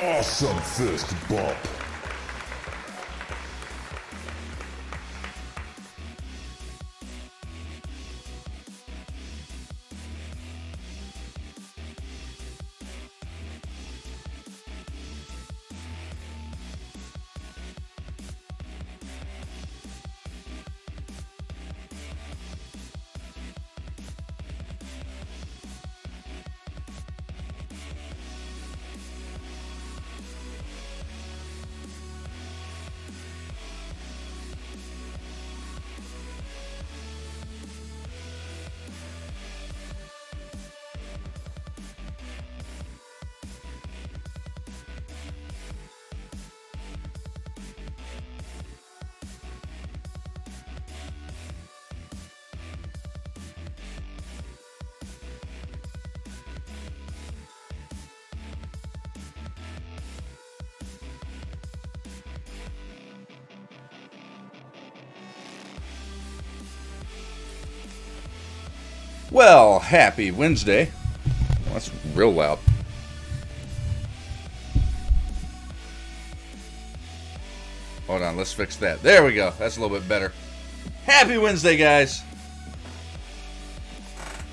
Awesome fist bump. Well, happy Wednesday. Well, that's real loud. Hold on, let's fix that. There we go. That's a little bit better. Happy Wednesday, guys.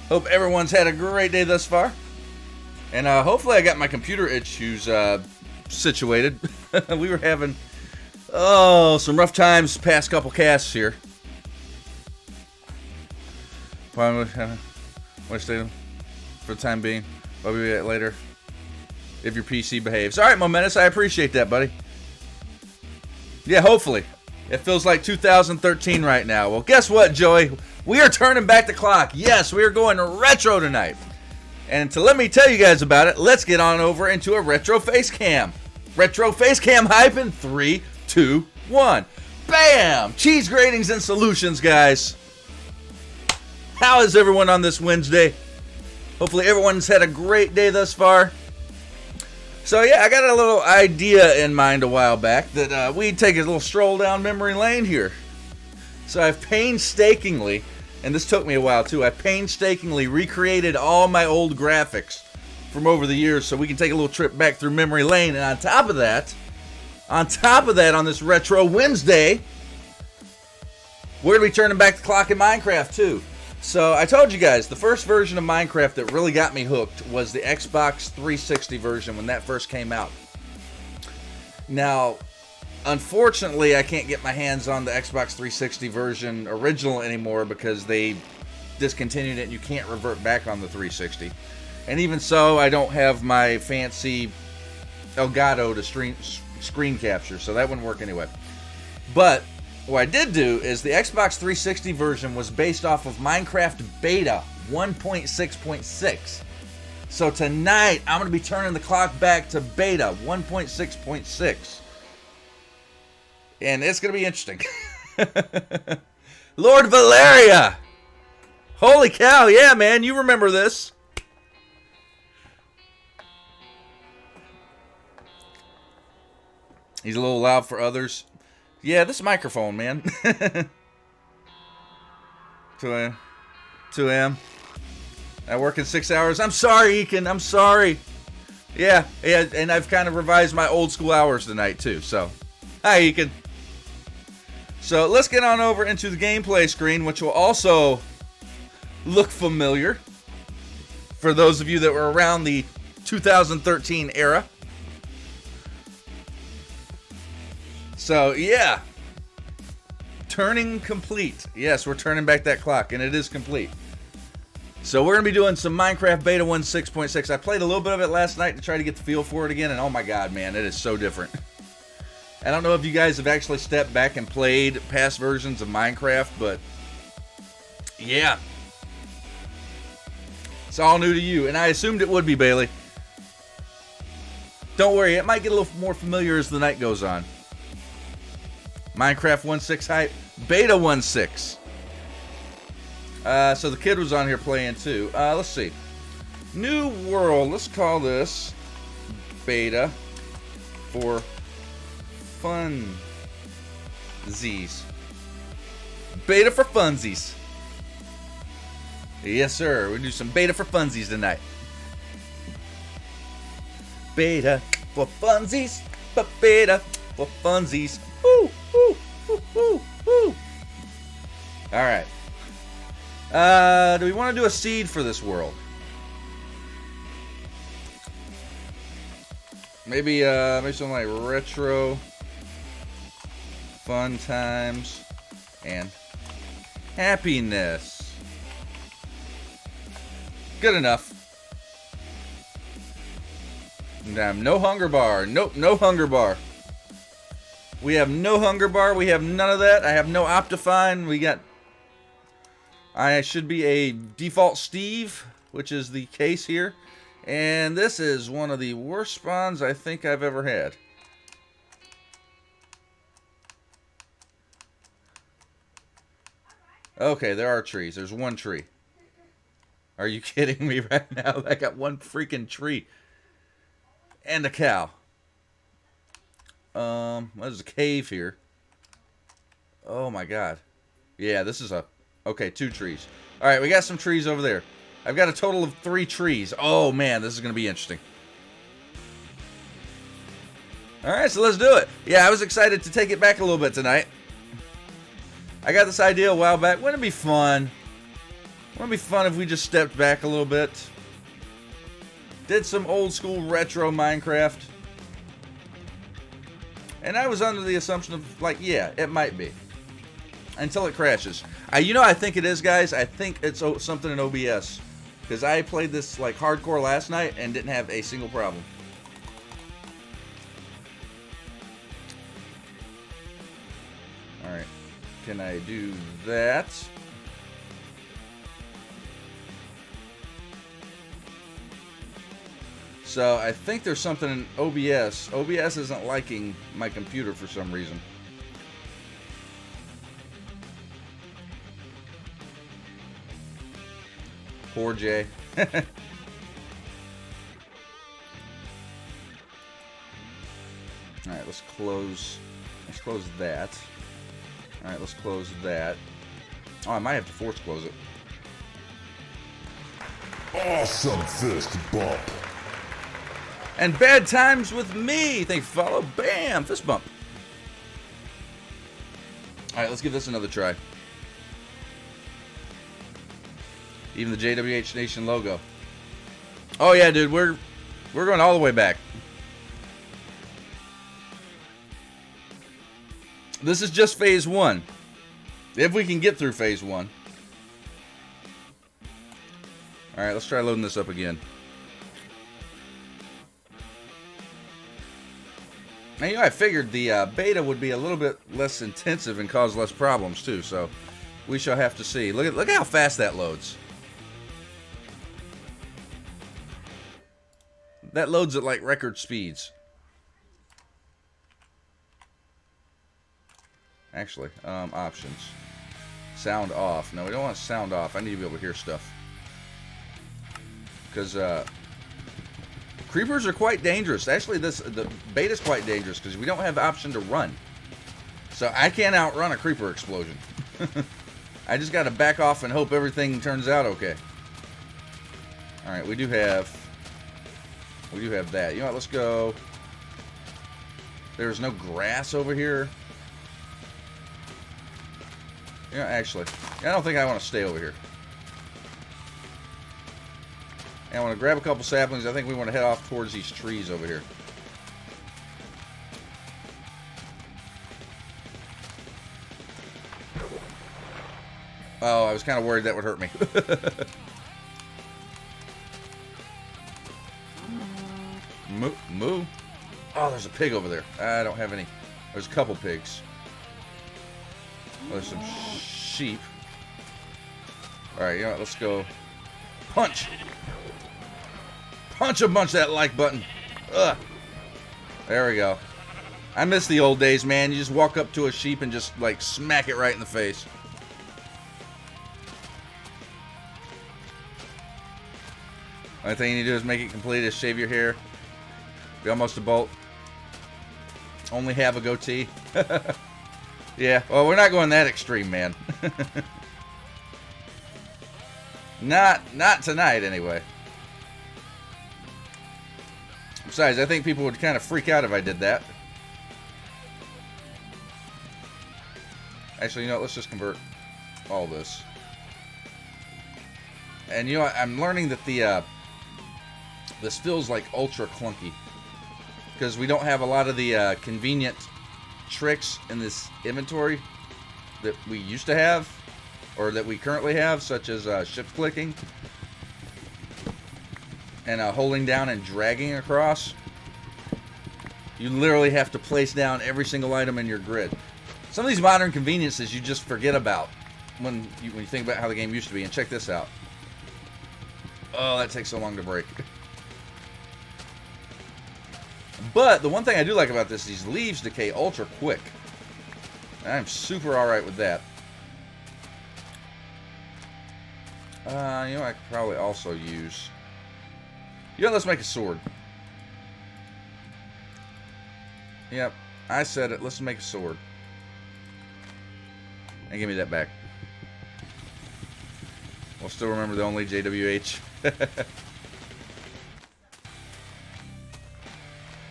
Hope everyone's had a great day thus far. And hopefully I got my computer issues situated. We were having, some rough times past couple casts here. Want to stay for the time being. I'll be back later if your PC behaves. All right, Momentous, I appreciate that, buddy. Yeah, hopefully. It feels like 2013 right now. Well, guess what, Joey? We are turning back the clock. Yes, we are going retro tonight. And to let me tell you guys about it, let's get on over into a retro face cam. Retro face cam hype in 3, 2, 1. Bam! Cheese gratings and solutions, guys. How is everyone on this Wednesday? Hopefully everyone's had a great day thus far. So yeah, I got a little idea in mind a while back that we'd take a little stroll down memory lane here. So I've painstakingly, and this took me a while too, I painstakingly recreated all my old graphics from over the years so we can take a little trip back through memory lane. And on top of that, on this Retro Wednesday, we're going to be turning back the clock in Minecraft too. So I told you guys, the first version of Minecraft that really got me hooked was the Xbox 360 version when that first came out. Now, unfortunately, I can't get my hands on the Xbox 360 version original anymore because they discontinued it and you can't revert back on the 360. And even so, I don't have my fancy Elgato to screen capture, so that wouldn't work anyway. But what I did do is the Xbox 360 version was based off of Minecraft Beta 1.6.6. So tonight, I'm going to be turning the clock back to Beta 1.6.6. And it's going to be interesting. Lord Valeria! Holy cow, yeah, man, you remember this. He's a little loud for others. Yeah, this microphone, man. 2 a.m. I work in 6 hours. I'm sorry, Ekin. I'm sorry. Yeah, and I've kind of revised my old school hours tonight, too. So, hi, Ekin. So, let's get on over into the gameplay screen, which will also look familiar for those of you that were around the 2013 era. So, yeah. Turning complete. Yes, we're turning back that clock, and it is complete. So, we're going to be doing some Minecraft Beta 1.6.6. I played a little bit of it last night to try to get the feel for it again, and oh my god, man, it is so different. I don't know if you guys have actually stepped back and played past versions of Minecraft, but yeah. It's all new to you, and I assumed it would be, Bailey. Don't worry, it might get a little more familiar as the night goes on. Minecraft 1.6 hype, Beta 1.6. So the kid was on here playing too. Let's see. New world. Let's call this Beta for Funsies. Beta for Funsies. Yes, sir. We'll do some Beta for Funsies tonight. Beta For funsies, beta, for funsies. Woo, woo, woo, woo, woo. All right. Do we want to do a seed for this world? Maybe something like retro, fun times, and happiness. Good enough. No hunger bar. Nope, no hunger bar. We have no hunger bar. We have none of that. I have no Optifine. I should be a default Steve, which is the case here. And this is one of the worst spawns I think I've ever had. Okay, there are trees. There's one tree. Are you kidding me right now? I got one freaking tree. And a cow. There's a cave here. Oh my god. Yeah, this is okay, 2 trees. Alright, we got some trees over there. I've got a total of 3 trees. Oh man, this is going to be interesting. Alright, so let's do it. Yeah, I was excited to take it back a little bit tonight. I got this idea a while back. Wouldn't it be fun? Wouldn't it be fun if we just stepped back a little bit? Did some old school retro Minecraft. And I was under the assumption of, like, yeah, it might be. Until it crashes. I think it is, guys. I think it's something in OBS. Because I played this, like, hardcore last night and didn't have a single problem. Alright. Can I do that? So, I think there's something in OBS. OBS isn't liking my computer for some reason. Poor Jay. Alright, let's close that. Alright, let's close that. Oh, I might have to force close it. Awesome fist bump. And bad times with me. Thank you, follow. Bam! Fist bump. Alright, let's give this another try. Even the JWH Nation logo. Oh yeah, dude, we're going all the way back. This is just phase 1. If we can get through phase 1. Alright, let's try loading this up again. Now, I figured the beta would be a little bit less intensive and cause less problems too, so we shall have to see. Look at how fast that loads. That loads at like record speeds. Actually, options. Sound off. No, we don't want sound off. I need to be able to hear stuff. Because creepers are quite dangerous. Actually, the beta's quite dangerous because we don't have the option to run. So I can't outrun a creeper explosion. I just got to back off and hope everything turns out okay. All right, we do have that. You know what? Let's go. There's no grass over here. Yeah, actually, I don't think I want to stay over here. And I want to grab a couple saplings. I think we want to head off towards these trees over here. Oh, I was kind of worried that would hurt me. Moo. Oh, there's a pig over there. I don't have any. There's a couple pigs. Oh, there's some sheep. Alright, you know what? Let's go. Punch! Punch a bunch that like button. Ugh. There we go. I miss the old days, man. You just walk up to a sheep and just, like, smack it right in the face. Only thing you need to do is make it complete is shave your hair. Be almost a bolt. Only have a goatee. Yeah, well, we're not going that extreme, man. Not tonight, anyway. Besides, I think people would kind of freak out if I did that. Actually, you know what? Let's just convert all this. And you know what? I'm learning that the this feels like ultra clunky because we don't have a lot of the convenient tricks in this inventory that we used to have, or that we currently have, such as shift clicking and holding down and dragging across. You literally have to place down every single item in your grid. Some of these modern conveniences you just forget about when you think about how the game used to be. And check this out. Oh, that takes so long to break. But the one thing I do like about this, these leaves decay ultra quick. I'm super alright with that. You know, I could probably also use... You know, let's make a sword. Yep, I said it. Let's make a sword. And give me that back. We'll still remember the only JWH.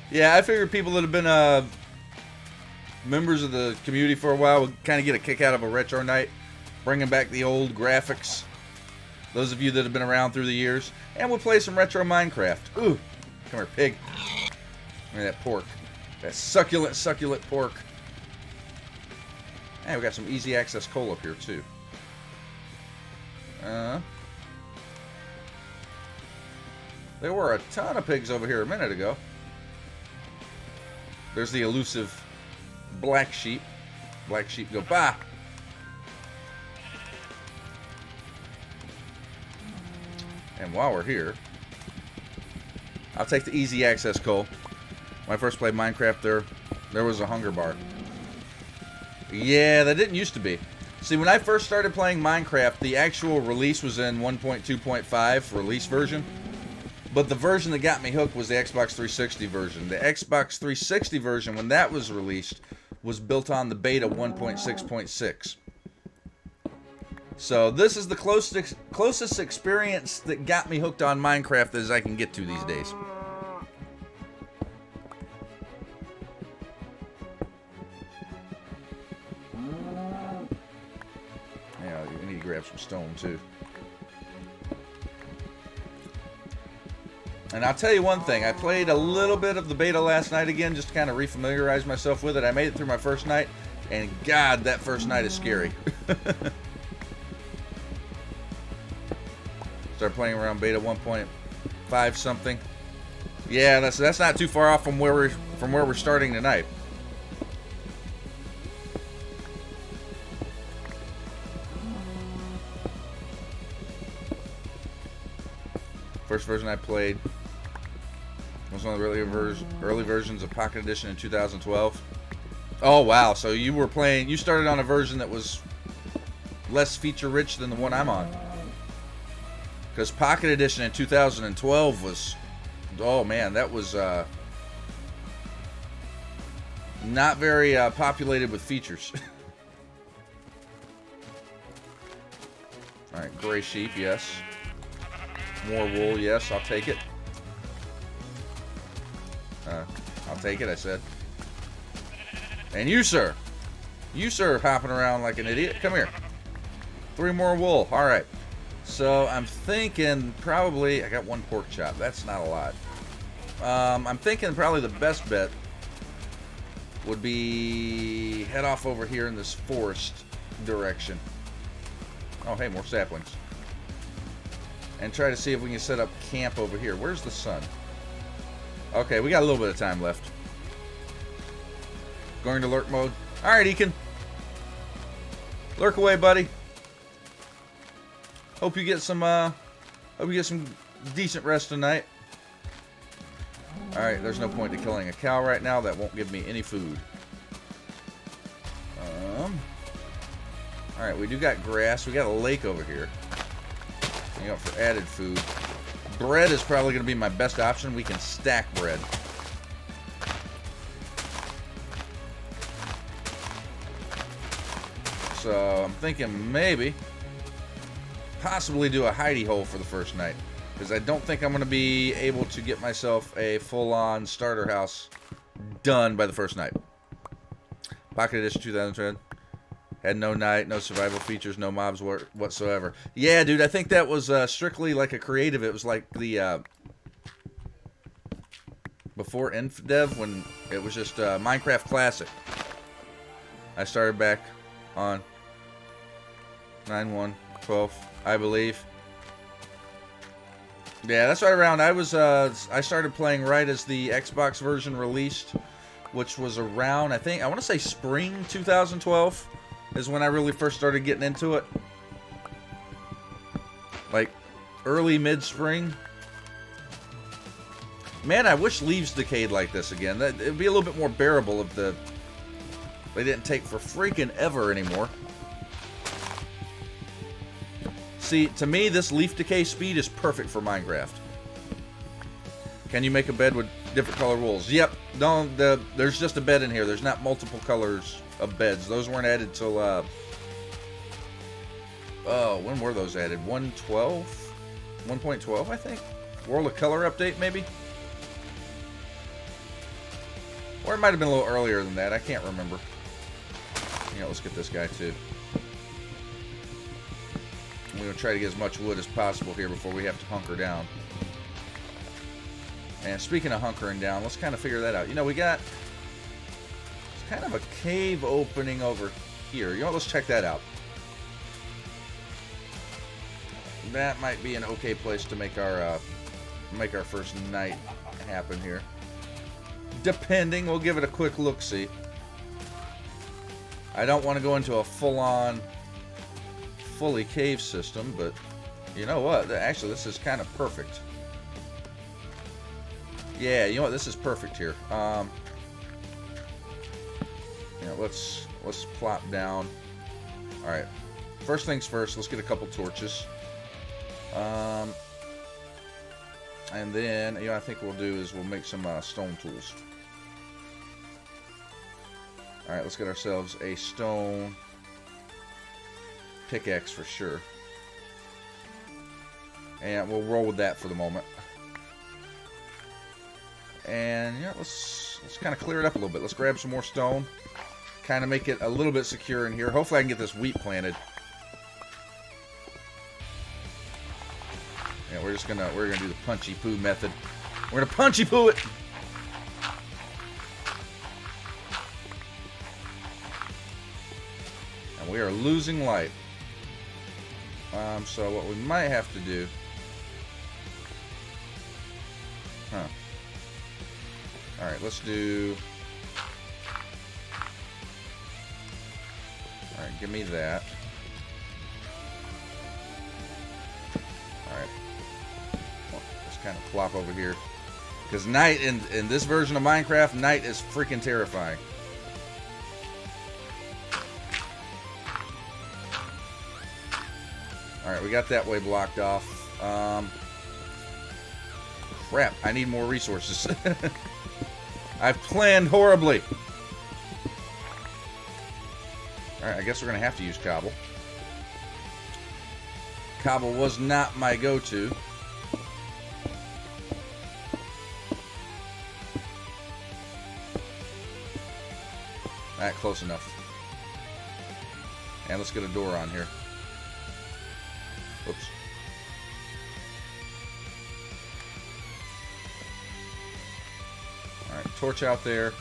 Yeah, I figured people that have been members of the community for a while would kind of get a kick out of a retro night, bringing back the old graphics. Those of you that have been around through the years, and we'll play some retro Minecraft. Ooh, come here, pig. Give me that pork, that succulent, succulent pork. And we got some easy access coal up here too. There were a ton of pigs over here a minute ago. There's the elusive black sheep. Black sheep go, bah! And while we're here, I'll take the easy access coal. When I first played Minecraft, there was a hunger bar. Yeah, that didn't used to be. See, when I first started playing Minecraft, the actual release was in 1.2.5 release version. But the version that got me hooked was the Xbox 360 version. The Xbox 360 version, when that was released, was built on the beta 1.6.6. So this is the closest experience that got me hooked on Minecraft as I can get to these days. Yeah, you need to grab some stone too. And I'll tell you one thing, I played a little bit of the beta last night again, just to kind of refamiliarize myself with it. I made it through my first night, and God, that first night is scary. Start playing around beta 1.5 something. Yeah, that's not too far off from where we're starting tonight. First version I played was one of the early versions of Pocket Edition in 2012. Oh wow! So you started on a version that was less feature rich than the one I'm on. Because Pocket Edition in 2012 was, oh man, that was not very populated with features. All right, gray sheep, yes. More wool, yes, I'll take it. I'll take it, I said. And you, sir, hopping around like an idiot. Come here. 3 more wool. All right. So I'm thinking probably, I got 1 pork chop. That's not a lot. I'm thinking probably the best bet would be head off over here in this forest direction. Oh, hey, more saplings. And try to see if we can set up camp over here. Where's the sun? Okay, we got a little bit of time left. Going to lurk mode. All right, Ekin. Lurk away, buddy. Hope you get some decent rest tonight. All right, there's no point to killing a cow right now. That won't give me any food. All right, we do got grass. We got a lake over here. You know, for added food. Bread is probably going to be my best option. We can stack bread. So I'm thinking maybe, possibly do a hidey hole for the first night. because I don't think I'm going to be able to get myself a full-on starter house done by the first night. Pocket Edition 2010 had no night, no survival features, no mobs whatsoever. Yeah, dude, I think that was strictly like a creative. It was like the before InfDev, when it was just Minecraft Classic. I started back on 9/1/12, I believe. Yeah, that's right around. I started playing right as the Xbox version released, which was around, I want to say spring 2012 is when I really first started getting into it. Like early mid-spring. Man, I wish Leaves Decayed like this again. It'd be a little bit more bearable if they didn't take for freaking ever anymore. See, to me, this leaf decay speed is perfect for Minecraft. Can you make a bed with different color wools? Yep. No, there's just a bed in here. There's not multiple colors of beds. Those weren't added till, when were those added? 1.12? 1.12, I think? World of Color update, maybe? Or it might have been a little earlier than that. I can't remember. Yeah, let's get this guy, too. We're going to try to get as much wood as possible here before we have to hunker down. And speaking of hunkering down, let's kind of figure that out. You know, we got... It's kind of a cave opening over here. You know what? Let's check that out. That might be an okay place to make our first night happen here. Depending, we'll give it a quick look-see. I don't want to go into a full-on, fully cave system, but you know what? Actually, this is kind of perfect. Yeah, you know what? This is perfect here. Let's plop down. All right. First things first. Let's get a couple torches. And then, I think what we'll do is we'll make some stone tools. All right, let's get ourselves a stone pickaxe for sure. And we'll roll with that for the moment. And let's kind of clear it up a little bit. Let's grab some more stone. Kind of make it a little bit secure in here. Hopefully I can get this wheat planted. Yeah, we're gonna do the punchy poo method. We're gonna punchy poo it. And we are losing light. So what we might have to do, Alright, let's do... Alright, give me that. Alright. Well, let's kind of plop over here. Because night, in this version of Minecraft, night is freaking terrifying. Alright, we got that way blocked off. Crap, I need more resources. I've planned horribly. Alright, I guess we're going to have to use cobble. Cobble was not my go-to. Alright, close enough. And let's get a door on here. Oops. Alright, torch out there.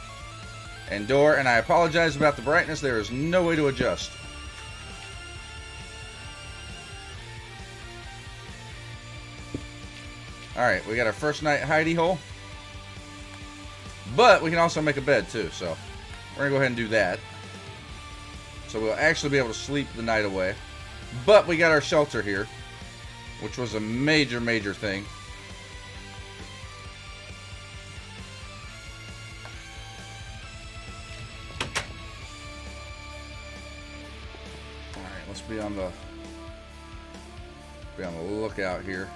And door, and I apologize about the brightness. There is no way to adjust. Alright, we got our first night hidey hole. But we can also make a bed too, so we're going to go ahead and do that. So we'll actually be able to sleep the night away. But we got our shelter here, which was a major, major thing. Alright, let's be on the lookout here.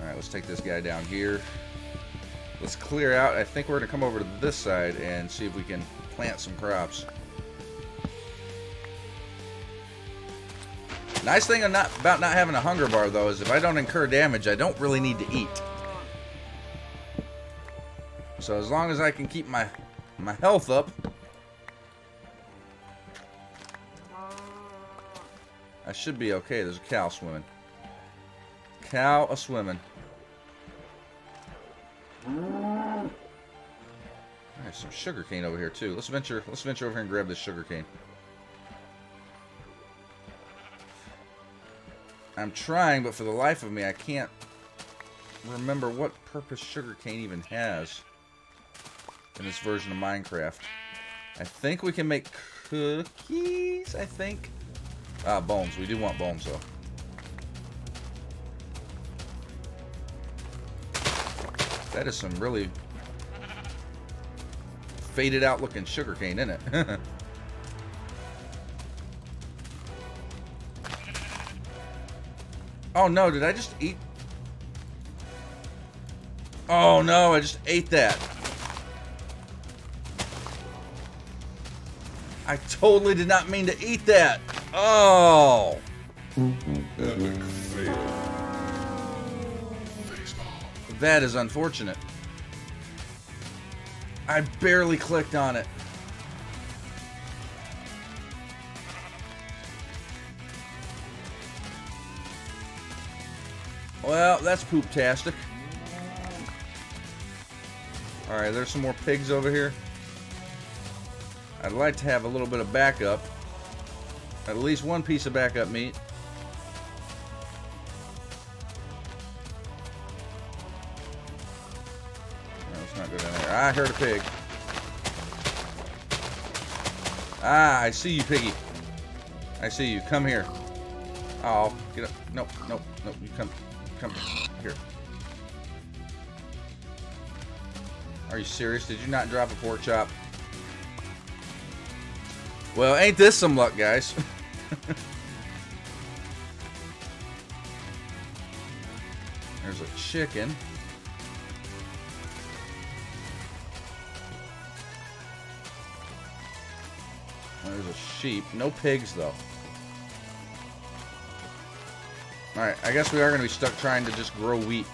Alright, let's take this guy down here. Let's clear out. I think we're going to come over to this side and see if we can plant some crops. Nice thing about not having a hunger bar, though, is if I don't incur damage, I don't really need to eat. So as long as I can keep my health up, I should be okay. There's a cow swimming. Cow a-swimming. There's some sugar cane over here too. Let's venture over here and grab this sugar cane. I'm trying, but for the life of me, I can't remember what purpose sugar cane even has in this version of Minecraft. I think we can make cookies, I think. Bones. We do want bones, though. That is some really faded out looking sugar cane, isn't it? Oh no, did I just eat? Oh no, I just ate that. I totally did not mean to eat that. Oh. That is unfortunate. I barely clicked on it. Well, that's poop-tastic. Alright, there's some more pigs over here. I'd like to have a little bit of backup. At least one piece of backup meat. No, let's not go down there. I heard a pig. I see you, piggy. I see you. Come here. Oh, get up. Nope, nope, nope. You come here. Are you serious? Did you not drop a pork chop? Well, ain't this some luck, guys? There's a chicken. There's a sheep. No pigs, though. Alright, I guess we are going to be stuck trying to just grow wheat.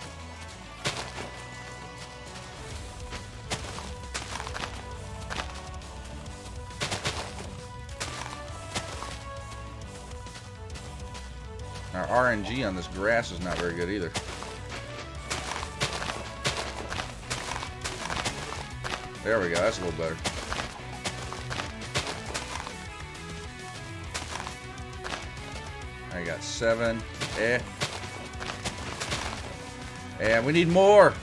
Our RNG on this grass is not very good either. There we go, that's a little better. I got 7. And we need more.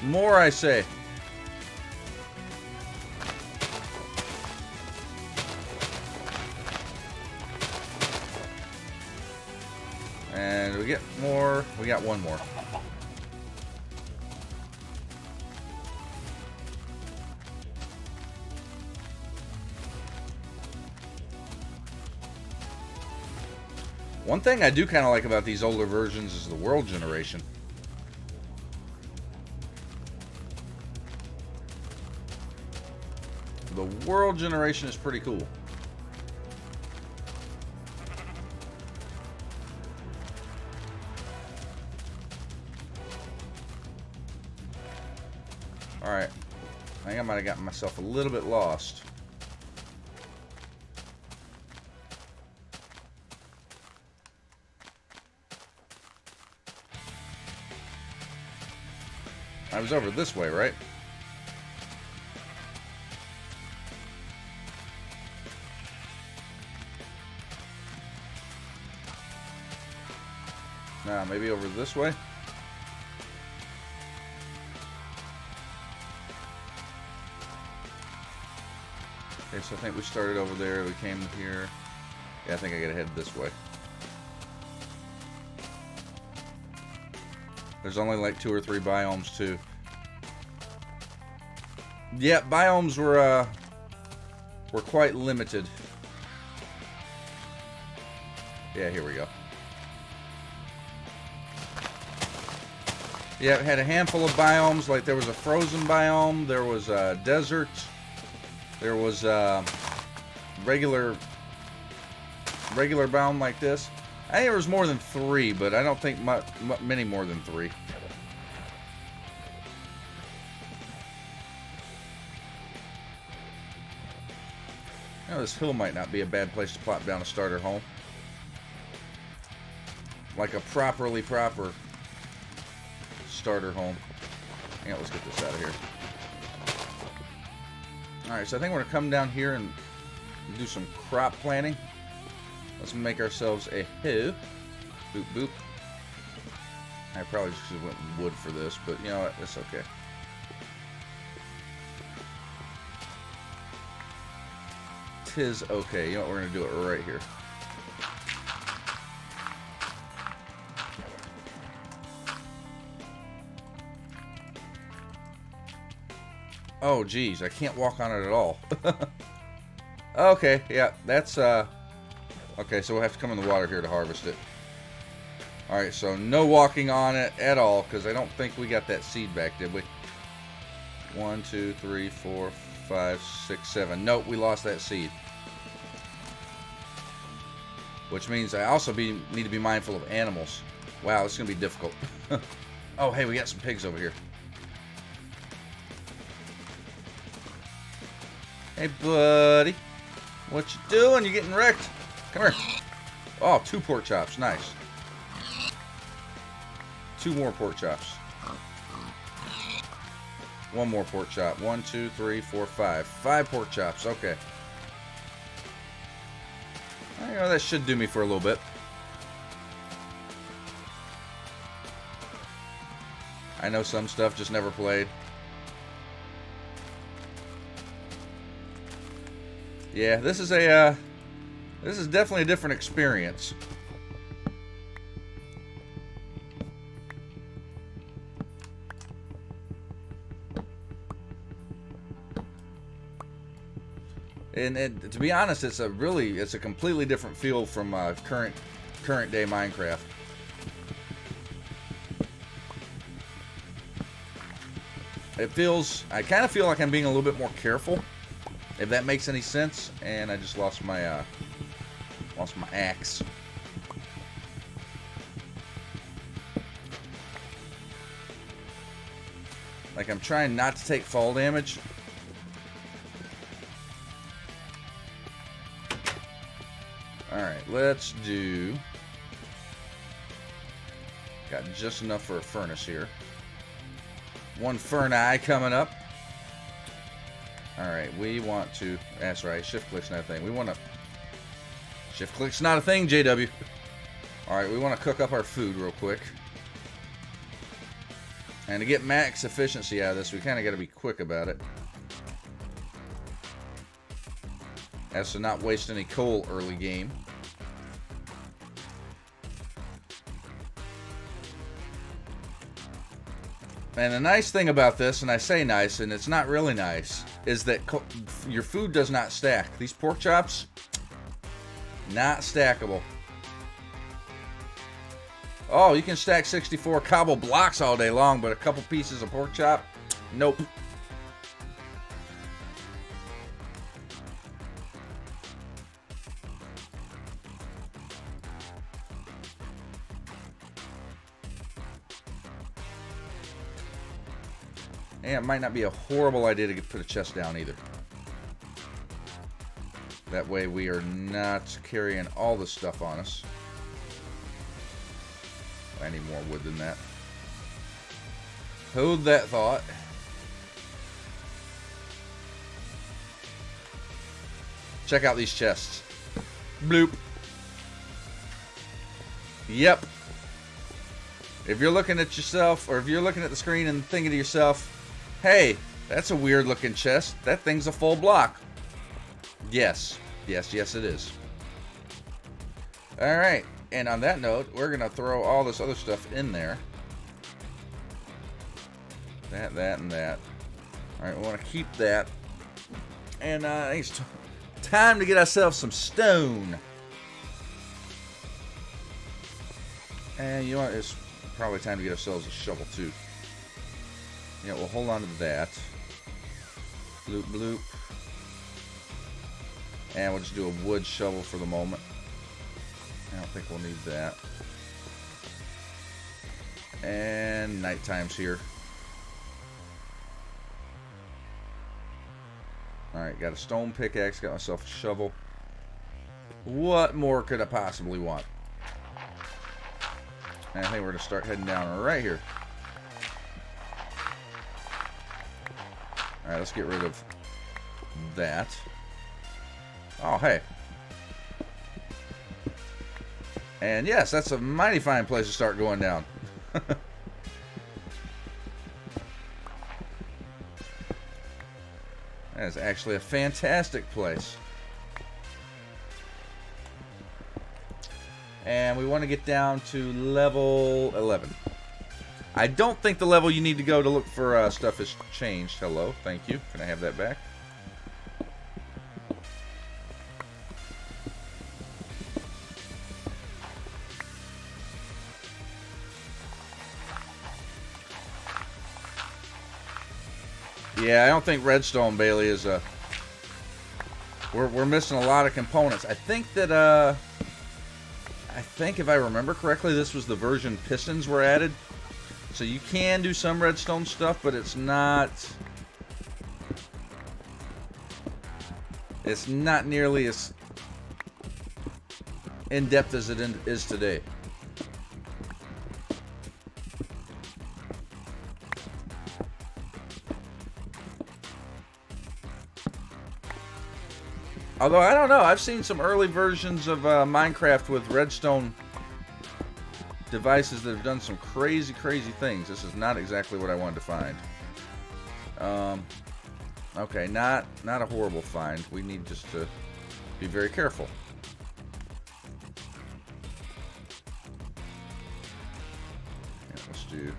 More, I say. And we get more. We got one more. One thing I do kind of like about these older versions is the world generation. The world generation is pretty cool. Alright. I think I might have gotten myself a little bit lost. I was over this way, right? Nah, maybe over this way? Okay, so I think we started over there, we came here. Yeah, I think I gotta head this way. There's only like 2 or 3 biomes too. Yeah, biomes were quite limited. Yeah, here we go. Yeah, it had a handful of biomes. Like there was a frozen biome, there was a desert, there was regular regular biome like this. I think there was more than 3, but I don't think many more than 3. You know, this hill might not be a bad place to plop down a starter home. Like a proper starter home. Yeah, let's get this out of here. Alright, so I think we're going to come down here and do some crop planting. Let's make ourselves a hoe. Boop, boop. I probably just went with wood for this, but you know what? It's okay. Tis okay. You know what? We're going to do it right here. Oh, geez. I can't walk on it at all. Okay, yeah. That's, okay, so we'll have to come in the water here to harvest it. Alright, so no walking on it at all, because I don't think we got that seed back, did we? 1, 2, 3, 4, 5, 6, 7. Nope, we lost that seed. Which means I also need to be mindful of animals. Wow, this is going to be difficult. Oh, hey, we got some pigs over here. Hey, buddy. What you doing? You getting wrecked? Come here. Oh, 2 pork chops. Nice. 2 more pork chops. 1 more pork chop. 1, 2, 3, 4, 5. 5 pork chops. Okay. You know, that should do me for a little bit. I know some stuff just never played. Yeah, this is definitely a different experience. And to be honest, it's a completely different feel from current day Minecraft. I kind of feel like I'm being a little bit more careful, if that makes any sense. And I just lost my axe. Like, I'm trying not to take fall damage. Alright, let's do... Got just enough for a furnace here. 1 furnace coming up. Alright, we want to... That's right, shift click's not a thing. We want to... Shift click's not a thing, JW. Alright, we want to cook up our food real quick. And to get max efficiency out of this, we kind of got to be quick about it. As to not waste any coal early game. And the nice thing about this, and I say nice, and it's not really nice, is that your food does not stack. These pork chops, not stackable. Oh, you can stack 64 cobble blocks all day long, but a couple pieces of pork chop, nope. And it might not be a horrible idea to put a chest down either. That way we are not carrying all the stuff on us. I need more wood than that. Hold that thought. Check out these chests. Bloop. Yep. If you're looking at yourself, or if you're looking at the screen and thinking to yourself, hey, that's a weird looking chest. That thing's a full block. Yes. Yes, yes it is. Alright, and on that note, we're going to throw all this other stuff in there. That, and that. Alright, we want to keep that. And I think it's time to get ourselves some stone. And you know what, it's probably time to get ourselves a shovel too. Yeah, we'll hold on to that. Bloop, bloop. And we'll just do a wood shovel for the moment. think we'll need that. And nighttime's here. Alright, got a stone pickaxe, got myself a shovel. What more could I possibly want? And I think we're going to start heading down right here. Alright, let's get rid of that. Oh, hey. And yes, that's a mighty fine place to start going down. That is actually a fantastic place. And we want to get down to level 11. I don't think the level you need to go to look for stuff has changed. Hello, thank you. Can I have that back? Yeah, I don't think Redstone, Bailey, is a... We're missing a lot of components. I think that, I think if I remember correctly, this was the version pistons were added. So you can do some redstone stuff, but it's not... It's not nearly as in-depth as it is today. Although, I don't know. I've seen some early versions of Minecraft with redstone devices that have done some crazy, crazy things. This is not exactly what I wanted to find. Okay, not a horrible find. We need just to be very careful. Yeah, let's do...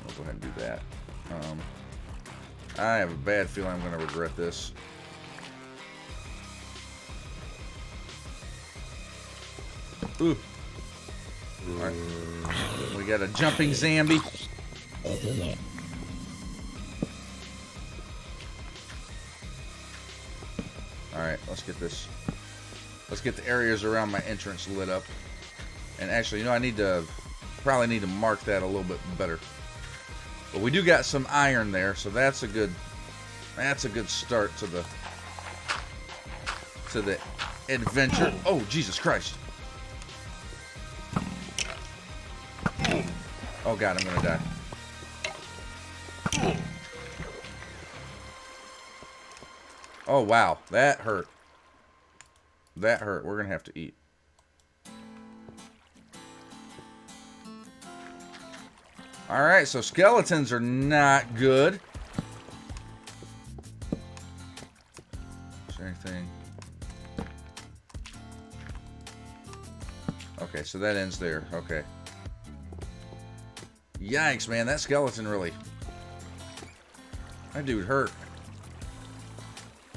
I'll go ahead and do that. I have a bad feeling I'm going to regret this. Ooh. Alright. We got a jumping zombie. Alright, let's get this. Let's get the areas around my entrance lit up. And actually, you know, probably need to mark that a little bit better. But we do got some iron there, so that's a good start to the adventure. Oh, Jesus Christ. Oh God, I'm gonna die. Oh wow, that hurt. That hurt. We're gonna have to eat. Alright, so skeletons are not good. Is there anything? Okay, so that ends there. Okay. Yikes, man, that skeleton really... That dude hurt.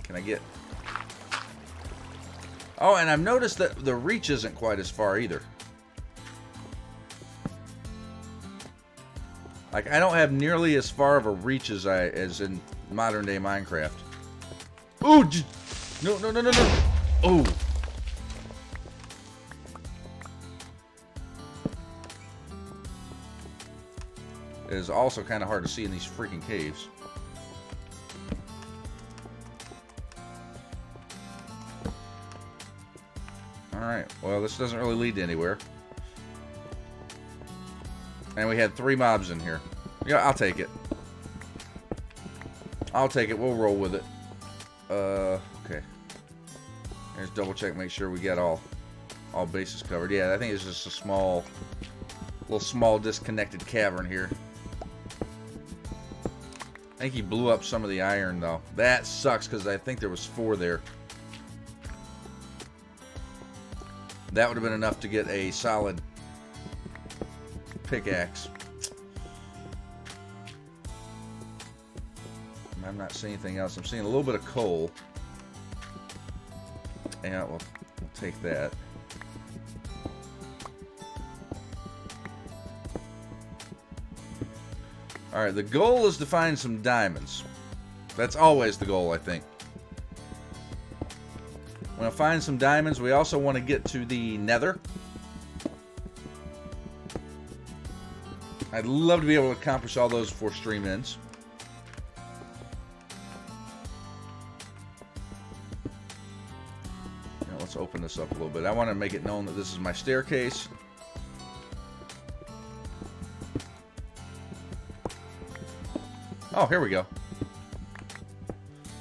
Can I get... Oh, and I've noticed that the reach isn't quite as far either. Like, I don't have nearly as far of a reach as in modern day Minecraft. Ooh! No, no, no, no, no! Oh! It is also kind of hard to see in these freaking caves. Alright, well, this doesn't really lead to anywhere. And we had 3 mobs in here. Yeah, I'll take it. I'll take it. We'll roll with it. Okay. Here's double check, make sure we got all bases covered. Yeah, I think it's just a little small disconnected cavern here. I think he blew up some of the iron, though. That sucks, because I think there was 4 there. That would have been enough to get a solid pickaxe. I'm not seeing anything else. I'm seeing a little bit of coal. Yeah, we'll take that. Alright, the goal is to find some diamonds. That's always the goal, I think. We're going to find some diamonds. We also want to get to the nether. I'd love to be able to accomplish all those before stream ends. Now let's open this up a little bit. I want to make it known that this is my staircase. Oh, here we go.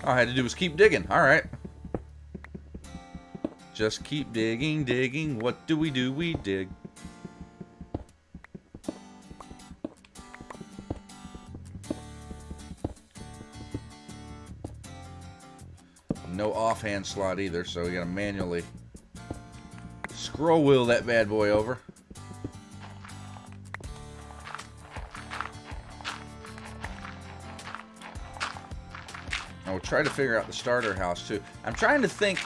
All I had to do was keep digging. All right. Just keep digging, digging. What do? We dig. No offhand slot either, so we gotta manually scroll wheel that bad boy over. And we'll try to figure out the starter house too. I'm trying to think.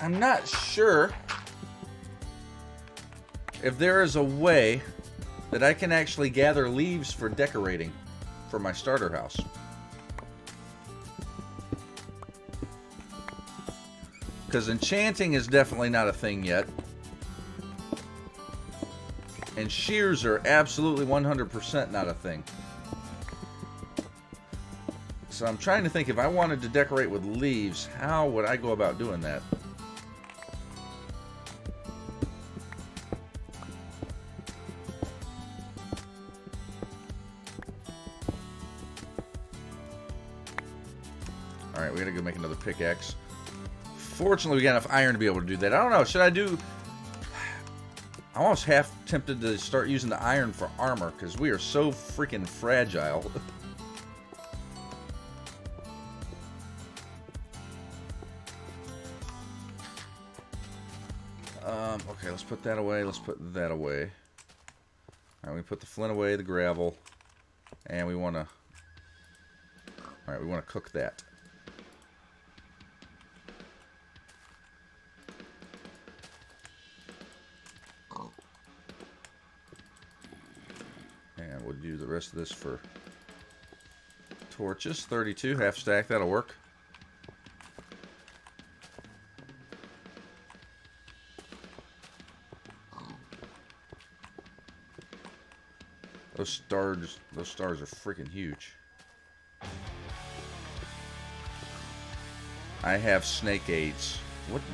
I'm not sure if there is a way that I can actually gather leaves for decorating for my starter house. Because enchanting is definitely not a thing yet. And shears are absolutely 100% not a thing. So I'm trying to think, if I wanted to decorate with leaves, how would I go about doing that? Alright, we gotta go make another pickaxe. Fortunately, we got enough iron to be able to do that. I don't know, should I do... I'm almost half tempted to start using the iron for armor, because we are so freaking fragile. Okay, let's put that away. Let's put that away. Alright, we put the flint away, the gravel. And we want to... Alright, we want to cook that. And we'll do the rest of this for torches. 32, half stack, that'll work. Those stars are freaking huge. I have snake aids.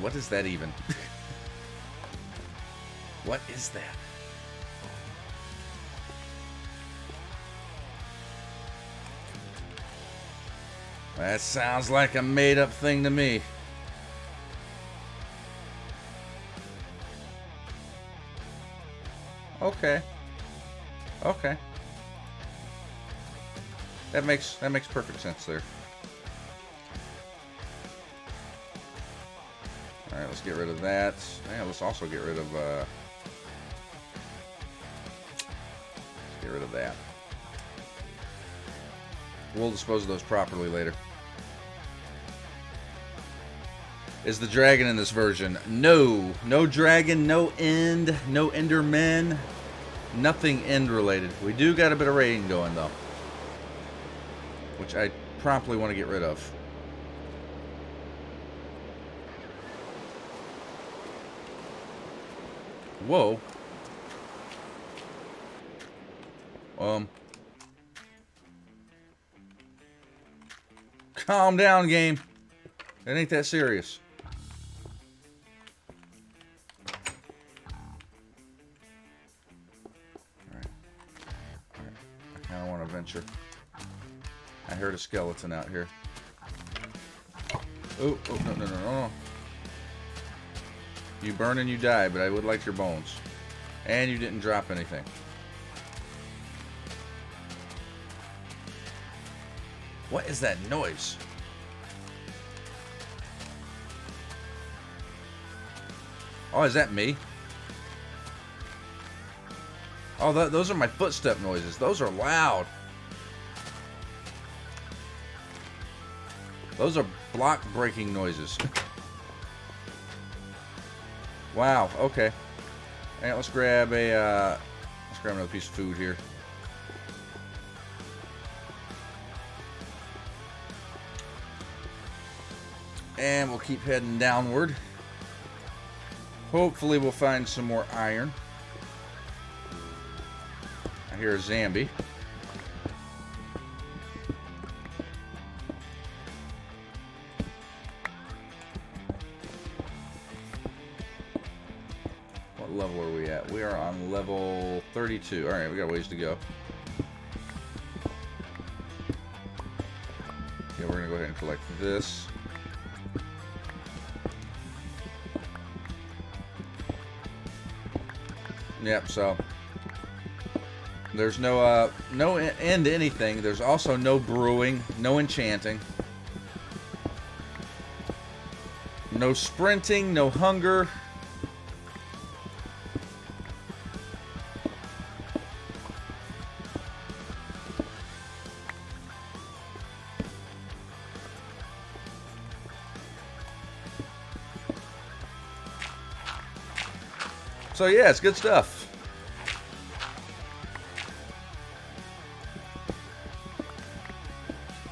What is that even? What is that? That sounds like a made-up thing to me. Okay. Okay. That makes perfect sense there. Alright, let's get rid of that. Yeah, let's also get rid of that. We'll dispose of those properly later. Is the dragon in this version? No. No dragon, no end, no endermen. Nothing end related. We do got a bit of rain going though, which I promptly want to get rid of. Whoa. Calm down, game. It ain't that serious. I don't want to venture. I heard a skeleton out here. Oh, no. You burn and you die, but I would like your bones. And you didn't drop anything. What is that noise? Oh, is that me? Oh, those are my footstep noises. Those are loud. Those are block breaking noises. Wow, okay. Alright, let's grab another piece of food here. And we'll keep heading downward. Hopefully we'll find some more iron. I hear a zombie. What level are we at? We are on level 32. Alright, we got a ways to go. Okay, we're going to go ahead and collect this. Yep, so there's no end to anything. There's also no brewing, no enchanting, no sprinting, no hunger. So yeah, it's good stuff.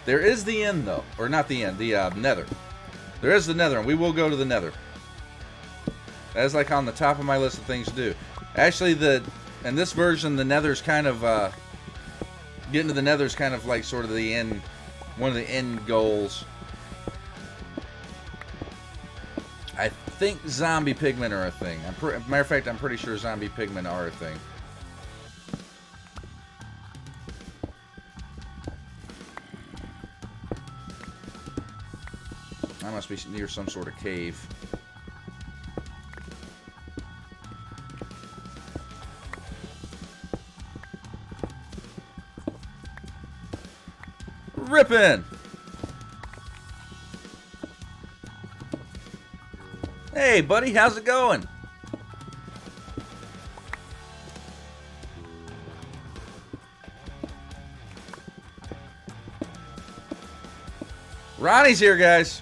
There is the end, though. Or not the end, the nether. There is the nether, and we will go to the nether. That is like on the top of my list of things to do. Actually, in this version, the nether's kind of, getting to the nether's kind of like sort of the end, one of the end goals. I think zombie pigmen are a thing. Matter of fact, I'm pretty sure zombie pigmen are a thing. I must be near some sort of cave. Rippin'! Hey, buddy, how's it going? Ronnie's here, guys.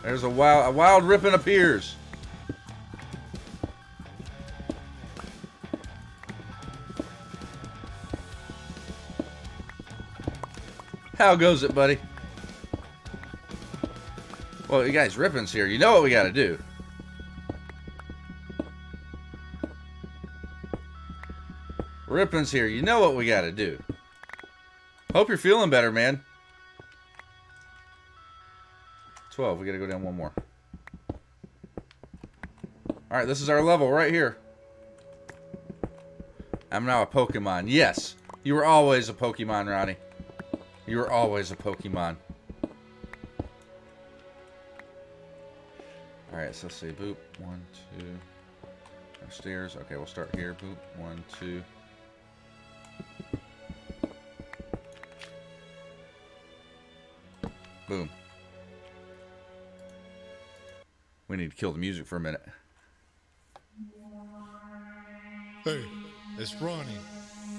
There's a wild Rippin' appears. How goes it, buddy? Well, you guys, Rippin's here. You know what we gotta do. Rippin's here. You know what we gotta do. Hope you're feeling better, man. 12. We gotta go down one more. Alright, this is our level right here. I'm now a Pokemon. Yes, you were always a Pokemon, Ronnie. You were always a Pokemon. Alright, so let's see. Boop. 1, 2. Upstairs. Okay, we'll start here. Boop. 1, 2. Boom. We need to kill the music for a minute. Hey, it's Ronnie.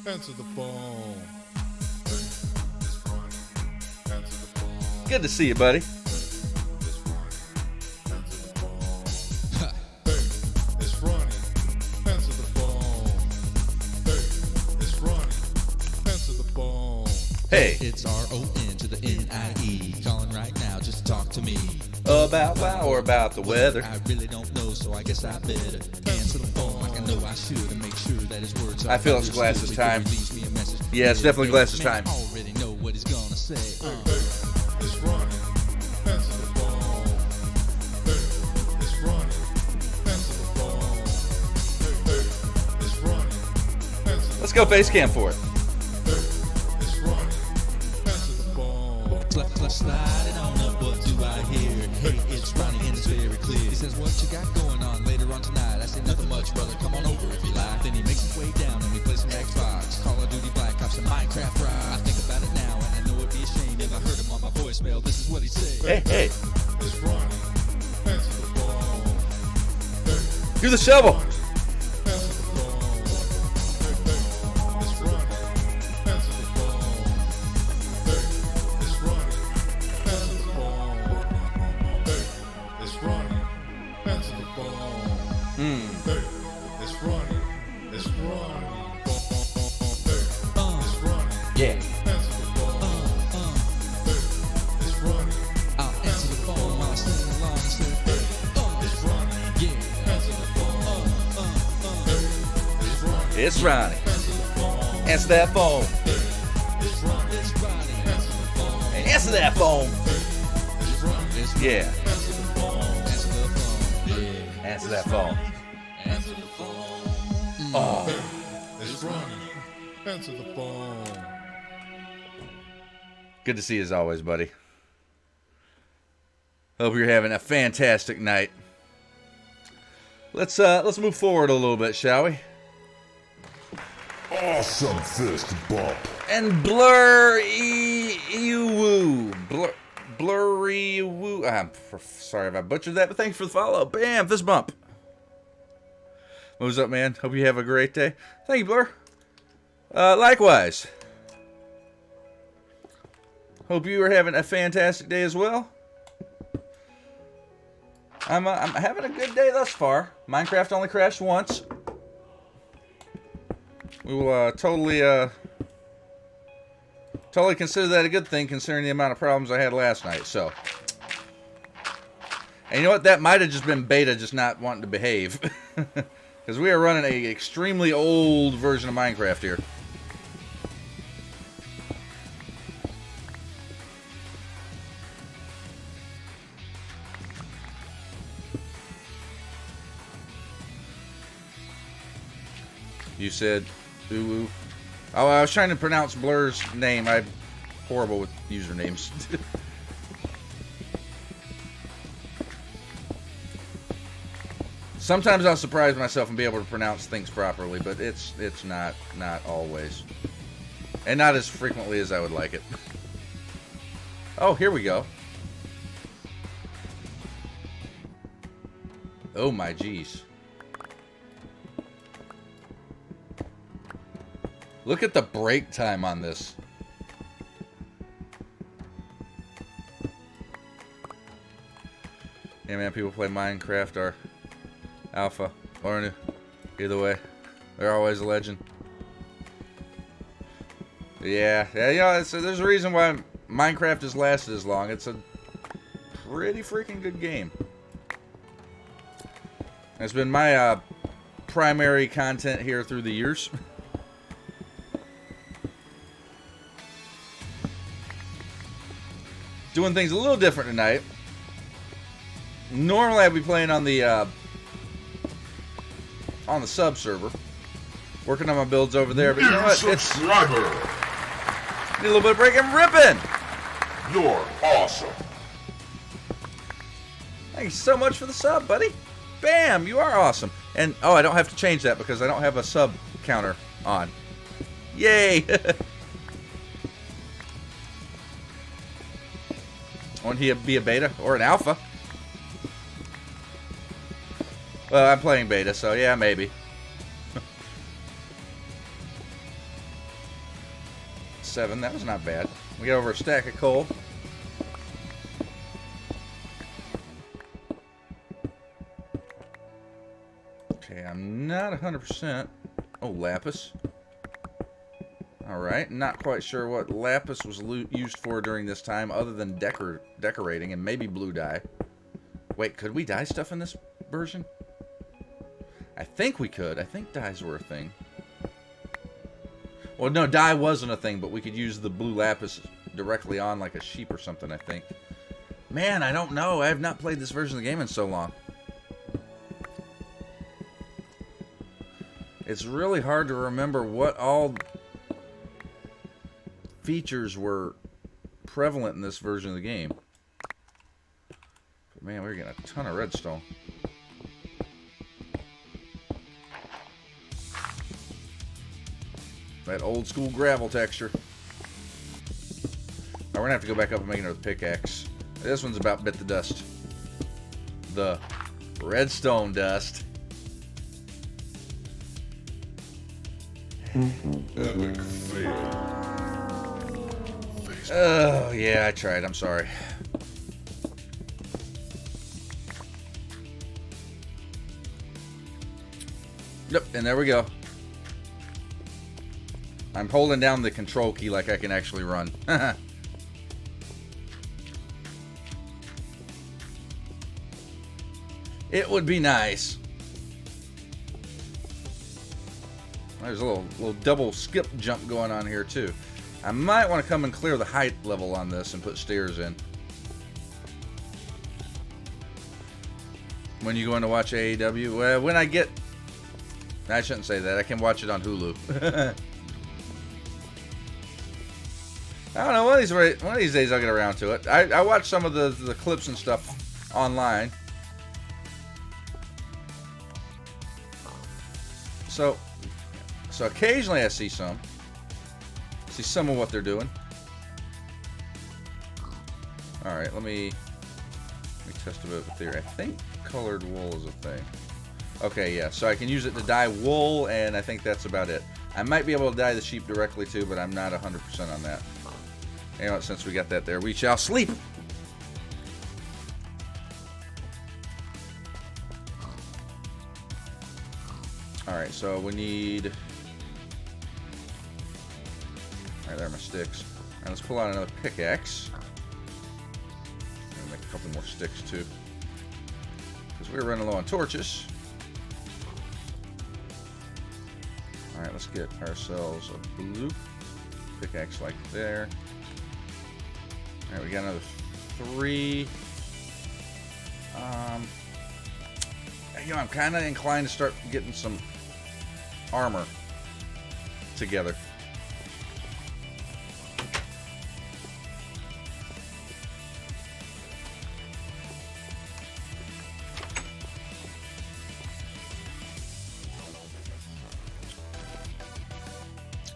Answer the phone. Hey, it's Ronnie. Answer the phone. Good to see you, buddy. It's Ronnie. Answer the phone. Hey, it's Ronnie. Answer the phone. Hey, it's Ronnie. Answer the phone. Hey. It's R-O-N to the N-I-E. Calling right now, just talk to me. About wow or about the weather. I really don't know, so I guess I better answer the phone like I know I should and make sure that his words are I feel it's understood Glasses before he time. leaves me a message. Yeah, it's definitely Glasses time. Man, I already know what he's gonna say. Hey, it's Ronnie. Answer the phone. Hey, it's Ronnie. Answer the phone. Hey, it's Ronnie. Answer the Let's go face cam for it. It's Ronnie. Answer the phone. Slide it on up, what do I hear? Hey, it's Ronnie and it's very clear. He says, what you got going on later on tonight? I say, nothing much, brother, come on over if you like. Then he makes his way down and we play some Xbox, Call of Duty Black Ops and Minecraft Ride. I think about it now and I know it'd be a shame if I heard him on my voicemail. This is what he said. Hey, hey. It's Ronnie. Answer the phone. Hey, Do the shovel. answer the phone. Hey, it's Ronnie. Answer the phone. Hey, it's Ronnie. Answer the phone. Hey, it's Ronnie. Answer the phone. Hey, it's Ronnie. It's Ronnie. Hey, it's Ronnie. Yeah. Answer the phone. It's Ronnie. Answer that phone. Answer that phone. Yeah. Answer that phone. Oh. It's Ronnie. Answer the phone. Good to see you as always, buddy. Hope you're having a fantastic night. Let's move forward a little bit, shall we? Awesome fist bump. And blurry woo. I'm sorry if I butchered that, but thanks for the follow. Bam, fist bump. What's up, man? Hope you have a great day. Thank you, Blur. Likewise. Hope you are having a fantastic day as well. I'm having a good day thus far. Minecraft only crashed once. We will totally consider that a good thing, considering the amount of problems I had last night. So, and you know what? That might have just been beta just not wanting to behave, because we are running a extremely old version of Minecraft here. You said, ooh. Oh, I was trying to pronounce Blur's name. I'm horrible with usernames. Sometimes I'll surprise myself and be able to pronounce things properly, but it's not always. And not as frequently as I would like it. Oh, here we go. Oh my geez. Look at the break time on this. Yeah, man, people play Minecraft or Alpha or New. Either way, they're always a legend. Yeah, you know, there's a reason why Minecraft has lasted as long. It's a pretty freaking good game. It's been my primary content here through the years. Doing things a little different tonight. Normally I'd be playing on the sub server, working on my builds over there. But you know what? It's need a little bit of break and ripping. You're awesome. Thank you so much for the sub, buddy. Bam, you are awesome. And oh, I don't have to change that because I don't have a sub counter on. Yay! Won't he be a beta or an alpha? Well, I'm playing beta, so yeah, maybe. 7, that was not bad. We got over a stack of coal. Okay, I'm not 100%. Oh, lapis. Alright, not quite sure what lapis was used for during this time other than decorating and maybe blue dye. Wait, could we dye stuff in this version? I think we could. I think dyes were a thing. Well, no, dye wasn't a thing, but we could use the blue lapis directly on like a sheep or something, I think. Man, I don't know. I have not played this version of the game in so long. It's really hard to remember what all features were prevalent in this version of the game. But man, we're getting a ton of redstone. That old school gravel texture. Now we're gonna have to go back up and make another pickaxe. This one's about bit the dust. The redstone dust. Epic fail. Oh, yeah, I tried. I'm sorry. Yep, and there we go. I'm holding down the control key like I can actually run. It would be nice. There's a little double skip jump going on here too. I might want to come and clear the height level on this and put stairs in. When you going to watch AEW? Well, when I get... I shouldn't say that. I can watch it on Hulu. I don't know. One of these days I'll get around to it. I watch some of the clips and stuff online. So occasionally I see some of what they're doing. All right, let me test a bit with theory. I think colored wool is a thing. Okay, yeah, so I can use it to dye wool, and I think that's about it. I might be able to dye the sheep directly too, but I'm not 100% on that. You know what, since we got that there, we shall sleep. Alright, so we need... Alright, there are my sticks. And let's pull out another pickaxe. And make a couple more sticks too. Because we're running low on torches. Alright, let's get ourselves a blue pickaxe like there. Alright, we got another 3. You know, I'm kind of inclined to start getting some armor together.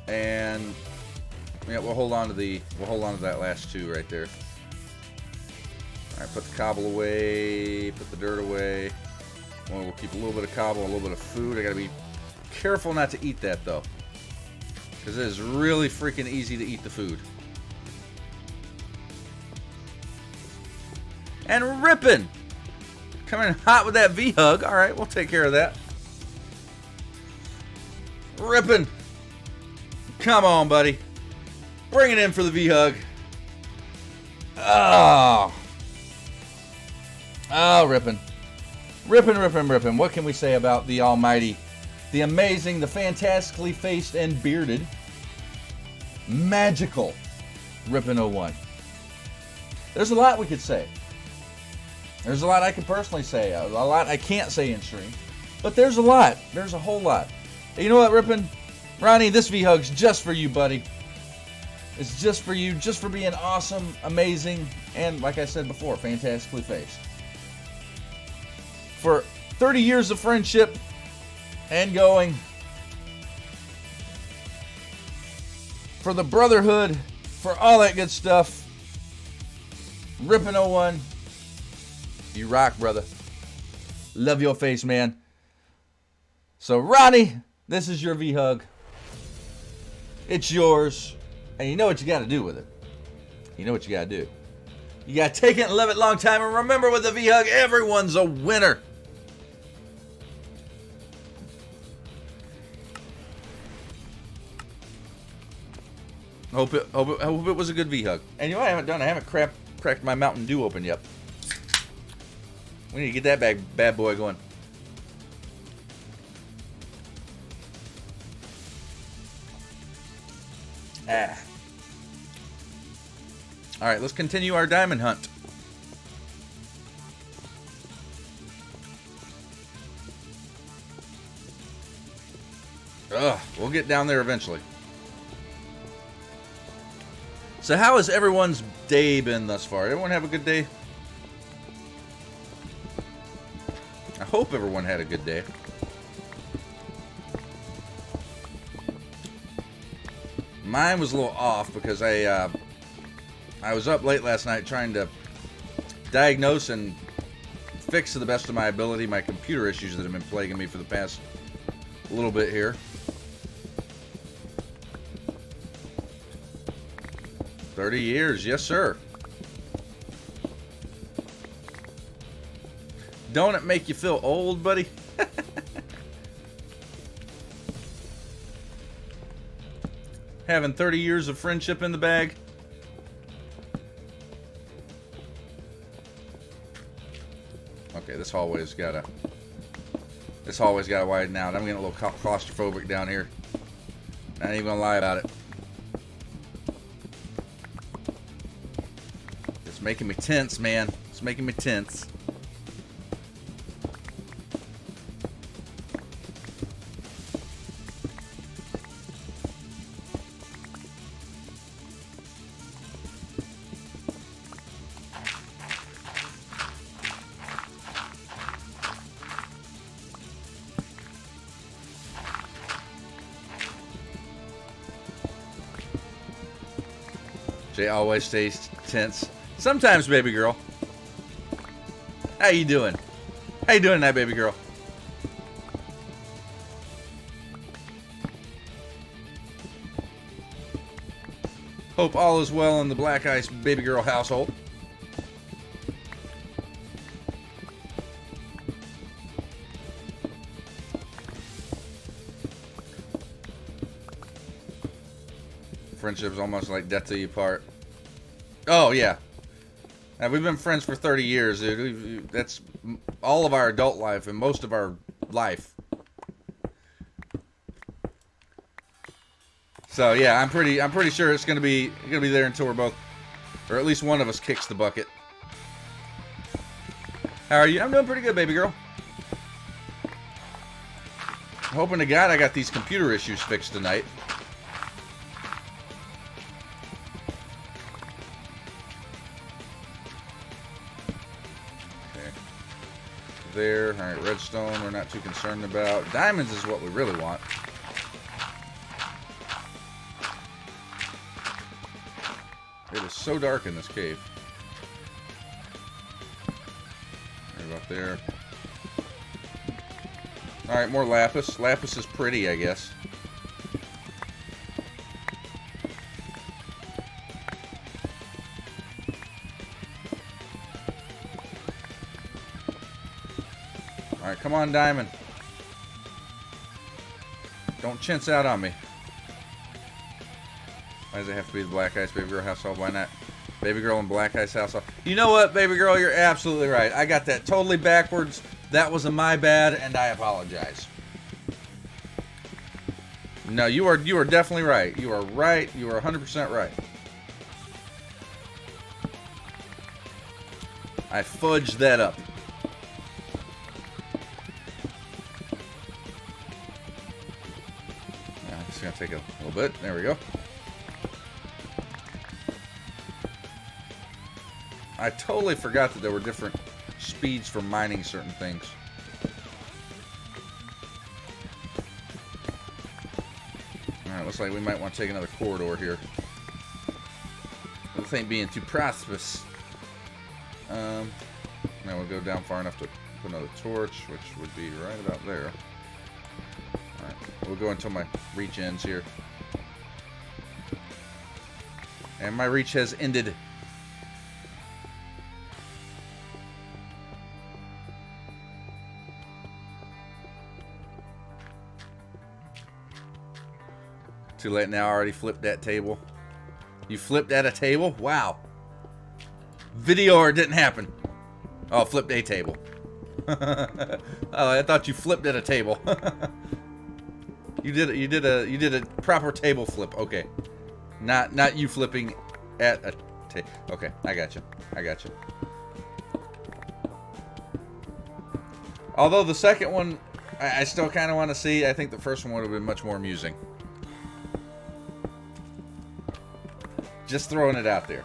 And yeah, we'll hold on to that last 2 right there. All right, put the cobble away, put the dirt away. Well, we'll keep a little bit of cobble, a little bit of food. I gotta be careful not to eat that though, because it is really freaking easy to eat the food. And ripping, coming hot with that V-hug. All right, we'll take care of that. Ripping. Come on, buddy. Bring it in for the V-hug. Oh. Oh, ripping. Ripping, ripping, ripping. What can we say about the almighty, the amazing, the fantastically faced and bearded, magical Rippin' 01? There's a lot we could say. There's a lot I can personally say. A lot I can't say in stream. But there's a lot. There's a whole lot. And you know what, Rippin'? Ronnie, this V-hug's just for you, buddy. It's just for you, just for being awesome, amazing, and like I said before, fantastically faced. For 30 years of friendship and going. For the brotherhood, for all that good stuff. Rippin' 01. You rock, brother. Love your face, man. So, Ronnie, this is your V-hug. It's yours. And you know what you got to do with it. You know what you got to do. You got to take it and love it long time. And remember, with the V-hug, everyone's a winner. I hope it was a good V-hug. And you know what I haven't done? I haven't cracked my Mountain Dew open yet. We need to get that bad boy going. Ah. All right, let's continue our diamond hunt. We'll get down there eventually. So how has everyone's day been thus far? Everyone have a good day? I hope everyone had a good day. Mine was a little off because I was up late last night trying to diagnose and fix to the best of my ability my computer issues that have been plaguing me for the past little bit here. 30 years, yes sir. Don't it make you feel old, buddy? Having 30 years of friendship in the bag. Okay, this hallway's gotta widen out. I'm getting a little claustrophobic down here. Not even gonna lie about it. It's making me tense, man. It's making me tense. Jay always stays tense. Sometimes, baby girl. How you doing? How you doing tonight, baby girl? Hope all is well in the Black Ice baby girl household. Friendship's almost like death till you part. Oh, yeah. We've been friends for 30 years, dude. That's all of our adult life and most of our life. So yeah, I'm pretty sure it's gonna be there until we're both, or at least one of us kicks the bucket. How are you? I'm doing pretty good, baby girl. Hoping to God I got these computer issues fixed tonight. There. Alright, redstone we're not too concerned about. Diamonds is what we really want. It is so dark in this cave. Right about there. Alright, more lapis. Lapis is pretty, I guess. Alright, come on, diamond. Don't chintz out on me. Why does it have to be the Black Ice baby girl household? Why not baby girl and Black Ice household? You know what, baby girl? You're absolutely right. I got that totally backwards. That was my bad, and I apologize. No, you are definitely right. You are right. You are 100% right. I fudged that up. It's gonna take a little bit. There we go. I totally forgot that there were different speeds for mining certain things. Alright, looks like we might want to take another corridor here. This ain't being too prosperous. Now we'll go down far enough to put another torch, which would be right about there. Alright, we'll go until my reach ends here. And my reach has ended. Too late now, I already flipped that table. You flipped at a table? Wow. Video or it didn't happen. Oh, flipped a table. Oh, I thought you flipped at a table. You did a proper table flip. Okay. Not you flipping at a table. Okay, I got you. I got you. Although the second one I still kind of want to see. I think the first one would have been much more amusing. Just throwing it out there.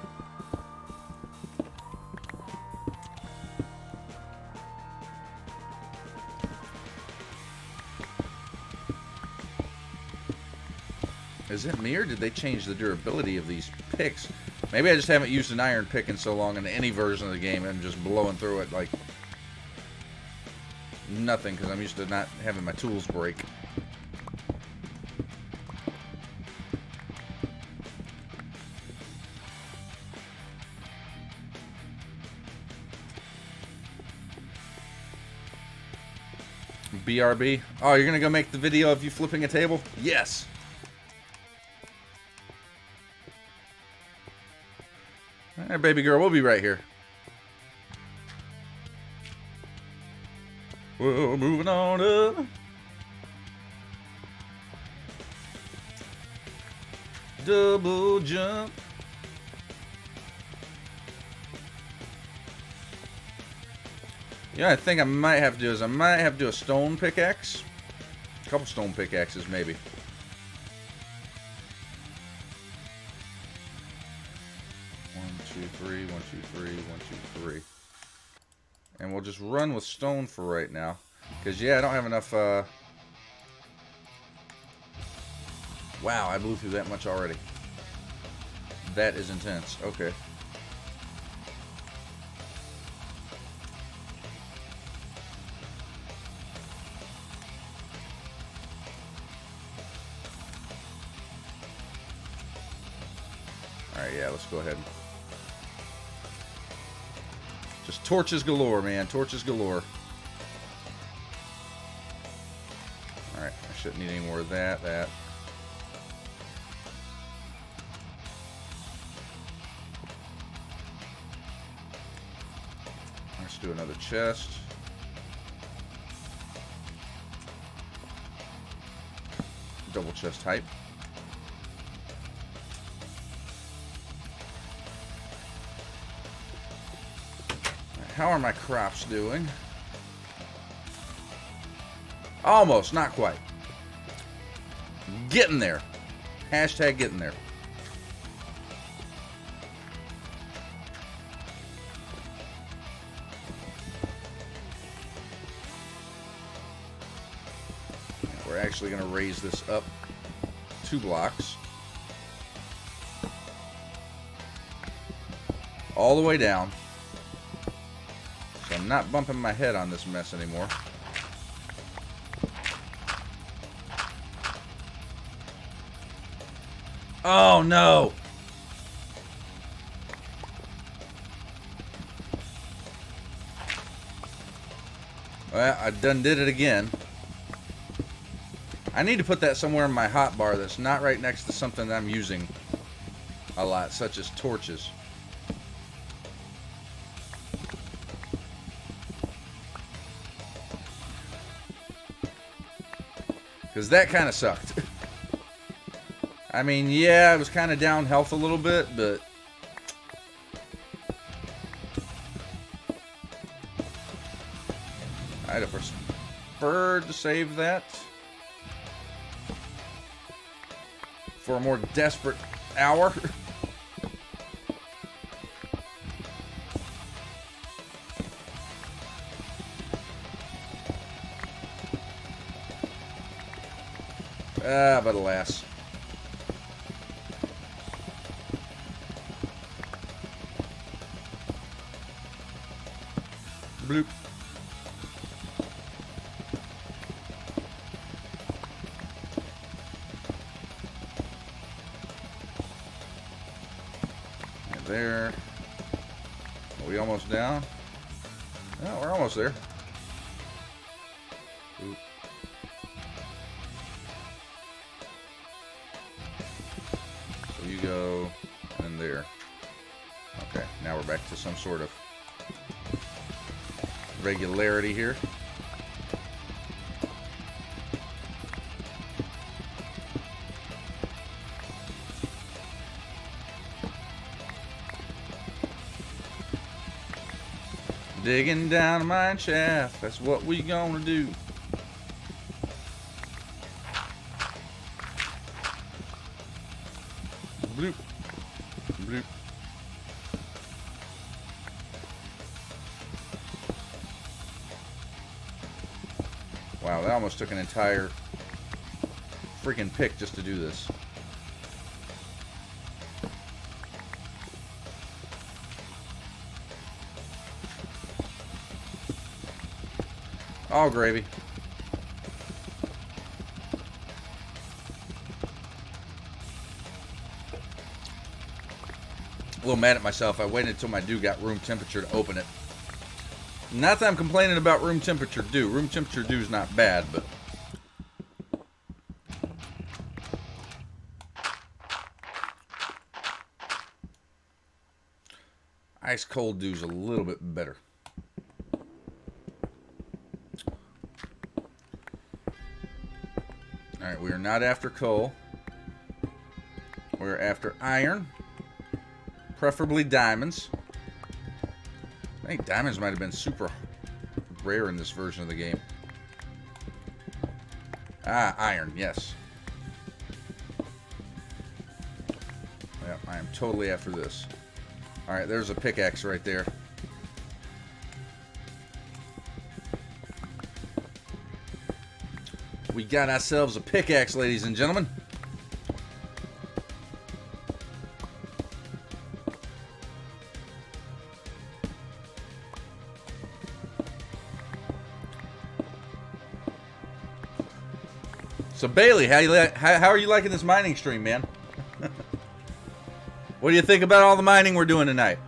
Is it me or did they change the durability of these picks? Maybe I just haven't used an iron pick in so long in any version of the game and I'm just blowing through it like nothing because I'm used to not having my tools break. BRB. Oh, you're gonna go make the video of you flipping a table? Yes. Alright, baby girl, we'll be right here. Well, moving on up. Double jump. Yeah, I think I might have to do is I might have to do a stone pickaxe. A couple stone pickaxes, maybe. One, two, three, 1, 2, 3, 1, 2, 3. And we'll just run with stone for right now. Because, yeah, I don't have enough, Wow, I blew through that much already. That is intense. Okay. Alright, yeah, let's go ahead. Just torches galore, man. Torches galore. Alright, I shouldn't need any more of that. Let's do another chest. Double chest hype. How are my crops doing? Almost, not quite. Getting there. Hashtag getting there. We're actually going to raise this up 2 blocks. All the way down. So I'm not bumping my head on this mess anymore. Oh no! Well, I done did it again. I need to put that somewhere in my hotbar that's not right next to something that I'm using a lot, such as torches. Because that kind of sucked. I mean, yeah, I was kind of down health a little bit, but... I'd have preferred to save that for a more desperate hour. But alas. Bloop. And there. Are we almost down? No, we're almost there. Oop. So you go in there. Okay, now we're back to some sort of regularity here. Digging down a mine shaft, that's what we gonna do. Bloop. Bloop. Wow, that almost took an entire freaking pick just to do this. All gravy. A little mad at myself. I waited until my dew got room temperature to open it. Not that I'm complaining about room temperature dew. Room temperature dew is not bad, but ice cold dew is a little bit better. All right, we are not after coal. We're after iron. Preferably diamonds. I think diamonds might have been super rare in this version of the game. Ah, iron, yes. Yeah, I am totally after this. Alright, there's a pickaxe right there. We got ourselves a pickaxe, ladies and gentlemen. So Bailey, how are you liking this mining stream, man? What do you think about all the mining we're doing tonight?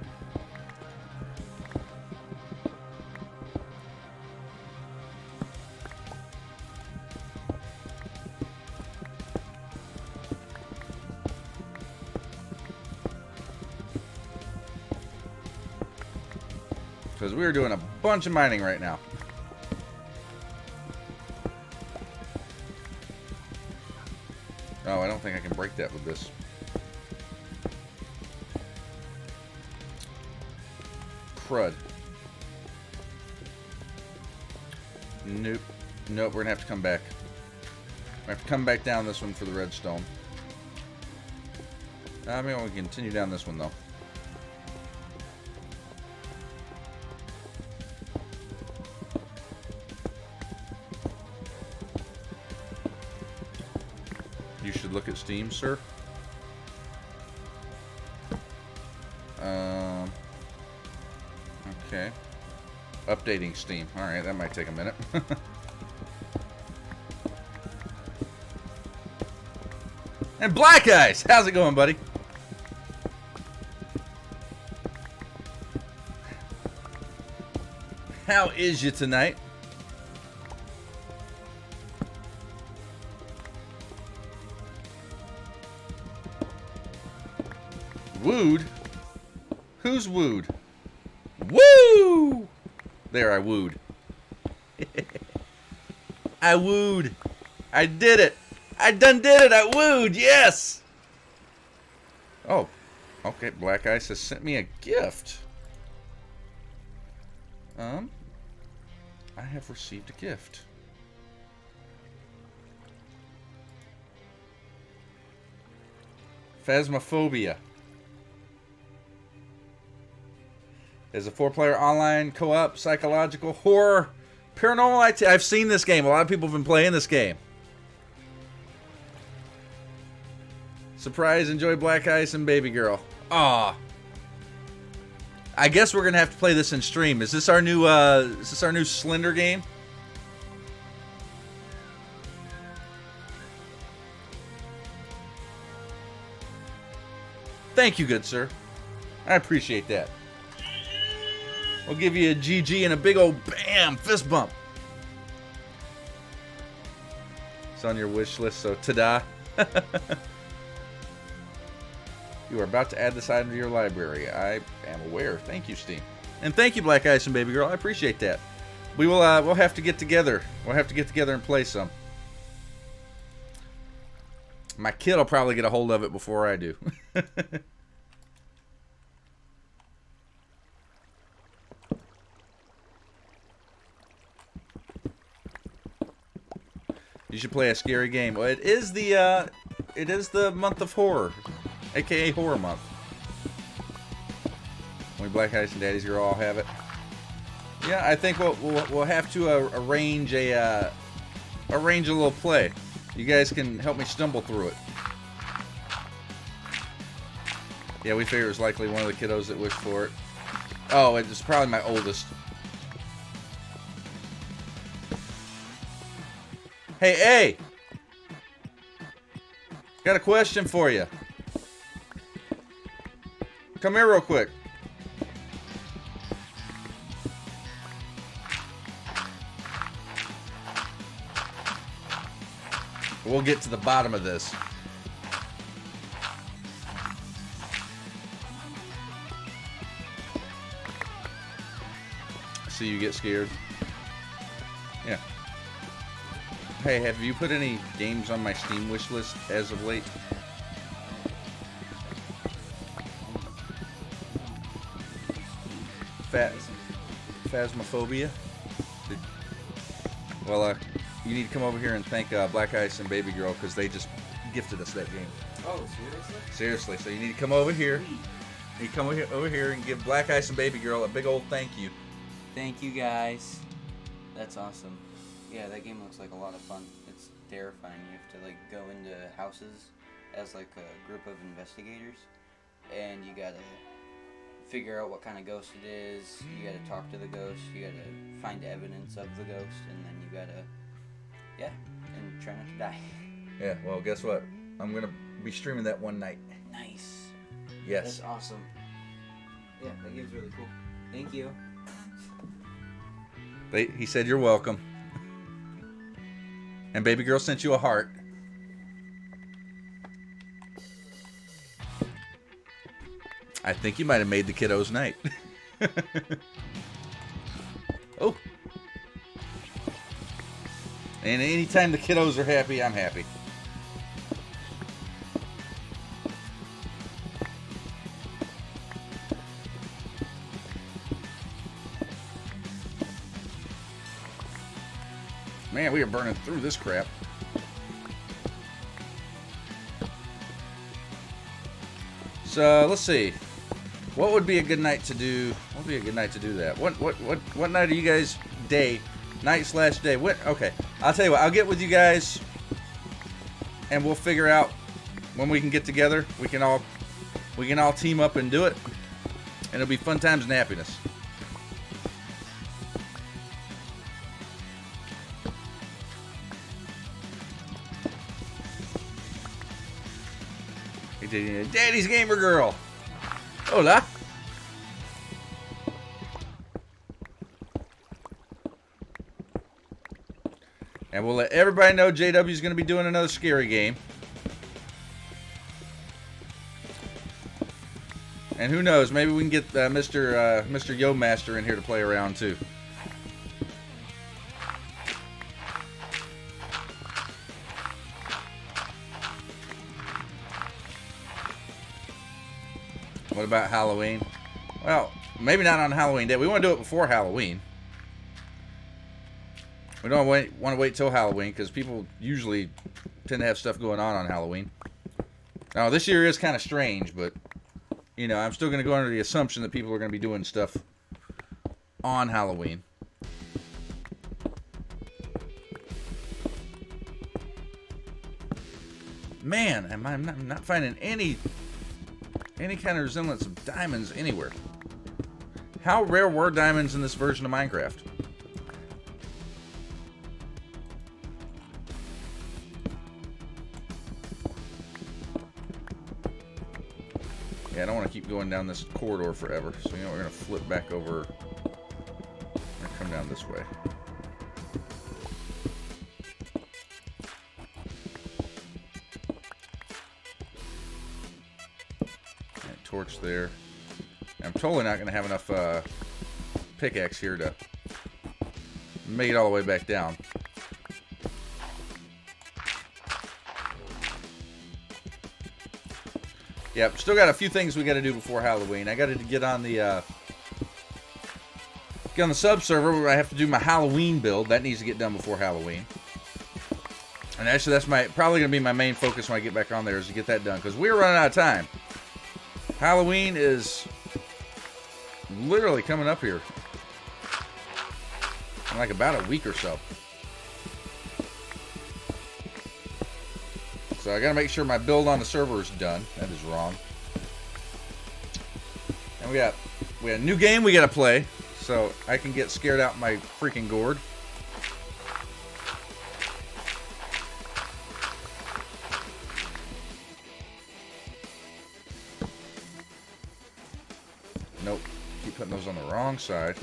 Because we're doing a bunch of mining right now. Oh, I don't think I can break that with this. Crud. Nope. Nope, we're gonna have to come back. We have to come back down this one for the redstone. I mean, we can continue down this one, though. You should look at Steam, sir. Okay. Updating Steam. Alright, that might take a minute. And Black Eyes! How's it going, buddy? How is you tonight? Wooed? Who's wooed? Woo! There, I wooed. I wooed. I did it. I done did it. I wooed. Yes. Oh. Okay, Black Ice has sent me a gift. I have received a gift. Phasmophobia is a 4-player online co-op psychological horror paranormal activity. I've seen this game. A lot of people have been playing this game. Surprise, enjoy Black Ice and Baby Girl. Aw. I guess we're gonna have to play this in stream. Is this our new Slender game? Thank you, good sir. I appreciate that. We'll give you a GG and a big old BAM fist bump. It's on your wish list, so ta-da. You are about to add this item to your library. I am aware. Thank you, Steam. And thank you, Black Ice and Baby Girl. I appreciate that. We will we'll have to get together. We'll have to get together and play some. My kid will probably get a hold of it before I do. You should play a scary game. Well, it is the month of horror, aka horror month. When Black Ice and Daddy's Girl all have it. Yeah, I think we'll have to arrange a little play. You guys can help me stumble through it. Yeah, we figure it was likely one of the kiddos that wished for it. Oh, it's probably my oldest. Hey! Got a question for you. Come here real quick. We'll get to the bottom of this. See you get scared. Yeah. Hey, have you put any games on my Steam wish list as of late? Phasmophobia. Well, you need to come over here and thank Black Ice and Baby Girl because they just gifted us that game. Oh, seriously? Seriously, so you need to come over here. You come over here and give Black Ice and Baby Girl a big old thank you. Thank you, guys. That's awesome. Yeah, that game looks like a lot of fun. It's terrifying. You have to like go into houses as like a group of investigators, and you gotta figure out what kind of ghost it is. You gotta talk to the ghost. You gotta find evidence of the ghost, and then you gotta, and try not to die. Yeah, well, guess what? I'm gonna be streaming that one night. Nice. Yes. That's awesome. Yeah, that game's really cool. Thank you. He said you're welcome. And Baby Girl sent you a heart. I think you might have made the kiddos' night. Oh. And anytime the kiddos are happy, I'm happy. Man, we are burning through this crap. So let's see. What would be a good night to do? What would be a good night to do that? What night are you guys? Day, night/day. What? Okay, I'll tell you what. I'll get with you guys, and we'll figure out when we can get together. We can all team up and do it, and it'll be fun times and happiness. Daddy's Gamer Girl. Hola. And we'll let everybody know JW is going to be doing another scary game. And who knows, maybe we can get Mr. Yo Master in here to play around too. What about Halloween? Well, maybe not on Halloween Day. We want to do it before Halloween. We don't want to wait till Halloween because people usually tend to have stuff going on Halloween. Now, this year is kind of strange, but, you know, I'm still going to go under the assumption that people are going to be doing stuff on Halloween. Man, I'm not finding any kind of resemblance of diamonds anywhere. How rare were diamonds in this version of Minecraft? Yeah, I don't want to keep going down this corridor forever. So, you know, we're going to flip back over. We're going to come down this way. Torch there. I'm totally not going to have enough pickaxe here to make it all the way back down. Yep, still got a few things we got to do before Halloween. I got to get on the sub server where I have to do my Halloween build. That needs to get done before Halloween. And actually, that's probably going to be my main focus when I get back on there is to get that done because we're running out of time. Halloween is literally coming up here in like about a week or so. So I gotta make sure my build on the server is done. That is wrong. And we got a new game we gotta play, so I can get scared out my freaking gourd. Nope. Keep putting those on the wrong side.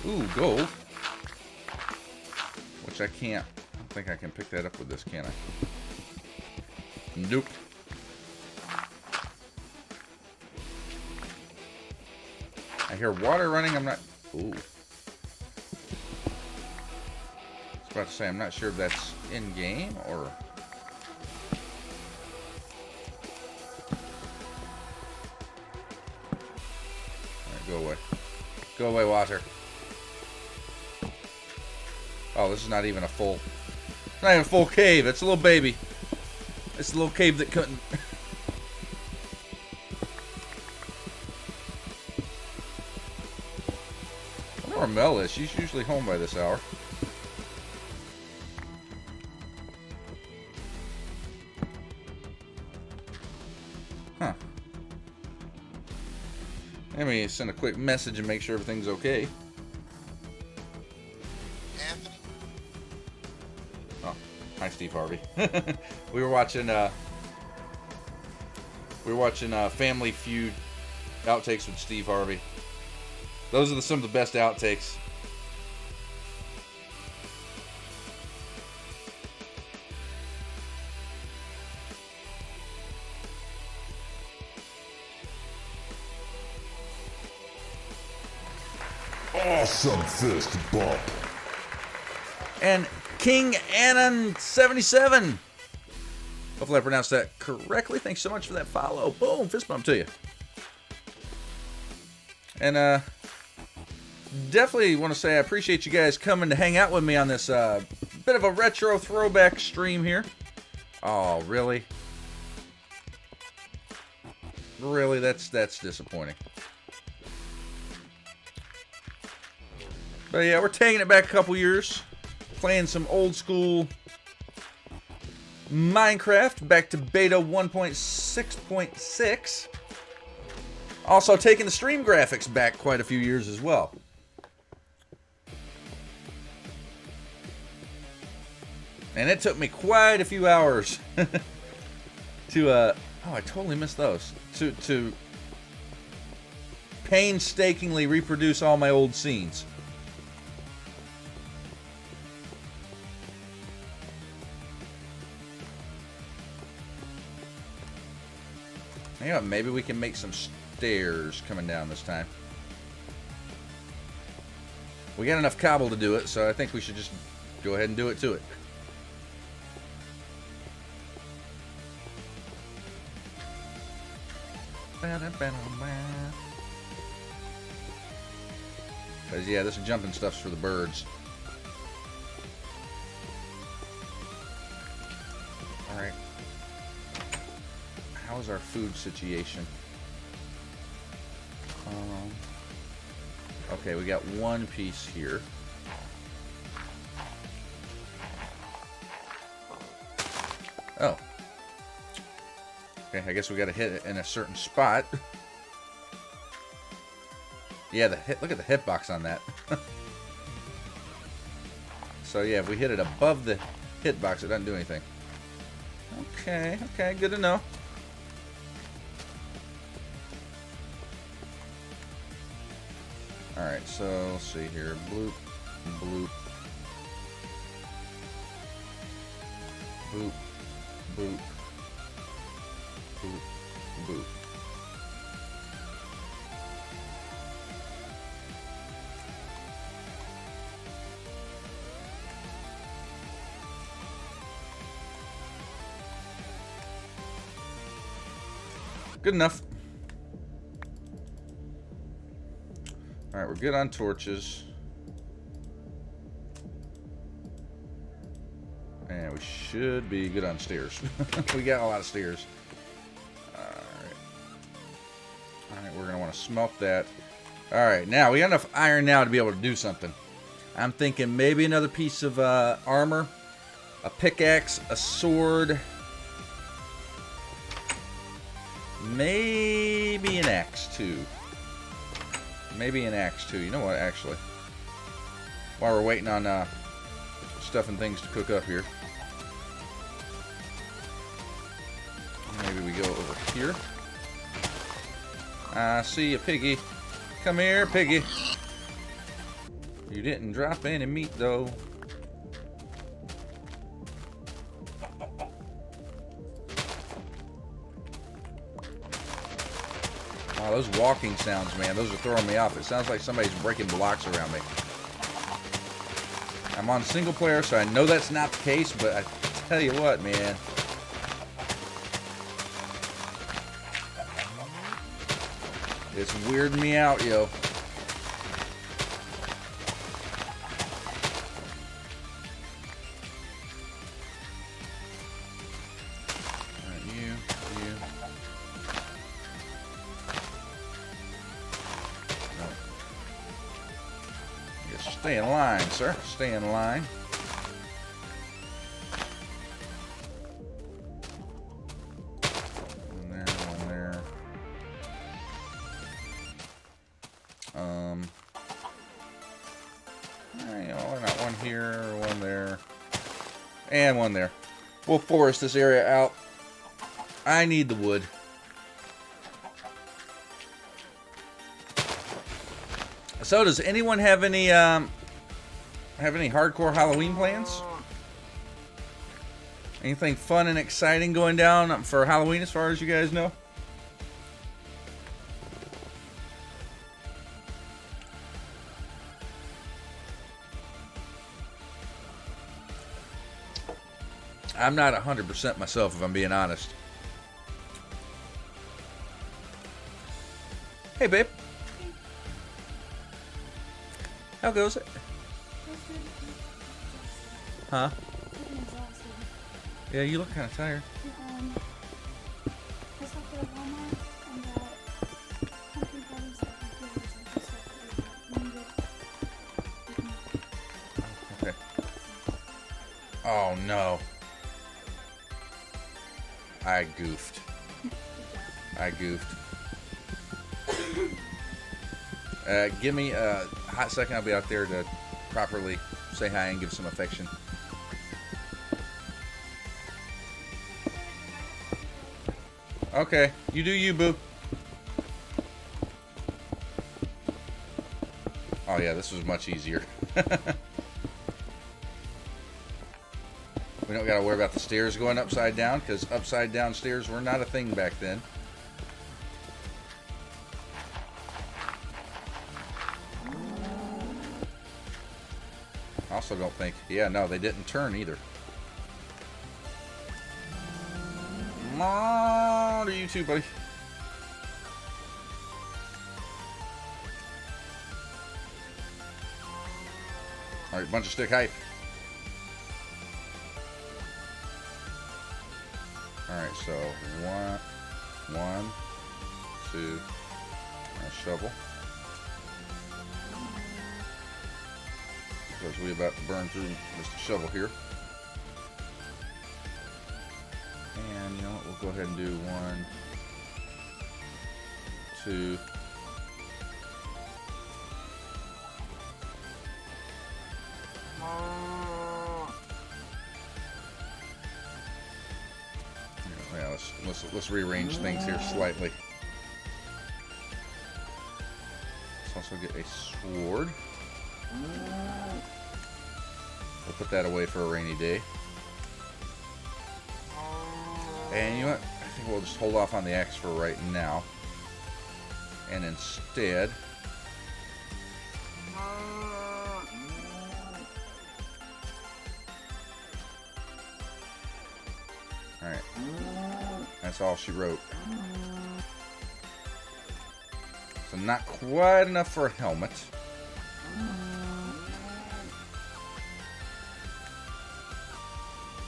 Ooh, gold. Which I can't. I don't think I can pick that up with this, can I? Nope. I hear water running. I'm not. Ooh. I was about to say, I'm not sure if that's in game or Go away. Go away, water. Oh, this is not even a full... It's not even a full cave. It's a little baby. It's a little cave that couldn't... I wonder where Mel is. She's usually home by this hour. Huh. Let me send a quick message and make sure everything's okay. Anthony? Oh, hi, Steve Harvey. we were watching Family Feud outtakes with Steve Harvey. Those are some of the best outtakes. Awesome fist bump. And King Anon 77. Hopefully I pronounced that correctly. Thanks so much for that follow. Boom, fist bump to you. And definitely want to say I appreciate you guys coming to hang out with me on this bit of a retro throwback stream here. Oh, really? Really? That's disappointing. But yeah, we're taking it back a couple years. Playing some old school Minecraft back to beta 1.6.6. Also taking the stream graphics back quite a few years as well. And it took me quite a few hours to oh, I totally missed those. To painstakingly reproduce all my old scenes. You know, maybe we can make some stairs coming down this time. We got enough cobble to do it, so I think we should just go ahead and do it to it. Because, yeah, this jumping stuff's for the birds. Alright. How's our food situation? Okay, we got one piece here. Oh. Okay, I guess we gotta hit it in a certain spot. Yeah, look at the hitbox on that. So yeah, if we hit it above the hitbox, it doesn't do anything. Okay, good to know. Alright, so let's see here. Bloop, bloop. Boop, boop. Boop, boop. Good enough. Alright, we're good on torches. And we should be good on stairs. We got a lot of stairs. Alright, we're going to want to smelt that. Alright, now we got enough iron now to be able to do something. I'm thinking maybe another piece of armor, a pickaxe, a sword, maybe an axe too. Maybe an axe too. You know what, actually? While we're waiting on stuff and things to cook up here. Maybe we go over here. I see a piggy. Come here, piggy. You didn't drop any meat, though. Wow, those walking sounds, man, those are throwing me off. It sounds like somebody's breaking blocks around me. I'm on single player, so I know that's not the case, but I tell you what, man. It's weirding me out, yo. Stay in line, sir. Stay in line. One there, one there. You know, why not one here, one there, and one there. We'll forest this area out. I need the wood. So, does anyone have any hardcore Halloween plans? Anything fun and exciting going down for Halloween, as far as you guys know? I'm not 100% myself, if I'm being honest. Hey, babe. How goes it? Huh? Yeah, you look kind of tired. Okay. Oh no. I goofed. Give me a hot second. I'll be out there to properly say hi and give some affection. Okay, you do you, boo. Oh yeah, this was much easier. We don't gotta worry about the stairs going upside down, because upside down stairs were not a thing back then. Also don't think, yeah, no, they didn't turn either. Come on to you too, buddy. Alright, bunch of stick hype. Alright, so one, two, and a shovel. Because we're about to burn through Mr. Shovel here. And you know what, we'll go ahead and do 1, 2. Yeah, let's rearrange things here slightly. Let's also get a sword. We'll put that away for a rainy day. And you know what? I think we'll just hold off on the axe for right now. And instead... Alright. That's all she wrote. So not quite enough for a helmet.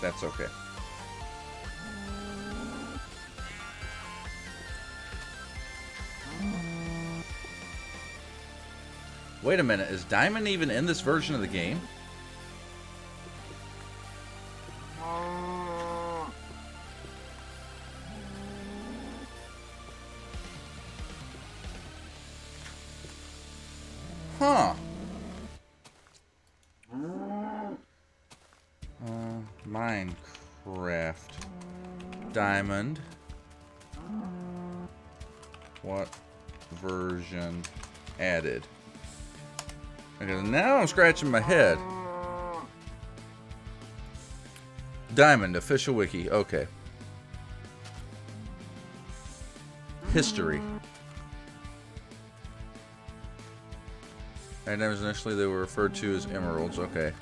That's okay. Wait a minute, is Diamond even in this version of the game? Huh. Minecraft. Diamond. What version added? Okay, now I'm scratching my head. Diamond, official wiki. Okay. History. Items initially they were referred to as emeralds. Okay.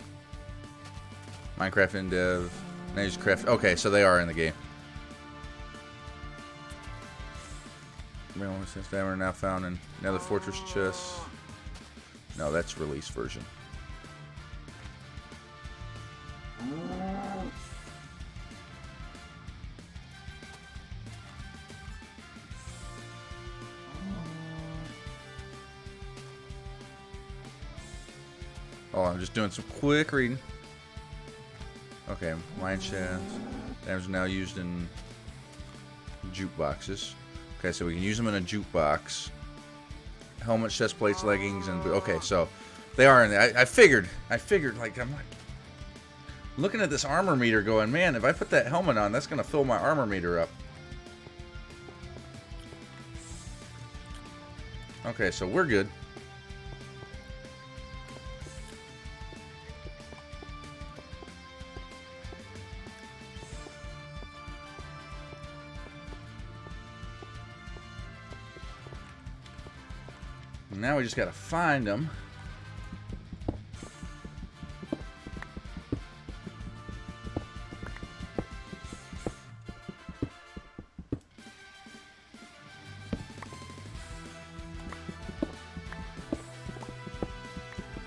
Minecraft in dev. Craft. Okay, so they are in the game. Mail since they are now found in Nether Fortress chest. No, that's release version. Oh, I'm just doing some quick reading. Okay, mine chest. Damage now used in jukeboxes. Okay, so we can use them in a jukebox. Helmet, chest plates, leggings, and okay, so they are in there. I figured, like, I'm like looking at this armor meter going, man, if I put that helmet on, that's gonna fill my armor meter up. Okay, so we're good. Now we just gotta find them.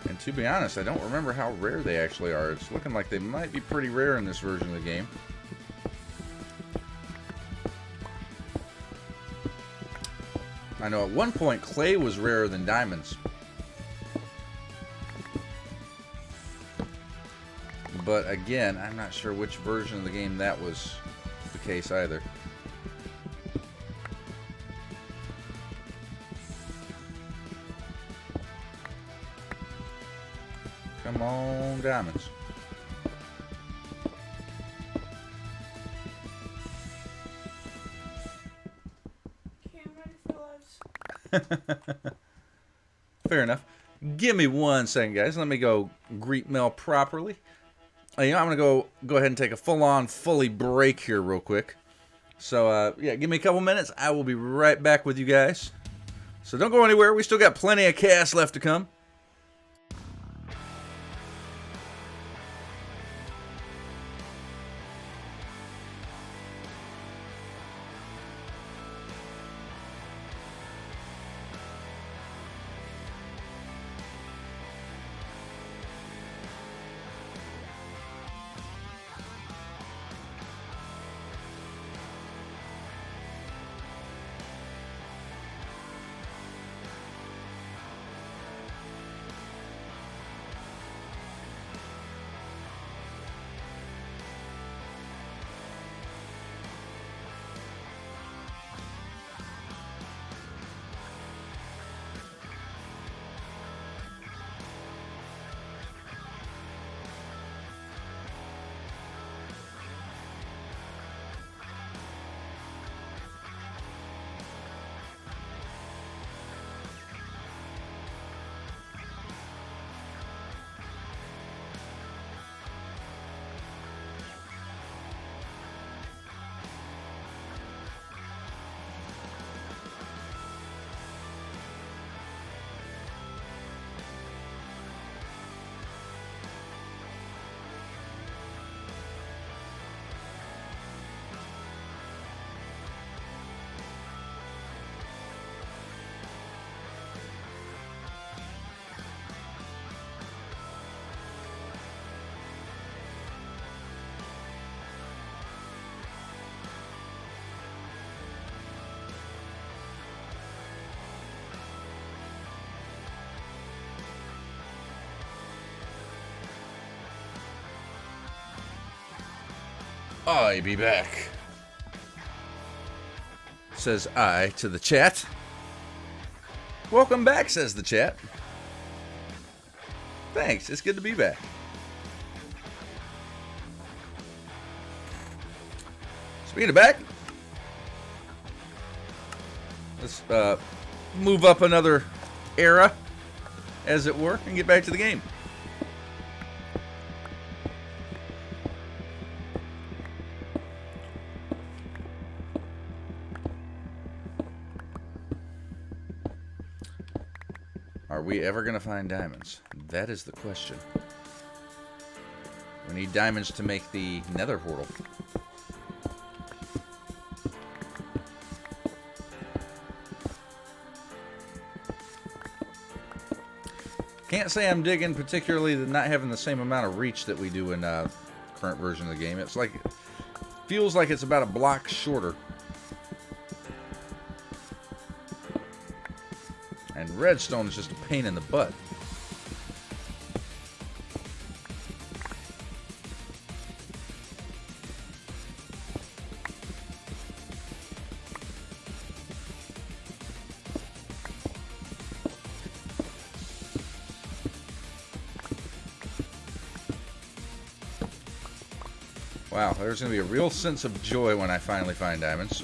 And to be honest, I don't remember how rare they actually are. It's looking like they might be pretty rare in this version of the game. I know at one point clay was rarer than diamonds. But again, I'm not sure which version of the game that was the case either. Come on, diamonds. Fair enough. Give me 1 second, guys. Let me go greet Mel properly. You know, I'm gonna go ahead and take a fully break here real quick. So yeah, give me a couple minutes. I will be right back with you guys. So don't go anywhere. We still got plenty of cast left to come. I be back. Says I to the chat. Welcome back, says the chat. Thanks, it's good to be back. Speaking of back, let's move up another era, as it were, and get back to the game. Are we ever going to find diamonds? That is the question. We need diamonds to make the nether portal. can't say I'm digging particularly the not having the same amount of reach that we do in current version of the game. It's like, feels like it's about a block shorter. And redstone is just a pain in the butt. Wow, there's going to be a real sense of joy when I finally find diamonds.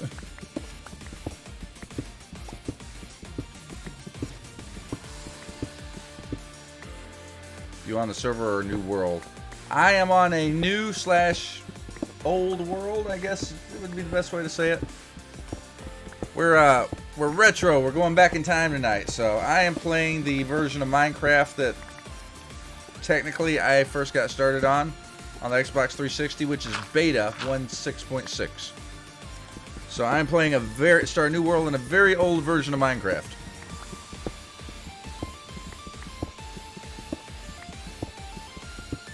You on the server or New World? I am on a new / old world, I guess it would be the best way to say it. We're retro. We're going back in time tonight. So I am playing the version of Minecraft that technically I first got started on the Xbox 360, which is beta 1.6.6. So I'm playing Start a New World in a very old version of Minecraft.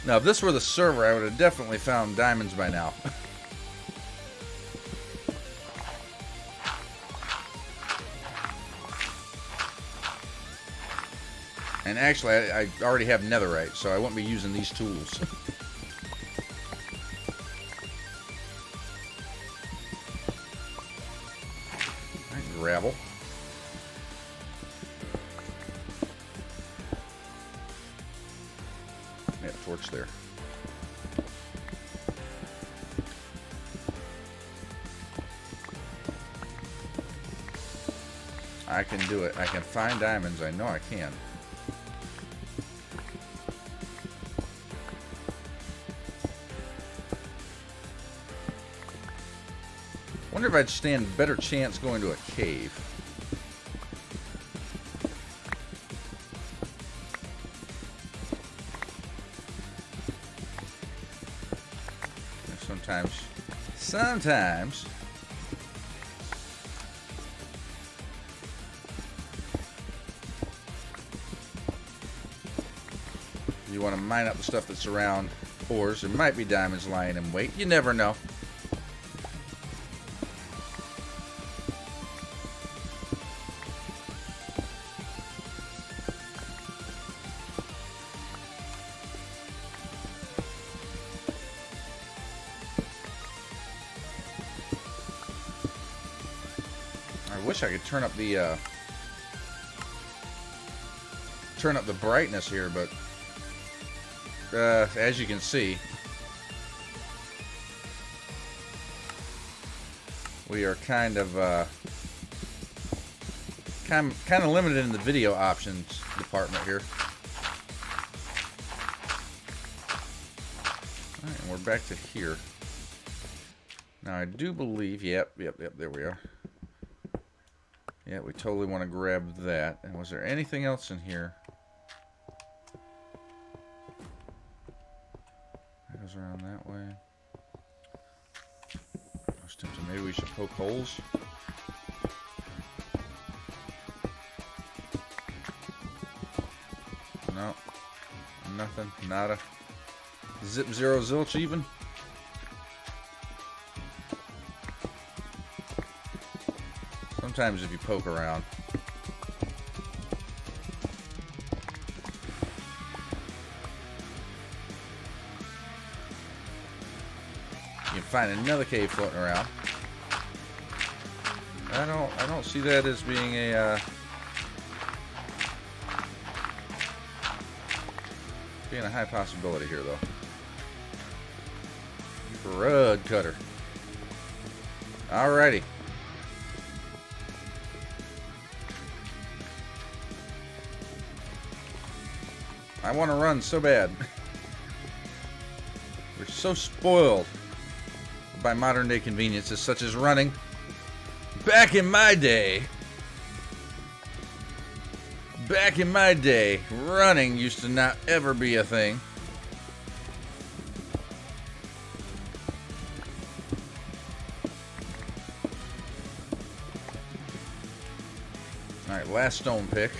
Now, if this were the server, I would have definitely found diamonds by now. And actually, I already have netherite, so I won't be using these tools. Gravel. Yeah, torch there. I can do it. I can find diamonds. I know I can. Wonder if I'd stand a better chance going to a cave. Sometimes you want to mine up the stuff that's around ores. There might be diamonds lying in wait. You never know. I wish I could turn up the brightness here, but as you can see, we are kind of limited in the video options department here. All right, and we're back to here. Now I do believe, yep, there we are. Yeah, we totally want to grab that. And was there anything else in here? That goes around that way. I was tempted maybe we should poke holes. No. Nothing. Nada. Zip, zero, zilch even. Sometimes if you poke around. You can find another cave floating around. I don't see that as being a high possibility here though. Rud cutter. Alrighty. I want to run so bad. We're so spoiled by modern day conveniences such as running. Back in my day, running used to not ever be a thing. Alright, last stone pick.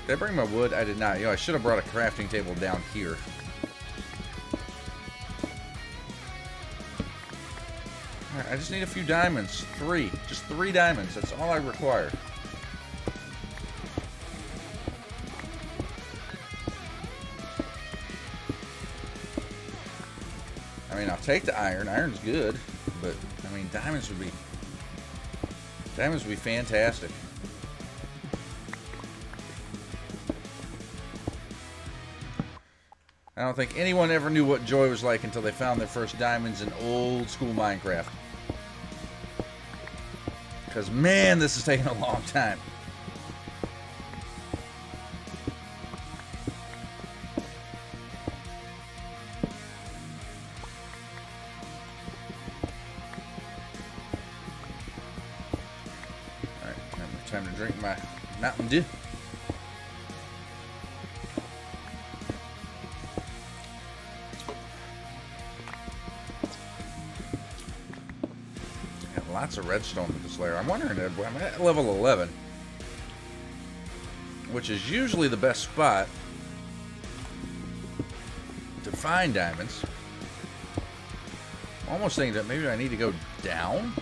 Did I bring my wood? I did not. You know, I should have brought a crafting table down here. Alright, I just need a few diamonds. 3. Just 3 diamonds. That's all I require. I mean, I'll take the iron. Iron's good. But, I mean, diamonds would be fantastic. I don't think anyone ever knew what joy was like until they found their first diamonds in old school Minecraft. Because, man, this is taking a long time. Alright, time to drink my Mountain Dew. Lots of redstone with this layer. I'm wondering, I'm at level 11, which is usually the best spot to find diamonds. I'm almost thinking that maybe I need to go down.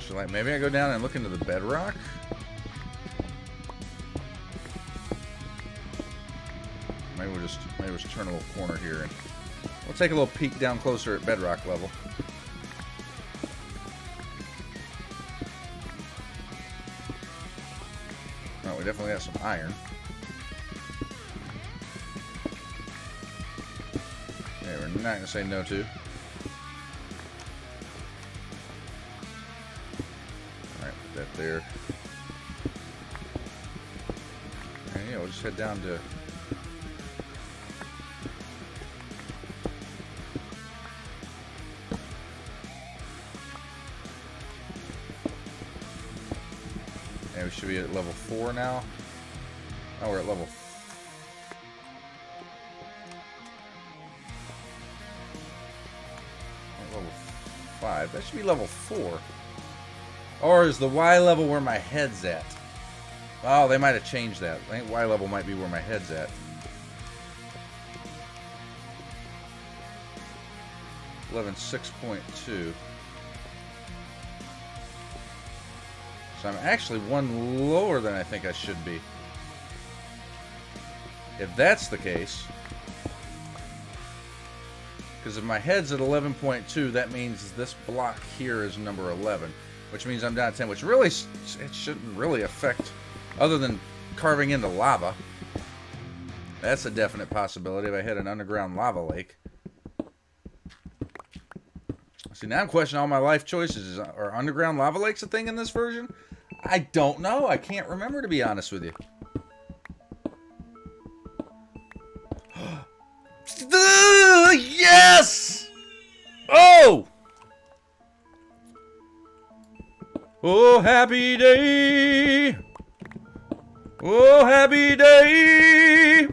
So, like, maybe I go down and look into the bedrock. Maybe we'll just turn a little corner here and we'll take a little peek down closer at bedrock level. Oh, we definitely got some iron. Yeah, we're not gonna say no to. Alright, put that there. And yeah, we'll just head down to we should be at level 4 now. Oh, we're at level 5. That should be level 4. Or is the Y level where my head's at? Oh, they might have changed that. I think Y level might be where my head's at. Level 6.2. So I'm actually 1 lower than I think I should be. If that's the case. Because if my head's at 11.2, that means this block here is number 11. Which means I'm down at 10. Which really, it shouldn't really affect, other than carving into lava. That's a definite possibility if I hit an underground lava lake. See, now I'm questioning all my life choices. Are underground lava lakes a thing in this version? I don't know. I can't remember, to be honest with you. Yes! Oh! Oh, happy day! Oh, happy day!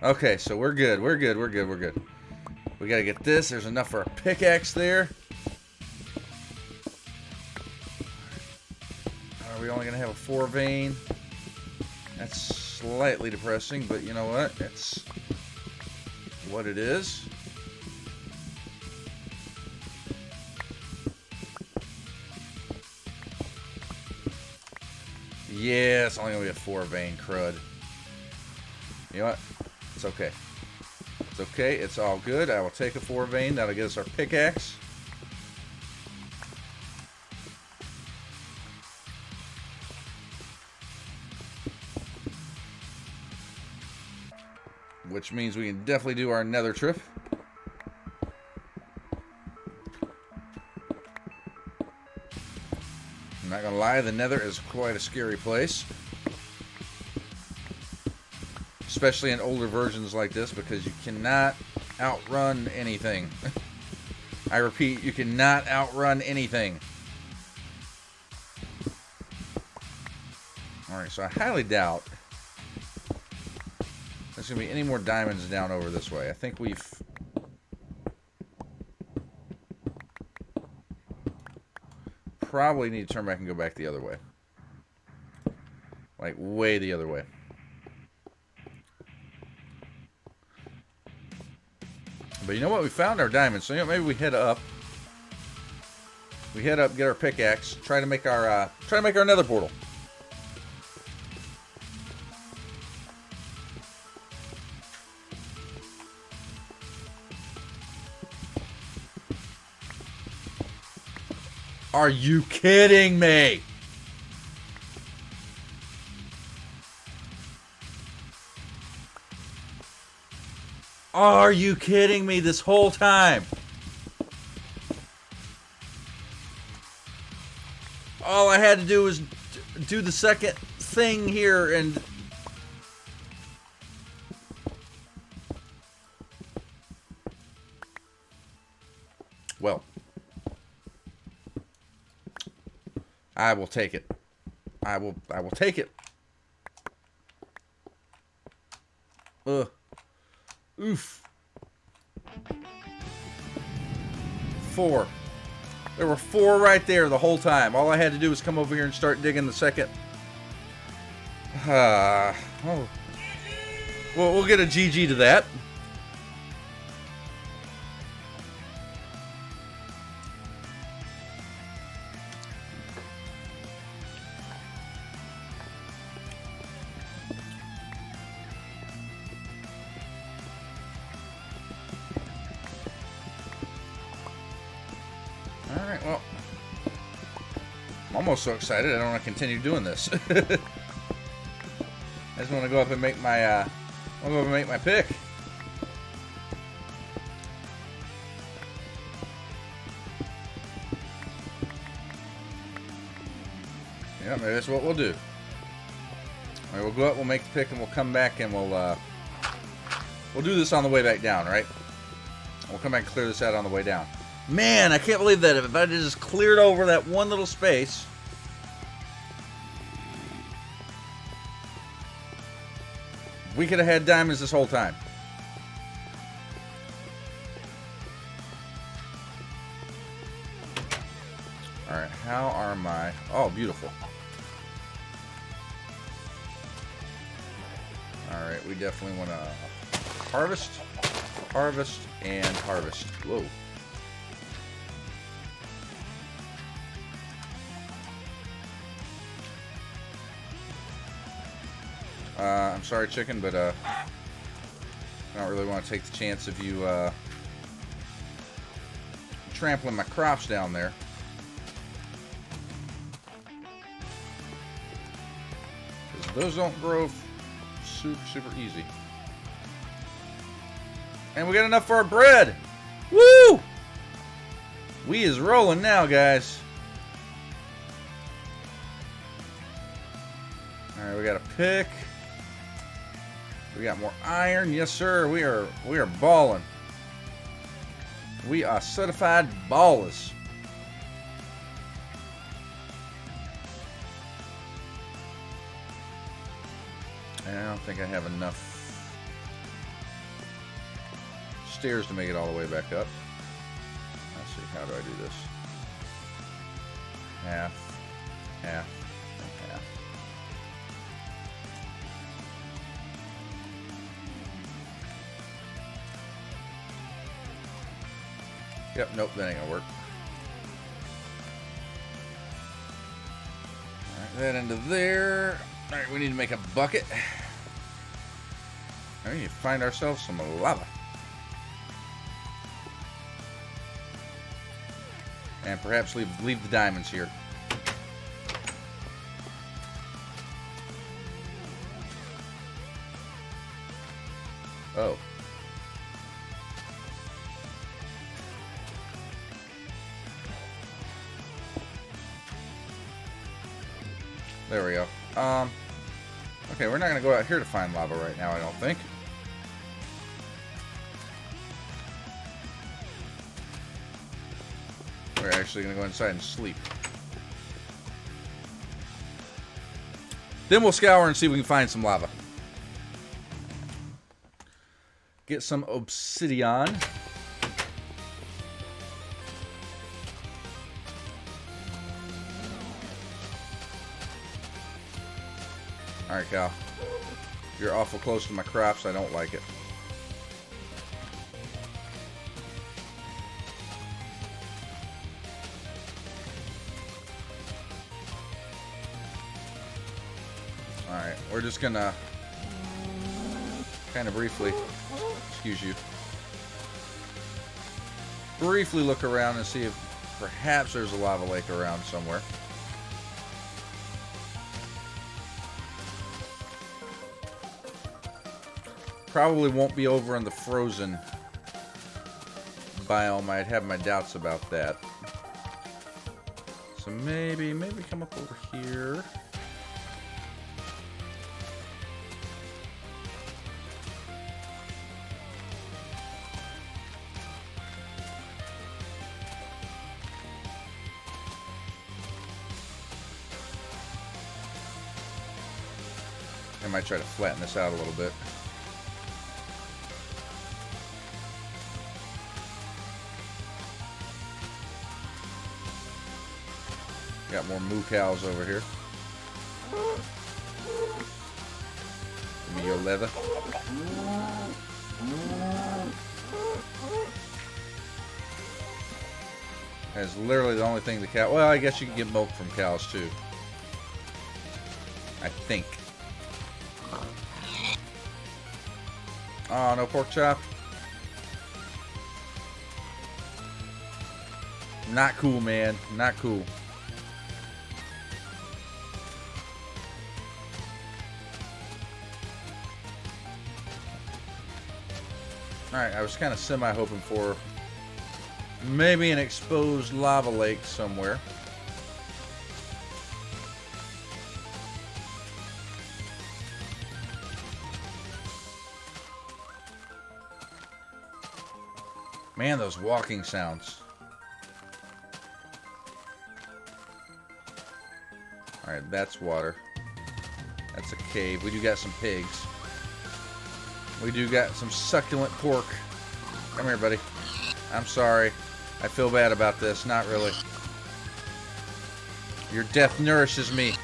Okay, so we're good. We're good. We're good. We're good. We gotta get this. There's enough for a pickaxe there. Are we only gonna have a 4 vein? That's slightly depressing, but you know what? That's what it is. Yeah, it's only gonna be a 4 vein crud. You know what? It's okay. It's okay. It's all good. I will take a 4 vein. That'll get us our pickaxe. Which means we can definitely do our nether trip. I'm not gonna lie, the nether is quite a scary place. Especially in older versions like this, because you cannot outrun anything. I repeat, you cannot outrun anything. Alright, so I highly doubt. Let's gonna be any more diamonds down over this way. I think we've... probably need to turn back and go back the other way. Like, way the other way. But you know what? We found our diamonds. So, you know, maybe we head up. We head up, get our pickaxe, try to make our nether portal. Are you kidding me? Are you kidding me this whole time? All I had to do was do the second thing here and... Well. I will take it. I will take it. Oof. 4. There were 4 right there the whole time. All I had to do was come over here and start digging the second. Oh. Well, we'll get a GG to that. Alright, well, I'm almost so excited I don't want to continue doing this. I just want to go up and make my, pick. Yeah, maybe that's what we'll do. Alright, we'll go up, we'll make the pick, and we'll come back and we'll do this on the way back down, right? We'll come back and clear this out on the way down. Man, I can't believe that if I just cleared over that one little space. We could have had diamonds this whole time. Alright, how are my... Oh, beautiful. Alright, we definitely want to harvest, harvest, and harvest. Whoa. I'm sorry, chicken, but I don't really want to take the chance of you trampling my crops down there. Because those don't grow super easy. And we got enough for our bread! Woo! We is rolling now, guys. Alright, we got a pick. We got more iron. Yes, sir. We are balling. We are certified ballers. And I don't think I have enough stairs to make it all the way back up. Let's see. How do I do this? Half, half, and half. Yep, nope, that ain't gonna work. Alright, that into there. Alright, we need to make a bucket. We need to find ourselves some lava. And perhaps leave the diamonds here. Oh. There we go. Okay, we're not going to go out here to find lava right now, I don't think. We're actually going to go inside and sleep. Then we'll scour and see if we can find some lava. get some obsidian. Alright, Cal. You're awful close to my crops. I don't like it. Alright, we're just gonna kind of briefly, excuse you, briefly look around and see if perhaps there's a lava lake around somewhere. Probably won't be over in the frozen biome. I'd have my doubts about that. So maybe come up over here. I might try to flatten this out a little bit. Got more moo cows over here. Give me your leather. That's literally the only thing the cow... Well, I guess you can get milk from cows too. I think. Oh, no pork chop. Not cool, man. Not cool. Alright, I was kind of semi-hoping for maybe an exposed lava lake somewhere. Man, those walking sounds. Alright, that's water. That's a cave. We do got some pigs. We do got some succulent pork. Come here, buddy. I'm sorry. I feel bad about this. Not really. Your death nourishes me.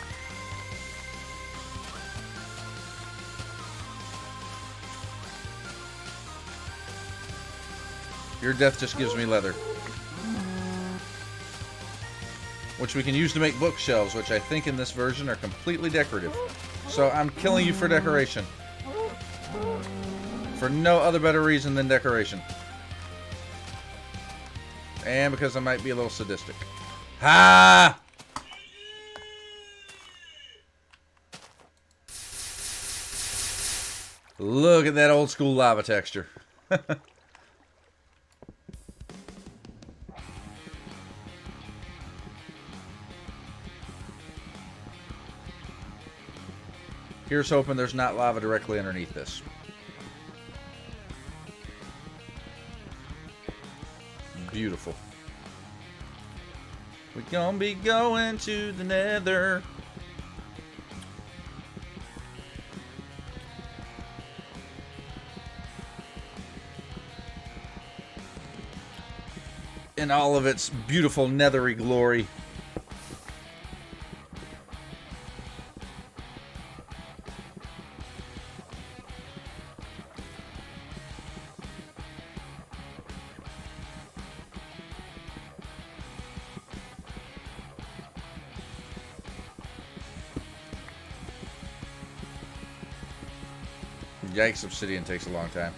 Your death just gives me leather. Which we can use to make bookshelves, which I think in this version are completely decorative. So I'm killing you for decoration. For no other better reason than decoration. And because I might be a little sadistic. Ha! Look at that old school lava texture. Here's hoping there's not lava directly underneath this. Beautiful. We gonna be going to the nether. In all of its beautiful nethery glory. Yikes, obsidian takes a long time.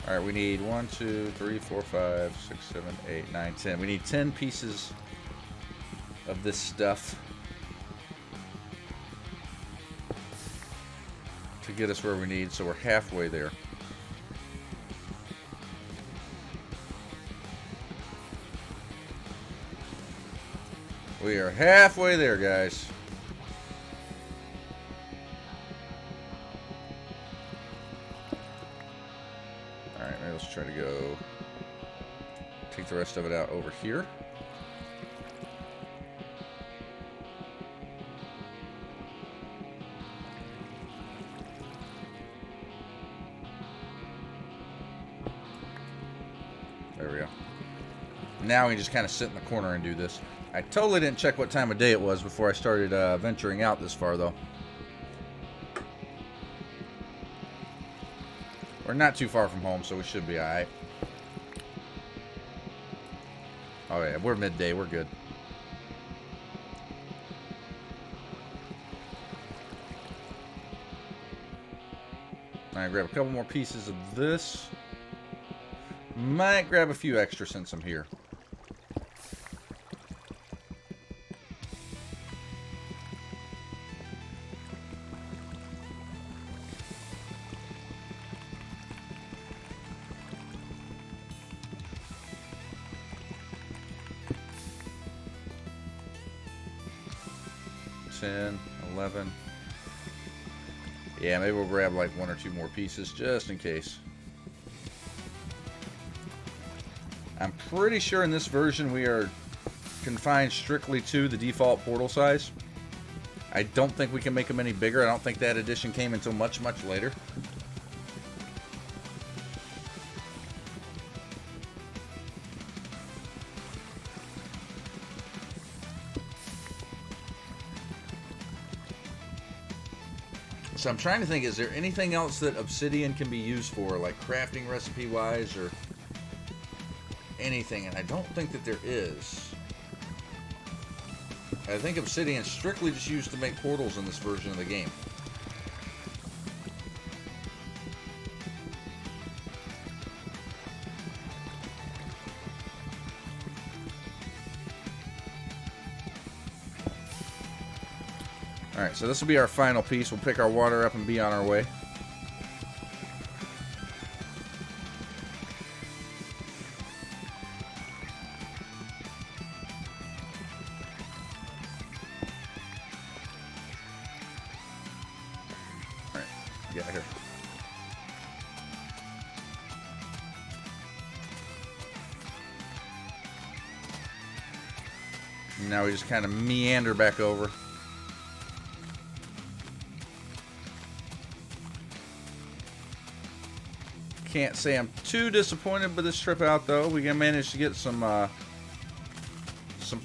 Alright, we need 1, 2, 3, 4, 5, 6, 7, 8, 9, 10. We need 10 pieces of this stuff to get us where we need, so we're halfway there. We are halfway there, guys. try to go take the rest of it out over here. There we go. Now we can just kind of sit in the corner and do this. I totally didn't check what time of day it was before I started venturing out this far, though. We're not too far from home, so we should be alright. Oh yeah, we're midday. We're good. Alright, grab a couple more pieces of this. Might grab a few extra since I'm here. $10, $11. Yeah, maybe we'll grab like 1 or 2 more pieces just in case. I'm pretty sure in this version we are confined strictly to the default portal size. I don't think we can make them any bigger. I don't think that addition came until much, much later. So I'm trying to think, is there anything else that obsidian can be used for, like crafting recipe-wise or anything? And I don't think that there is. I think obsidian's strictly just used to make portals in this version of the game. Alright, so this will be our final piece. We'll pick our water up and be on our way. Alright, get out here. Now we just kind of meander back over. Can't say I'm too disappointed with this trip out, though. We managed to get some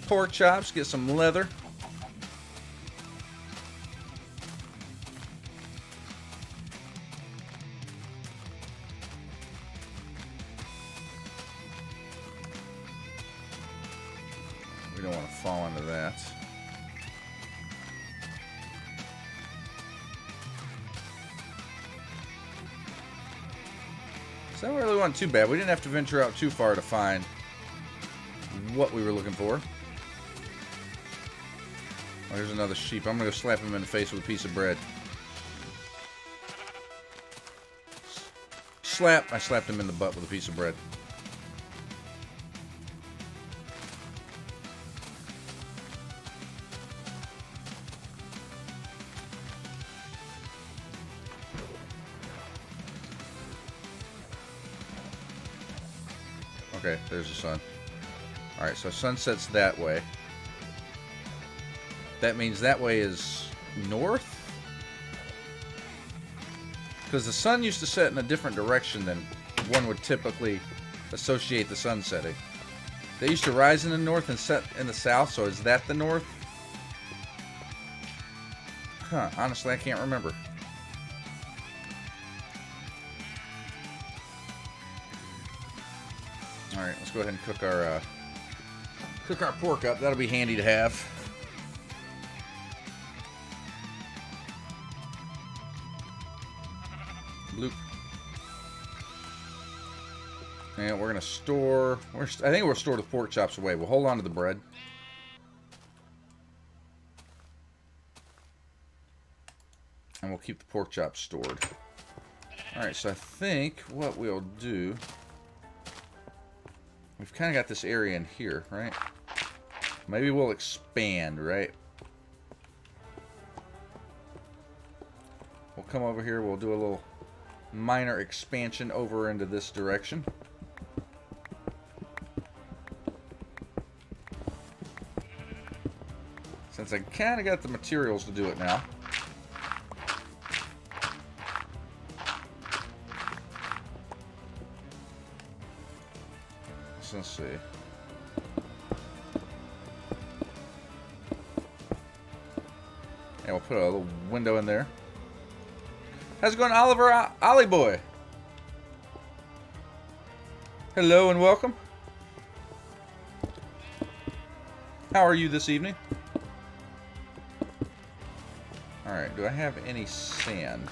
pork chops, get some leather. We don't want to fall into that. So that really wasn't too bad. We didn't have to venture out too far to find what we were looking for. Oh, here's another sheep. I'm going to go slap him in the face with a piece of bread. Slap. I slapped him in the butt with a piece of bread. Okay, there's the sun. Alright, so sunset's that way. That means that way is north? Because the sun used to set in a different direction than one would typically associate the sun setting. They used to rise in the north and set in the south, so is that the north? Huh, honestly, I can't remember. Alright, let's go ahead and cook our pork up. That'll be handy to have. Bloop. And we're gonna store. I think we'll store the pork chops away. We'll hold on to the bread. And we'll keep the pork chops stored. Alright, so I think what we'll do. We've kind of got this area in here, right? Maybe we'll expand, right? We'll come over here. We'll do a little minor expansion over into this direction. Since I kind of got the materials to do it now. So let's see. And we'll put a little window in there. How's it going, Oliver Ollie Boy? Hello and welcome. How are you this evening? Alright, do I have any sand?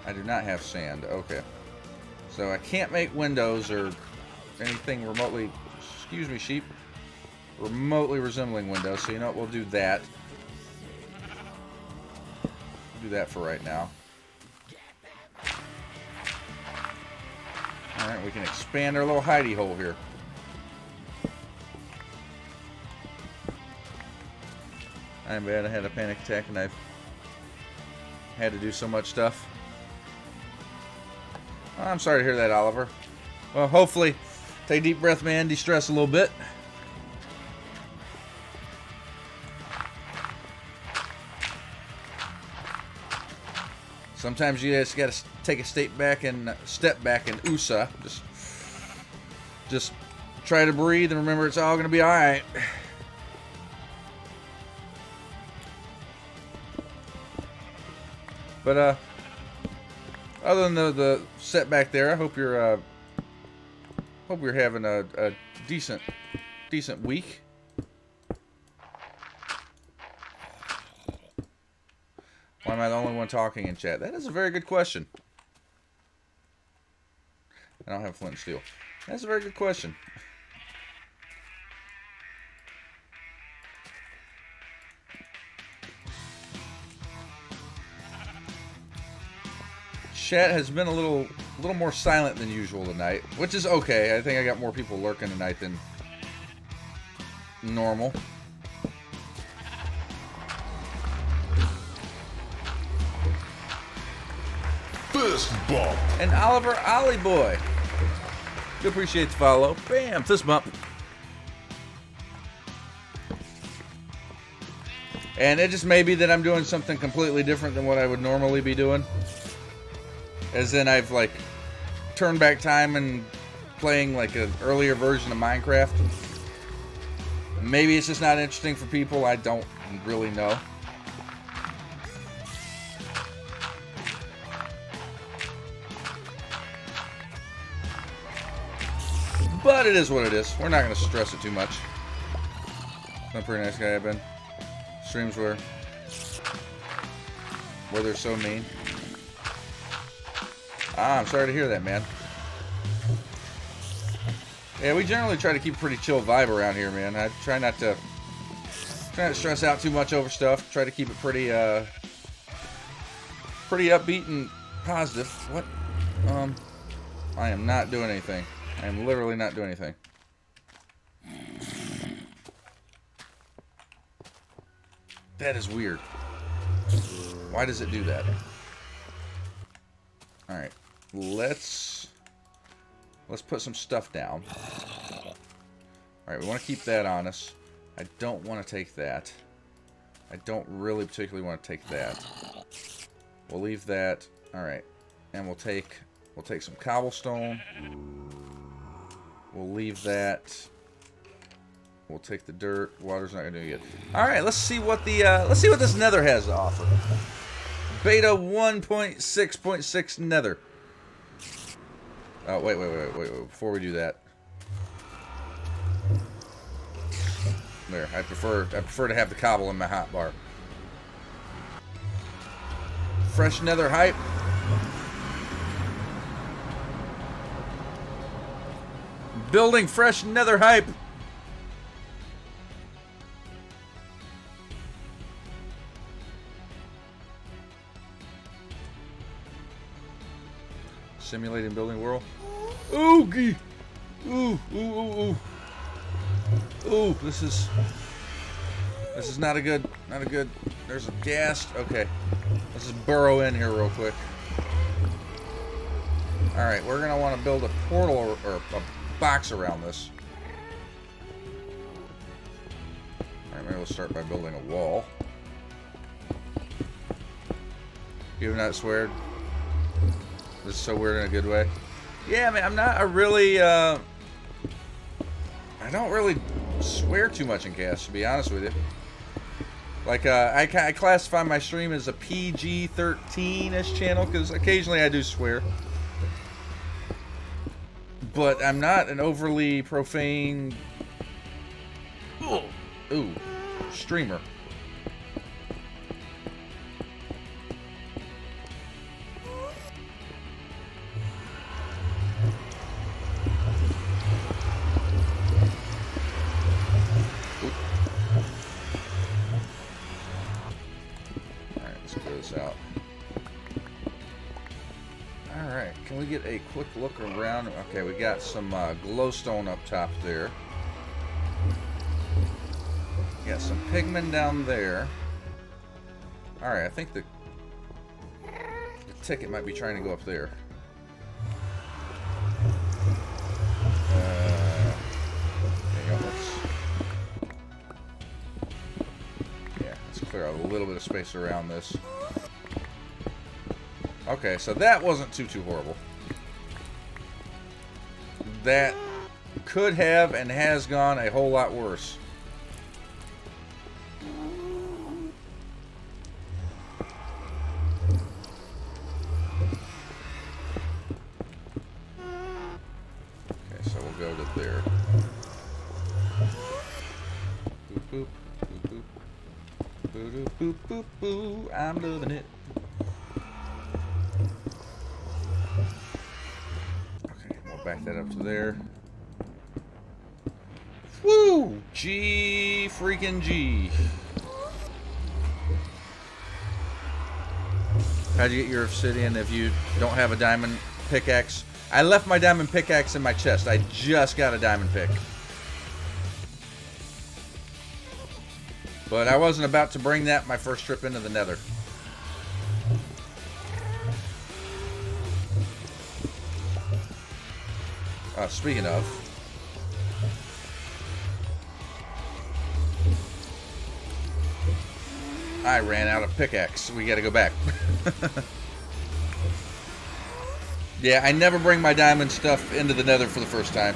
I do not have sand. Okay. So I can't make windows or anything remotely... Excuse me, sheep. Remotely resembling windows. So you know what? We'll do that. Do that for right now. Alright, we can expand our little hidey hole here. I'm bad. I had a panic attack and I've had to do so much stuff. I'm sorry to hear that, Oliver. Well, hopefully, take a deep breath, man. De-stress a little bit. Sometimes you just gotta take a step back and USA. Just try to breathe and remember it's all gonna be all right. But other than the setback there, I hope you're having a decent week. Why am I the only one talking in chat? That is a very good question. I don't have flint and steel. That's a very good question. Chat has been a little more silent than usual tonight, which is okay. I think I got more people lurking tonight than normal. Fist bump. And Oliver Ollie Boy. Do appreciate the follow. Bam, fist bump. And it just may be that I'm doing something completely different than what I would normally be doing. As in I've like turned back time and playing like an earlier version of Minecraft. Maybe it's just not interesting for people. I don't really know. But it is what it is. We're not going to stress it too much. I'm a pretty nice guy I've been. Streams where they're so mean. I'm sorry to hear that, man. Yeah, we generally try to keep a pretty chill vibe around here, man. I try not to stress out too much over stuff. Try to keep it pretty upbeat and positive. What? I am not doing anything. I am literally not doing anything. That is weird. Why does it do that? Alright. Let's put some stuff down. Alright, we want to keep that on us. I don't want to take that. I don't really particularly want to take that. We'll leave that. Alright. And we'll take some cobblestone. We'll leave that. We'll take the dirt. Water's not gonna do it yet. Alright, let's see what this nether has to offer. Beta 1.6.6 nether. Oh, wait. Before we do that. There, I prefer to have the cobble in my hotbar. Fresh nether hype. Building fresh nether hype. Simulating building world. Oogie. Ooh. Ooh, this is not a good. There's a ghast. Okay. Let's just burrow in here real quick. Alright, we're gonna want to build a portal or a box around this. maybe we'll start by building a wall. You have not sweared? This is so weird in a good way. Yeah, I mean, I'm not a really, I don't really swear too much in Cast, to be honest with you. Like, I classify my stream as a PG-13-ish channel, because occasionally I do swear. But I'm not an overly profane, ooh, streamer. Out. Alright, can we get a quick look around? Okay, we got some glowstone up top there. Got some pigmen down there. Alright, I think the ticket might be trying to go up there. Let's clear out a little bit of space around this. Okay, so that wasn't too horrible. That could have and has gone a whole lot worse. Okay, so we'll go to there. Boop, boop, boop, boop. Boop, boop, boop, boop. I'm loving it. Back that up to there. Woo! G freaking G. How'd you get your obsidian if you don't have a diamond pickaxe? I left my diamond pickaxe in my chest. I just got a diamond pick. But I wasn't about to bring that my first trip into the Nether. Speaking of, I ran out of pickaxe. We gotta go back. Yeah, I never bring my diamond stuff into the Nether for the first time.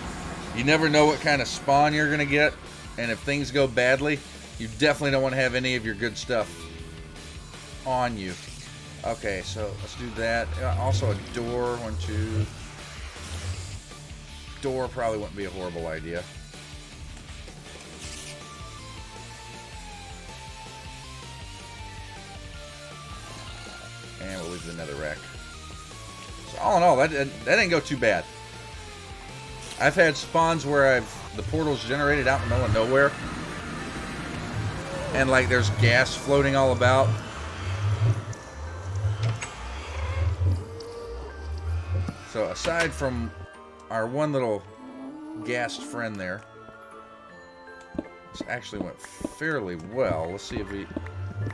You never know what kind of spawn you're gonna get, and if things go badly, you definitely don't want to have any of your good stuff on you. Okay, so let's do that. Also a door, 1, 2. Door probably wouldn't be a horrible idea. And we'll leave the nether rack. So all in all, that didn't go too bad. I've had spawns where the portal's generated out in the middle of nowhere, and like there's gas floating all about. So aside from our one little gassed friend there, this actually went fairly well. Let's see if we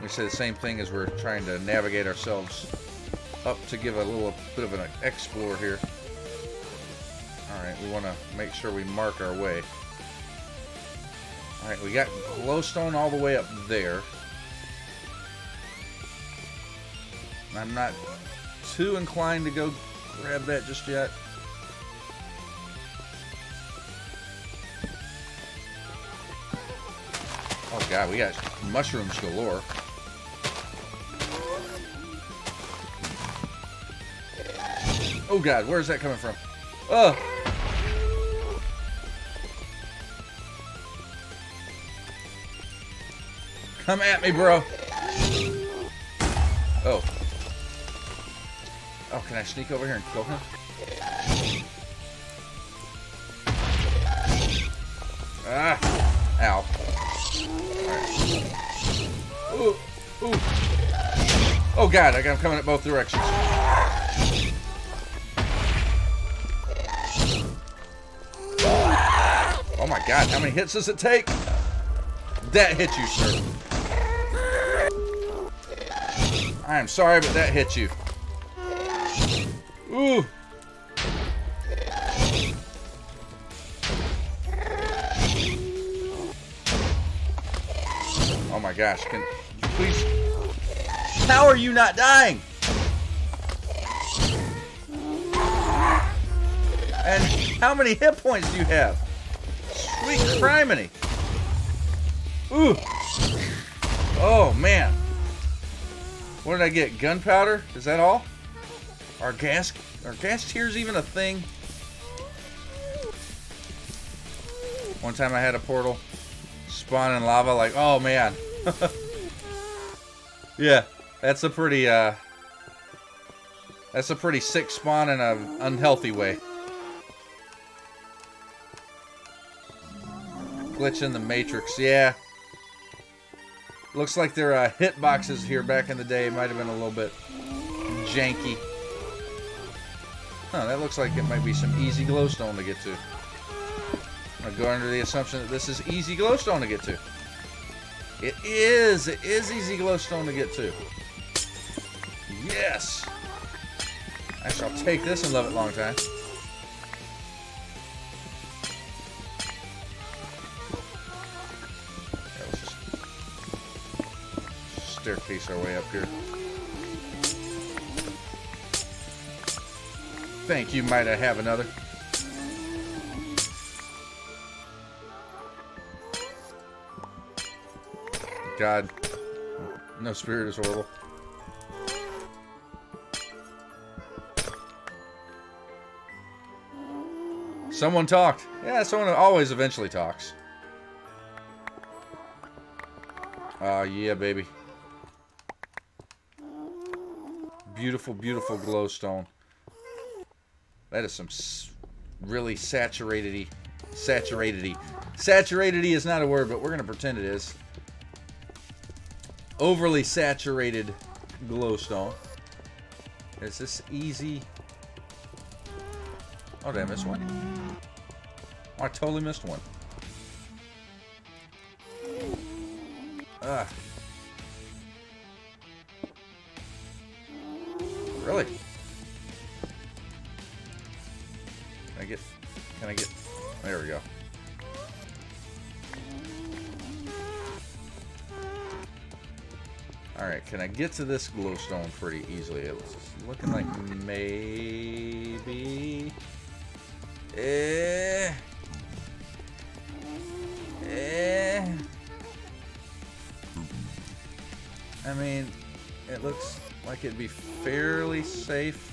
say the same thing as we're trying to navigate ourselves up to give a little bit of an explore here. Alright, we want to make sure we mark our way. Alright, we got glowstone all the way up there. I'm not too inclined to go grab that just yet. Oh god, we got mushrooms galore. Oh god, where's that coming from? Ugh! Come at me, bro! Oh. Oh, can I sneak over here and kill him? Ah! Ow. Alright. Ooh! Ooh! Oh god, I'm coming at both directions. Oh my god, how many hits does it take? That hit you, sir. I am sorry, but that hit you. Ooh! gosh, can please? How are you not dying? And how many hit points do you have? Sweet criminy. Ooh. Oh man. What did I get? Gunpowder? Is that all? Are gas tears even a thing? One time I had a portal spawn in lava, like, oh man. Yeah, that's a pretty sick spawn in an unhealthy way. Glitch in the Matrix, yeah. Looks like their hitboxes here back in the day might have been a little bit janky. Huh, that looks like it might be some easy glowstone to get to. I'm gonna go under the assumption that this is easy glowstone to get to. It is easy glowstone to get to. Yes! I shall take this and love it long time. Yeah, let's just staircase our way up here. Thank you, might I have another? God, no spirit is horrible. Someone talked. Yeah, someone always eventually talks. Oh, yeah, baby. Beautiful, beautiful glowstone. That is some really saturatedy. Saturatedy is not a word, but we're going to pretend it is. Overly saturated glowstone. Is this easy? Oh, did I miss one? Oh, I totally missed one. Really? Can I get, there we go. Alright, can I get to this glowstone pretty easily? It's looking like maybe... I mean, it looks like it'd be fairly safe.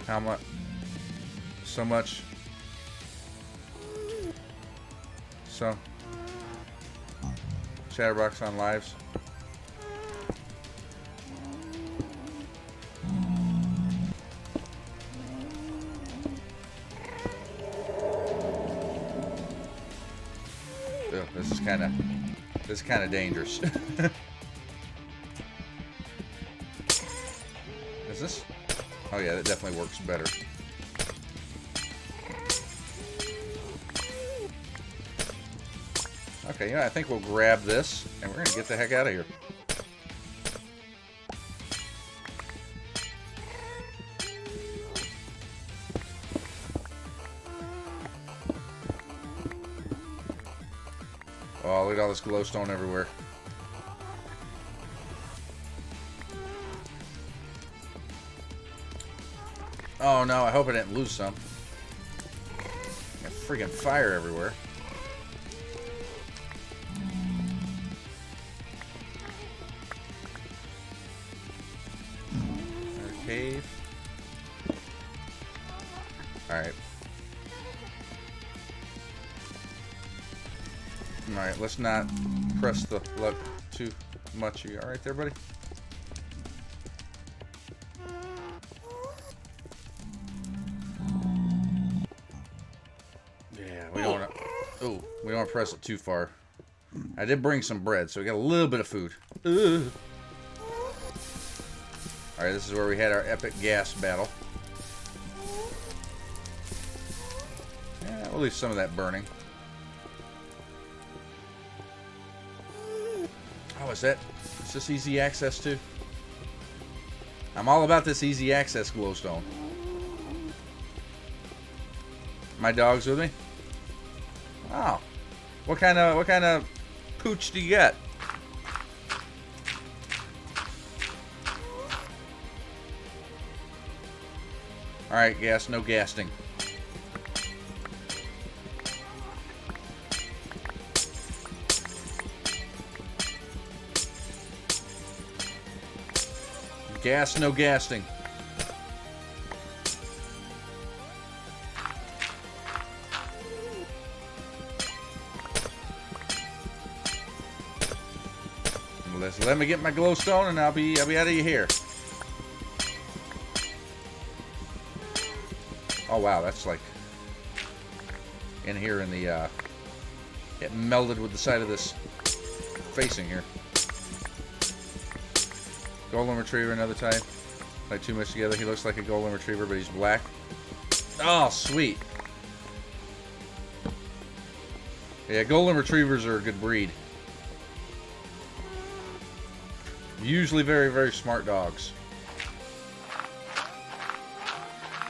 How much? So much. So. Chatterbox on lives. Ugh, this is kind of dangerous. Is this? Oh yeah, that definitely works better. Okay, yeah, I think we'll grab this and we're gonna get the heck out of here. Oh, look at all this glowstone everywhere. Oh no, I hope I didn't lose some. Got freaking fire everywhere. Cave. Alright. Alright, let's not press the luck too much. You alright there, buddy? Yeah, we don't want to... Oh, we don't want to press it too far. I did bring some bread, so we got a little bit of food. Alright, this is where we had our epic gas battle. Yeah, we'll leave some of that burning. Oh, is this easy access too? I'm all about this easy access glowstone. My dog's with me. Oh, what kind of pooch do you get? All right, gas, no gasting. Gas, no gasting. Let me get my glowstone and I'll be out of your hair. Oh wow, that's like in here in the it melded with the side of this facing here. Golden Retriever, another type. Like too much together. He looks like a Golden Retriever, but he's black. Oh, sweet. Yeah, Golden Retrievers are a good breed. Usually very, very smart dogs.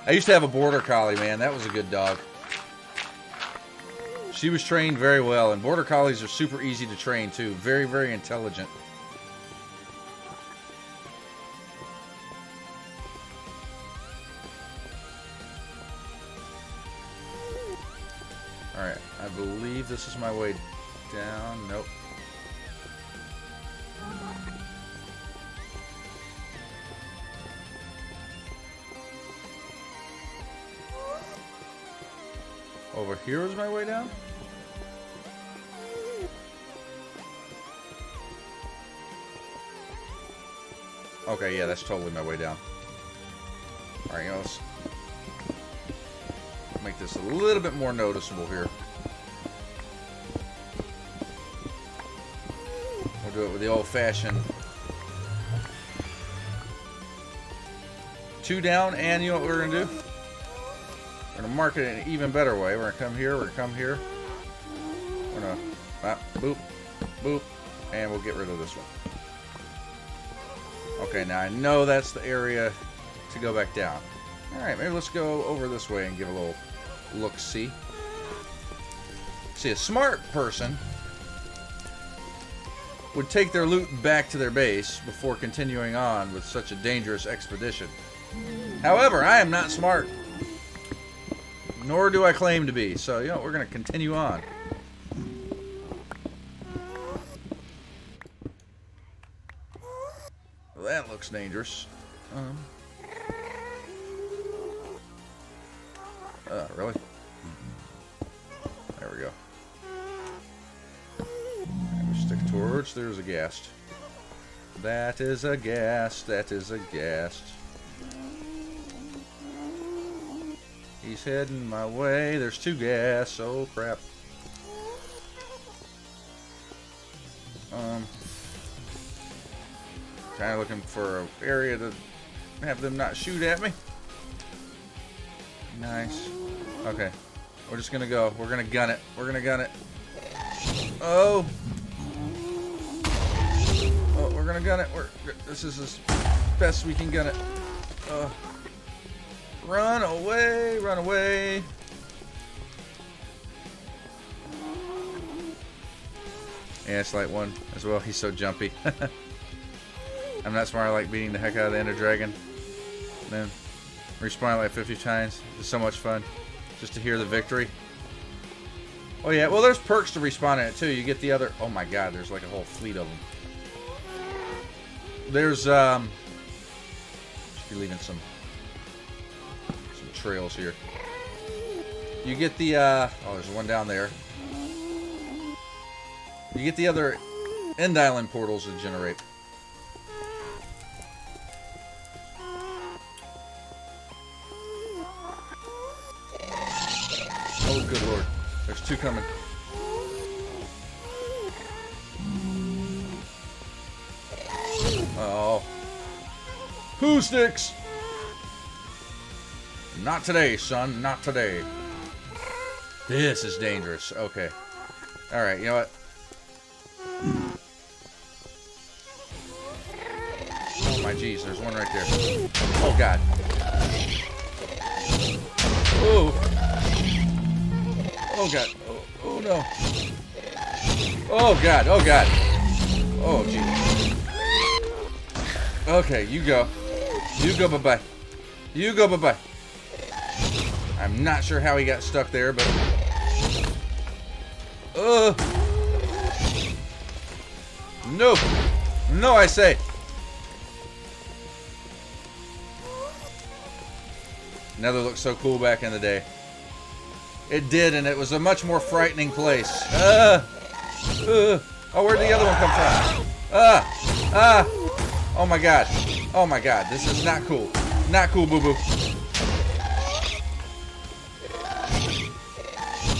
I used to have a Border Collie, man. That was a good dog. She was trained very well, and Border Collies are super easy to train, too. Very, very intelligent. Alright, I believe this is my way down. Nope. Over here is my way down? Okay, yeah, that's totally my way down. Alright, let's make this a little bit more noticeable here. We'll do it with the old-fashioned 2 down, and you know what we're going to do? We're going to mark it in an even better way. We're going to come here, we're going to come here. We're going to boop, boop, and we'll get rid of this one. Okay, now I know that's the area to go back down. Alright, maybe let's go over this way and give a little look-see. See, a smart person would take their loot back to their base before continuing on with such a dangerous expedition. However, I am not smart. Nor do I claim to be. So, you know, we're going to continue on. Well, that looks dangerous. Really? There we go. And we stick towards. There's a ghast. That is a ghast. That is a ghast. He's heading my way. There's 2 gas. Oh crap. Kind of looking for an area to have them not shoot at me. Nice. Okay. We're just gonna go. We're gonna gun it. We're gonna gun it. Oh. Oh, we're gonna gun it. This is as best we can gun it. Run away, run away. Yeah, it's like one as well. He's so jumpy. I'm not smart. I like beating the heck out of the Ender Dragon. Then respawn like 50 times. It's so much fun just to hear the victory. Oh yeah, well there's perks to respawn in it too. You get the other. Oh my god, there's like a whole fleet of them. There's should be leaving some trails here. You get the oh, there's one down there. You get the other end island portals that generate. Oh good lord. There's 2 coming. Oh. Poo sticks! Not today, son. Not today. This is dangerous. Okay. Alright, you know what? Oh my my geez, there's one right there. Oh God. Oh. Oh God. Oh no. Oh God. Oh God. Oh geez. Okay, you go. You go bye-bye. You go bye-bye. I'm not sure how he got stuck there, but... No. No, I say. Nether looked so cool back in the day. It did, and it was a much more frightening place. Oh, where'd the other one come from? Oh my God. Oh my God, this is not cool. Not cool, boo-boo.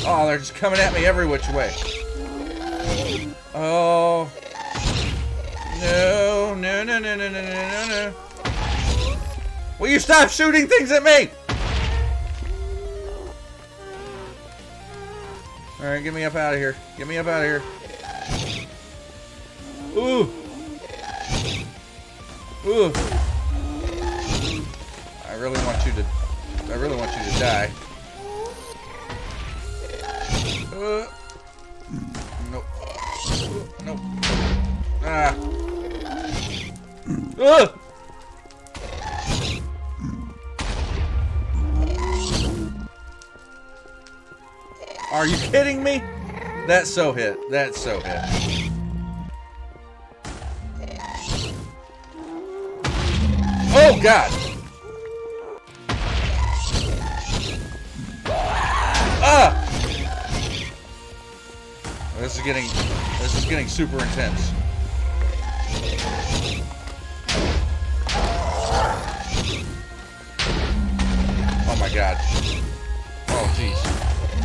Oh, they're just coming at me every which way. Oh. No, no, no, no, no, no, no, no. Will you stop shooting things at me? Alright, get me up out of here. Get me up out of here. Ooh. Ooh. I really want you to die. Nope. Nope. Ah. Are you kidding me? That's so hit. That's so hit. Oh God! Ah! This is getting super intense. Oh my God. Oh jeez.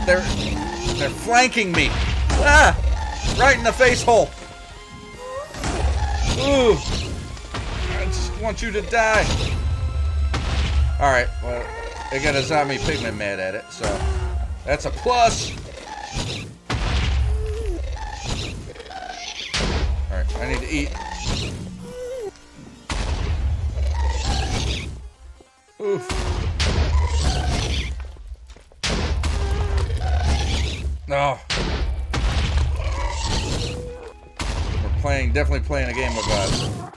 They're flanking me. Ah! Right in the face hole. Ooh. I just want you to die. Alright, well, I got a zombie pigman mad at it, so that's a plus. Alright, I need to eat. Oof. No. We're definitely playing a game of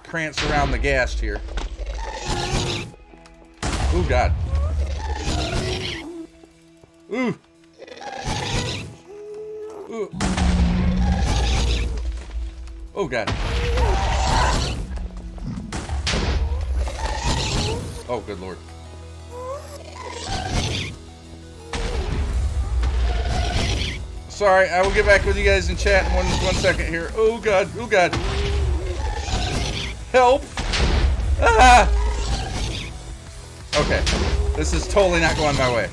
Krantz around the ghast here. Ooh, God. Ooh. Ooh. Oh, God. Oh, good Lord. Sorry, I will get back with you guys in chat in one second here. Oh God, oh God. Help! Ah! Okay, this is totally not going my way.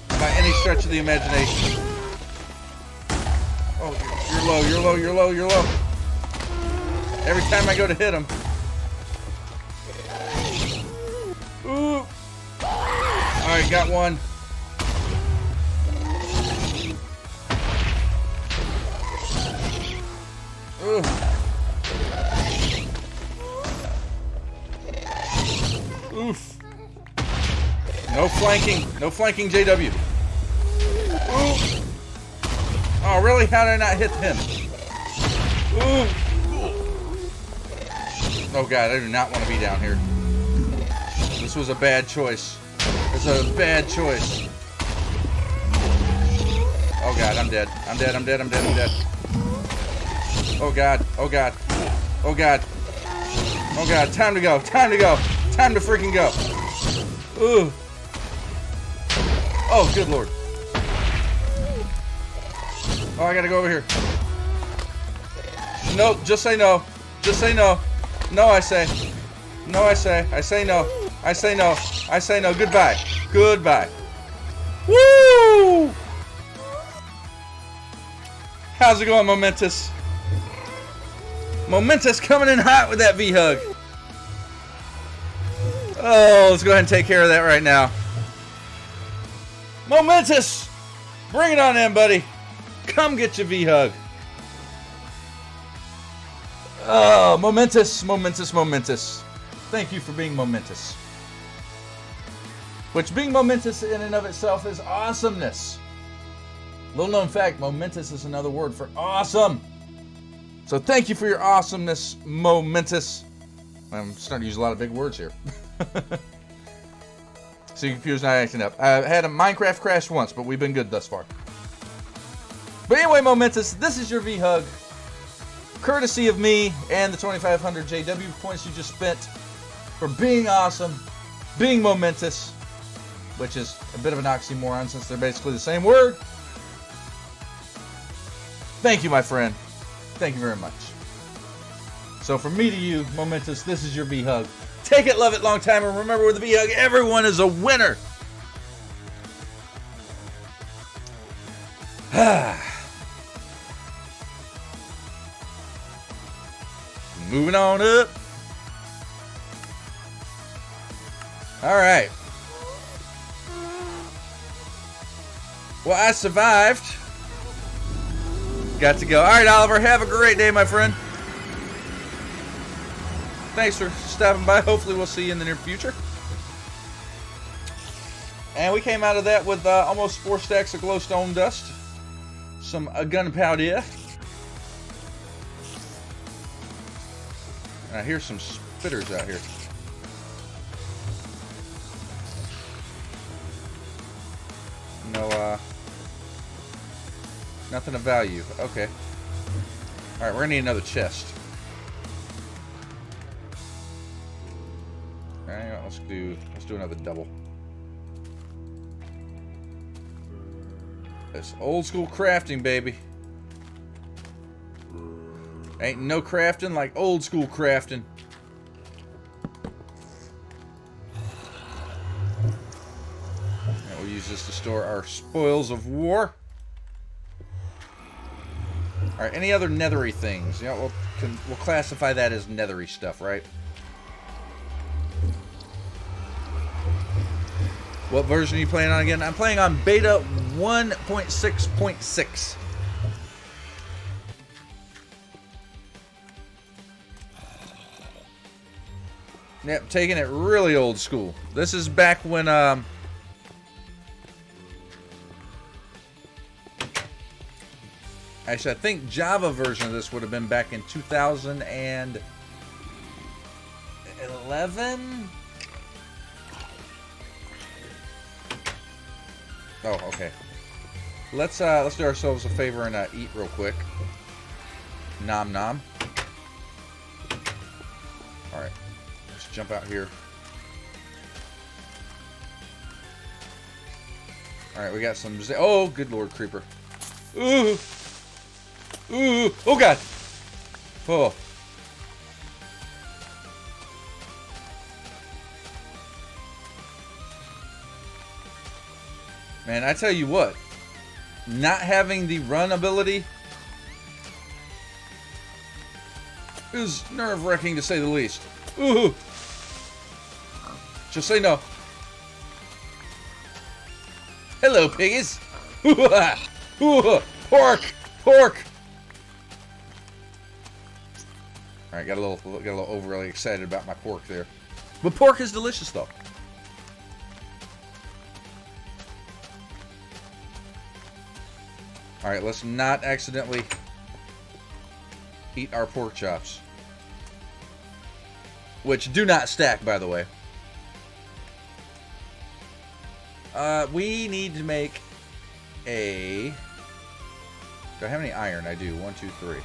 By any stretch of the imagination. Oh, you're low, you're low, you're low, you're low. Every time I go to hit him. Ooh! Alright, got one. Oof. No flanking. No flanking, JW. Oof. Oh, really? How did I not hit him? Oof. Oh, God. I do not want to be down here. This was a bad choice. This is a bad choice. Oh, God. I'm dead. I'm dead. I'm dead. I'm dead. I'm dead. Oh God, oh God, oh God, oh God, time to go, time to go, time to freaking go. Ooh. Oh, good Lord. Oh, I gotta go over here. Nope, just say no. Just say no. No, I say. No, I say. I say no. I say no. I say no. Goodbye. Goodbye. Woo! How's it going, Momentous? Momentous coming in hot with that V-Hug. Oh, let's go ahead and take care of that right now. Momentous! Bring it on in, buddy. Come get your V-Hug. Oh, Momentous, Momentous, Momentous. Thank you for being momentous. Which, being momentous in and of itself is awesomeness. Little known fact, momentous is another word for awesome. So thank you for your awesomeness, momentous. I'm starting to use a lot of big words here. So your computer's not acting up. I had a Minecraft crash once, but we've been good thus far. But anyway, momentous, this is your V-Hug. Courtesy of me and the 2,500 JW points you just spent for being awesome, being momentous, which is a bit of an oxymoron since they're basically the same word. Thank you, my friend. Thank you very much. So from me to you, momentous, this is your V-Hug. Take it, love it, long time, and remember with the V-Hug, everyone is a winner. Moving on up. All right. Well, I survived. Got to go. All right, Oliver, have a great day, my friend. Thanks for stopping by. Hopefully we'll see you in the near future. And we came out of that with almost 4 stacks of glowstone dust. Some gunpowder. I hear some spitters out here. No, nothing of value. Okay. Alright, we're gonna need another chest. Alright, let's do another double. It's old school crafting, baby. Ain't no crafting like old school crafting. And we'll use this to store our spoils of war. Alright, any other nethery things? You know, we'll classify that as nethery stuff, right? What version are you playing on again? I'm playing on beta 1.6.6. Yep, taking it really old school. This is back when, actually, I think Java version of this would have been back in 2011? Oh, okay. Let's do ourselves a favor and eat real quick. Nom nom. Alright. Let's jump out here. Alright, we got some... Oh, good lord, creeper. Ooh! Ooh! Oh, God! Oh. Man, I tell you what. Not having the run ability is nerve-wracking to say the least. Ooh! Just say no. Hello, piggies. Pork! Pork! Alright, got a little overly excited about my pork there. But pork is delicious, though. Alright, let's not accidentally eat our pork chops. Which do not stack, by the way. We need to make a... Do I have any iron? I do. 1, 2, 3.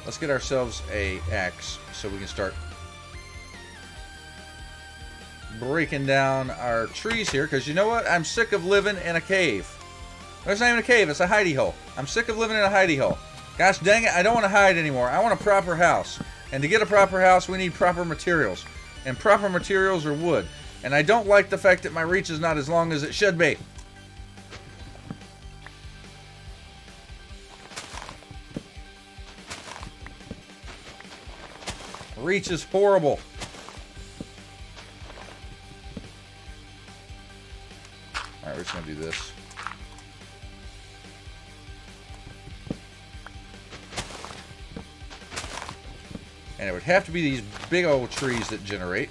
Let's get ourselves a axe so we can start breaking down our trees here. Because you know what? I'm sick of living in a cave. It's not even a cave. It's a hidey hole. I'm sick of living in a hidey hole. Gosh dang it. I don't want to hide anymore. I want a proper house. And to get a proper house, we need proper materials. And proper materials are wood. And I don't like the fact that my reach is not as long as it should be. Reach is horrible. Alright, we're just going to do this. And it would have to be these big old trees that generate.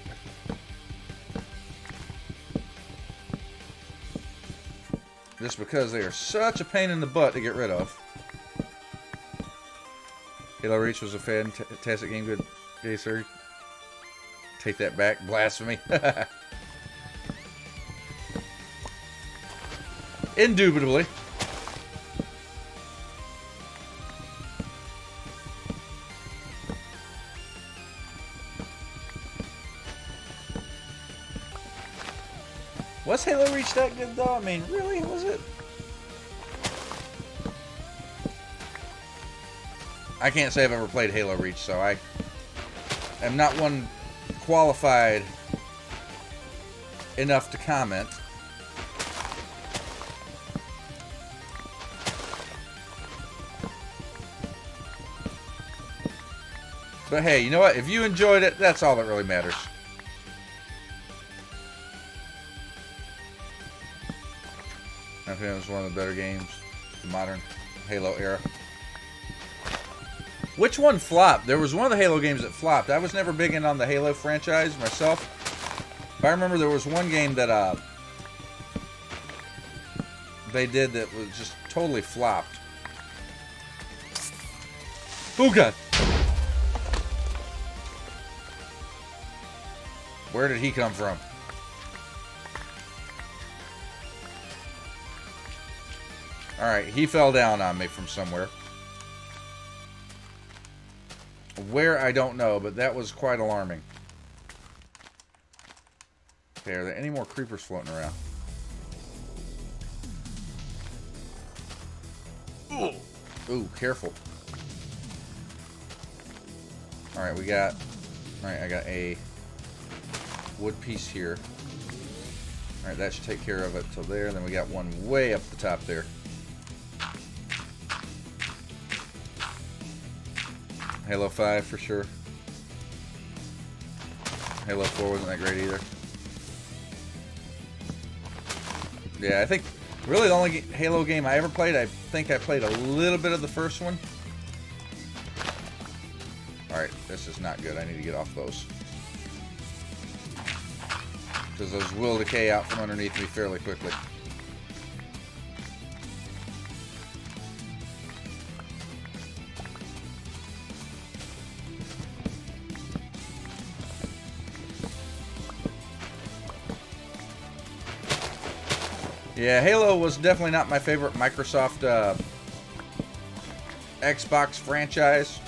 Just because they are such a pain in the butt to get rid of. Halo Reach was a fantastic game. Good day, sir. Take that back. Blasphemy. Indubitably. Was Halo Reach that good though? I mean, really? Was it? I can't say I've ever played Halo Reach, so I am not one qualified enough to comment. But hey, you know what? If you enjoyed it, that's all that really matters. I think it was one of the better games, the modern Halo era. Which one flopped? There was one of the Halo games that flopped. I was never big in on the Halo franchise myself. But I remember there was one game that they did that was just totally flopped. Oh god! Where did he come from? Alright, he fell down on me from somewhere. Where, I don't know, but that was quite alarming. Okay, are there any more creepers floating around? Ooh, careful. Alright, we got... Alright, I got a wood piece here. Alright, that should take care of it till there. Then we got one way up the top there. Halo 5 for sure. Halo 4 wasn't that great either. Yeah, I think really the only Halo game I ever played, I think I played a little bit of the first one. Alright, this is not good. I need to get off those. Because those will decay out from underneath me fairly quickly. Yeah, Halo was definitely not my favorite Microsoft Xbox franchise.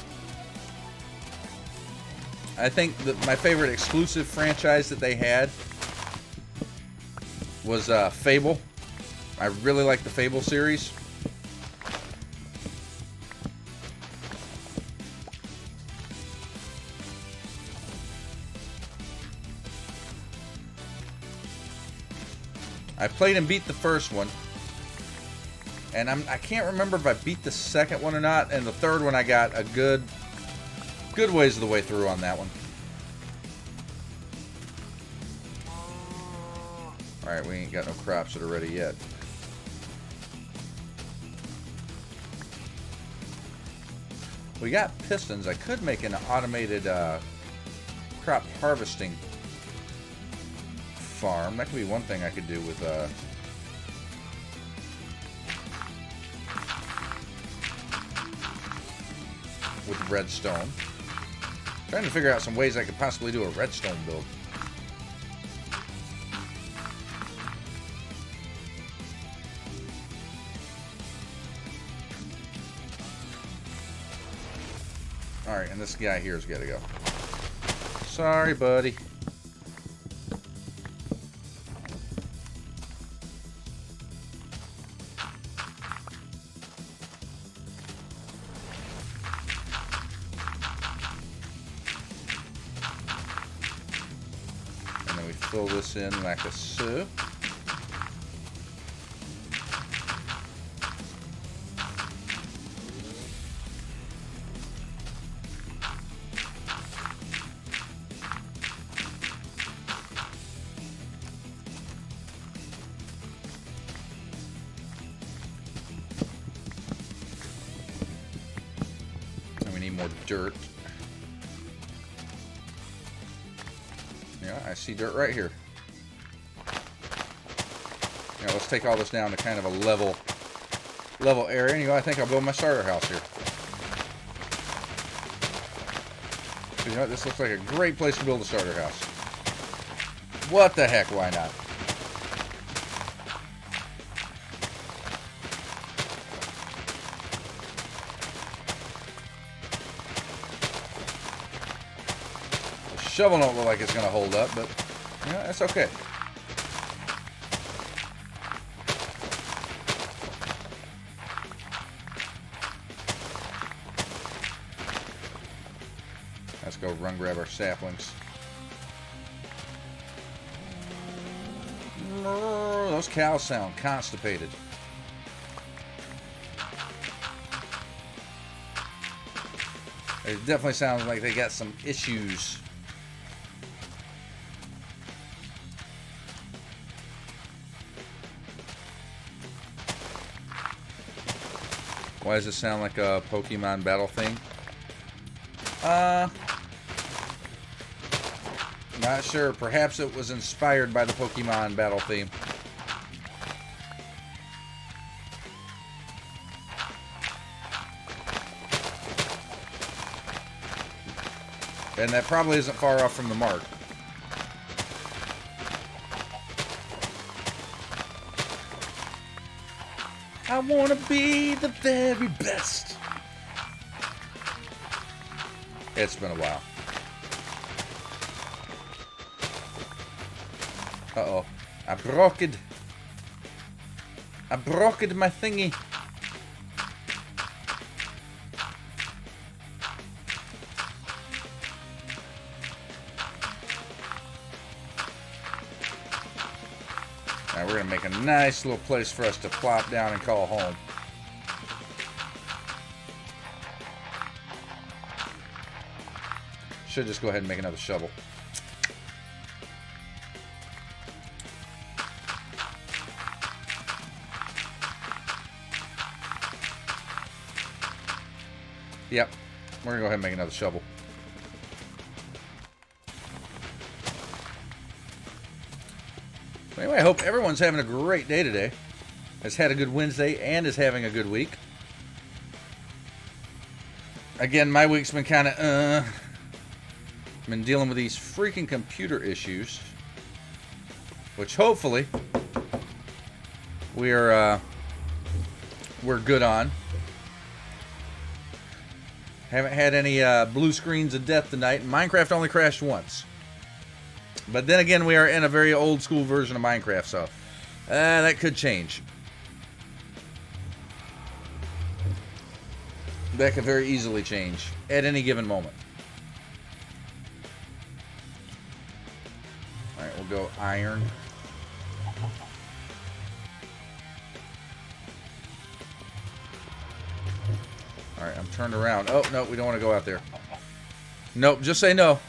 I think that my favorite exclusive franchise that they had was Fable. I really like the Fable series. I played and beat the first one, and I can't remember if I beat the second one or not. And the third one, I got a good ways of the way through on that one. All right, we ain't got no crops that are ready yet. We got pistons. I could make an automated crop harvesting farm. That could be one thing I could do with redstone. Trying to figure out some ways I could possibly do a redstone build. Alright, and this guy here's got to go. Sorry, buddy. Fill this in like a so. And we need more dirt. I see dirt right here. Now let's take all this down to kind of a level area. And you know, I think I'll build my starter house here. So, you know what? This looks like a great place to build a starter house. What the heck? Why not? The shovel don't look like it's going to hold up, but you know, that's okay. Let's go run grab our saplings. Those cows sound constipated. It definitely sounds like they got some issues. Why does it sound like a Pokemon battle thing? Not sure. Perhaps it was inspired by the Pokemon battle theme. And that probably isn't far off from the mark. I want to be the very best. It's been a while. Uh-oh. I broke it. I broke it, my thingy. Now we're going to make a nice little place for us to plop down and call home. Should just go ahead and make another shovel. Yep, we're gonna go ahead and make another shovel. Anyway, I hope everyone's having a great day today. Has had a good Wednesday and is having a good week. Again, my week's been kind of been dealing with these freaking computer issues, which hopefully we're good on. Haven't had any blue screens of death tonight. Minecraft only crashed once. But then again, we are in a very old school version of Minecraft, so that could change. That could very easily change at any given moment. Alright, we'll go iron. Alright, I'm turned around. Oh, no, we don't want to go out there. Nope, just say no.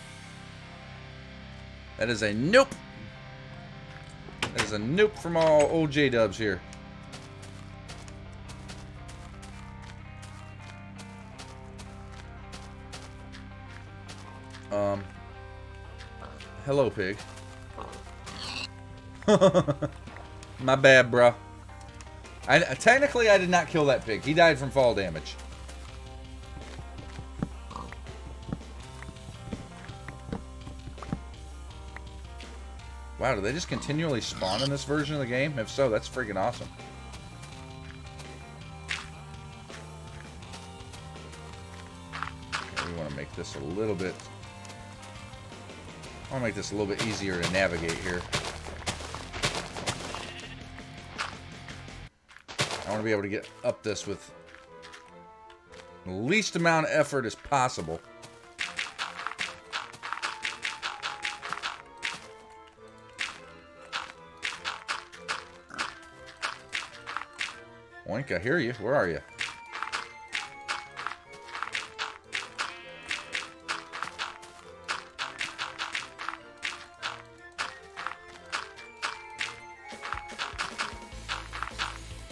That is a nope. That is a nope from all old J-dubs here. Hello, pig. My bad, bro. Technically, I did not kill that pig. He died from fall damage. Wow, do they just continually spawn in this version of the game? If so, that's freaking awesome. Okay, we want to make this a little bit... I want to make this a little bit easier to navigate here. I want to be able to get up this with the least amount of effort as possible. Oink, I hear you. Where are you?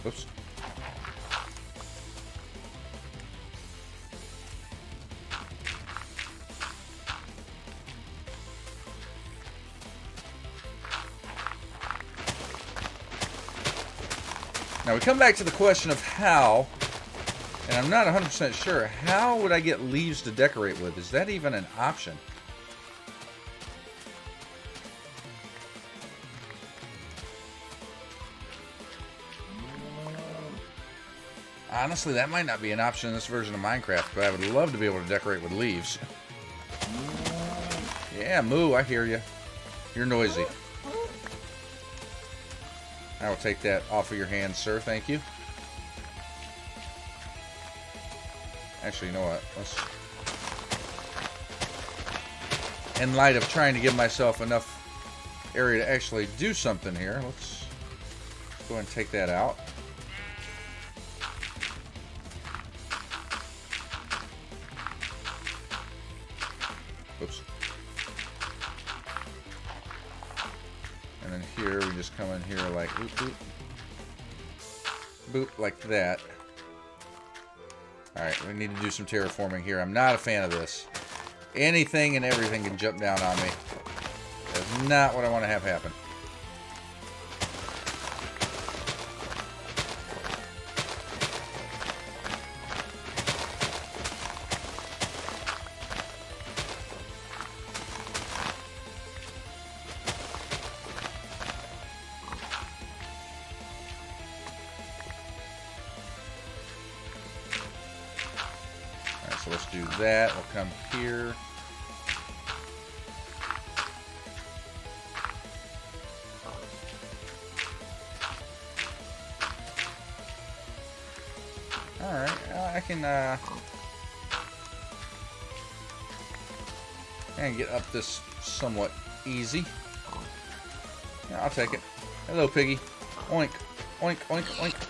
Oops. Now we come back to the question of how, and I'm not 100% sure, how would I get leaves to decorate with? Is that even an option? Honestly, that might not be an option in this version of Minecraft, but I would love to be able to decorate with leaves. Yeah, Moo, I hear you. You're noisy. I will take that off of your hands, sir. Thank you. Actually, you know what? Let's... In light of trying to give myself enough area to actually do something here, let's go ahead and take that out. Oops. And then here, we just come in here like boop, boop. Boop, like that. Alright, we need to do some terraforming here. I'm not a fan of this. Anything and everything can jump down on me. That's not what I want to have happen. So let's do that. We'll come here. Alright, I can get up this somewhat easy. Yeah, I'll take it. Hello, piggy. Oink, oink, oink, oink.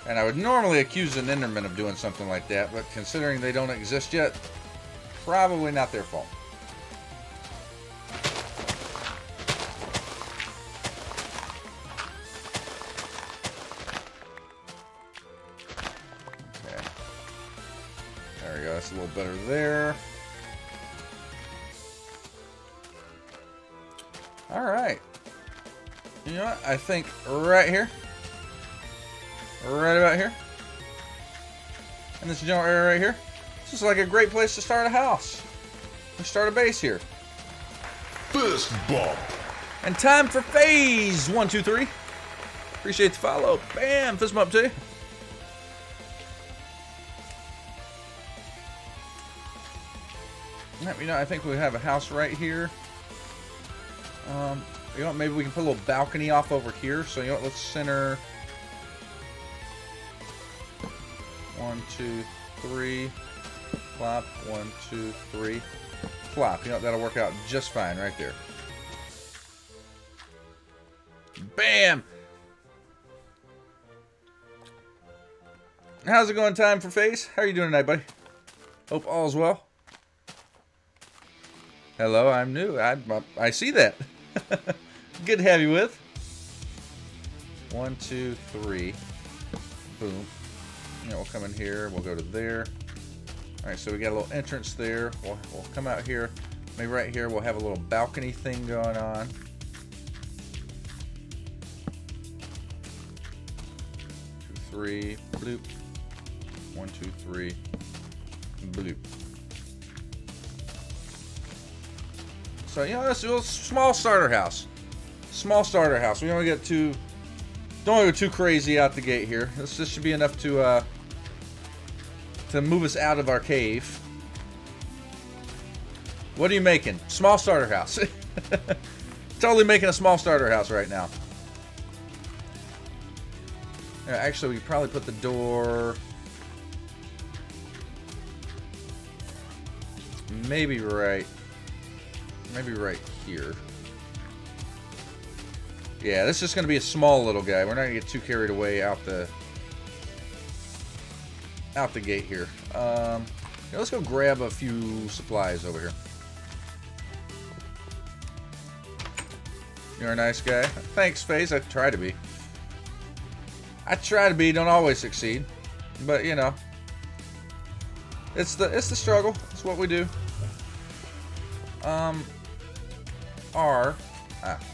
And I would normally accuse an Enderman of doing something like that, but considering they don't exist yet, probably not their fault. Okay. There we go, that's a little better there. Alright. You know what? I think right here. Right about here. And this general area right here. This is like a great place to start a house. We start a base here. Fist bump. And time for phase 1, 2, 3. Appreciate the follow. Bam! Fist bump to you. You know, I think we have a house right here. You know what? Maybe we can put a little balcony off over here. So, you know what? Let's center... 1, 2, 3. Plop. 1, 2, 3. Plop. You know, that'll work out just fine right there. Bam! How's it going, time for phase? How are you doing tonight, buddy? Hope all's well. Hello, I'm new. I see that. Good to have you with. 1, 2, 3. Boom. You know, we'll come in here. We'll go to there. All right, so we got a little entrance there. We'll come out here. Maybe right here we'll have a little balcony thing going on. 2, 3. Bloop. 1, 2, 3. Bloop. So, you know, that's a little small starter house. Small starter house. We don't want to go too crazy out the gate here. This should be enough to move us out of our cave. What are you making? Small starter house. Totally making a small starter house right now. Yeah, actually, we could probably put the door... Maybe right here. Yeah, this is just going to be a small little guy. We're not going to get too carried away out the gate here. Yeah, let's go grab a few supplies over here. You're a nice guy. Thanks, FaZe. I try to be. Don't always succeed. But, you know. It's the struggle. It's what we do.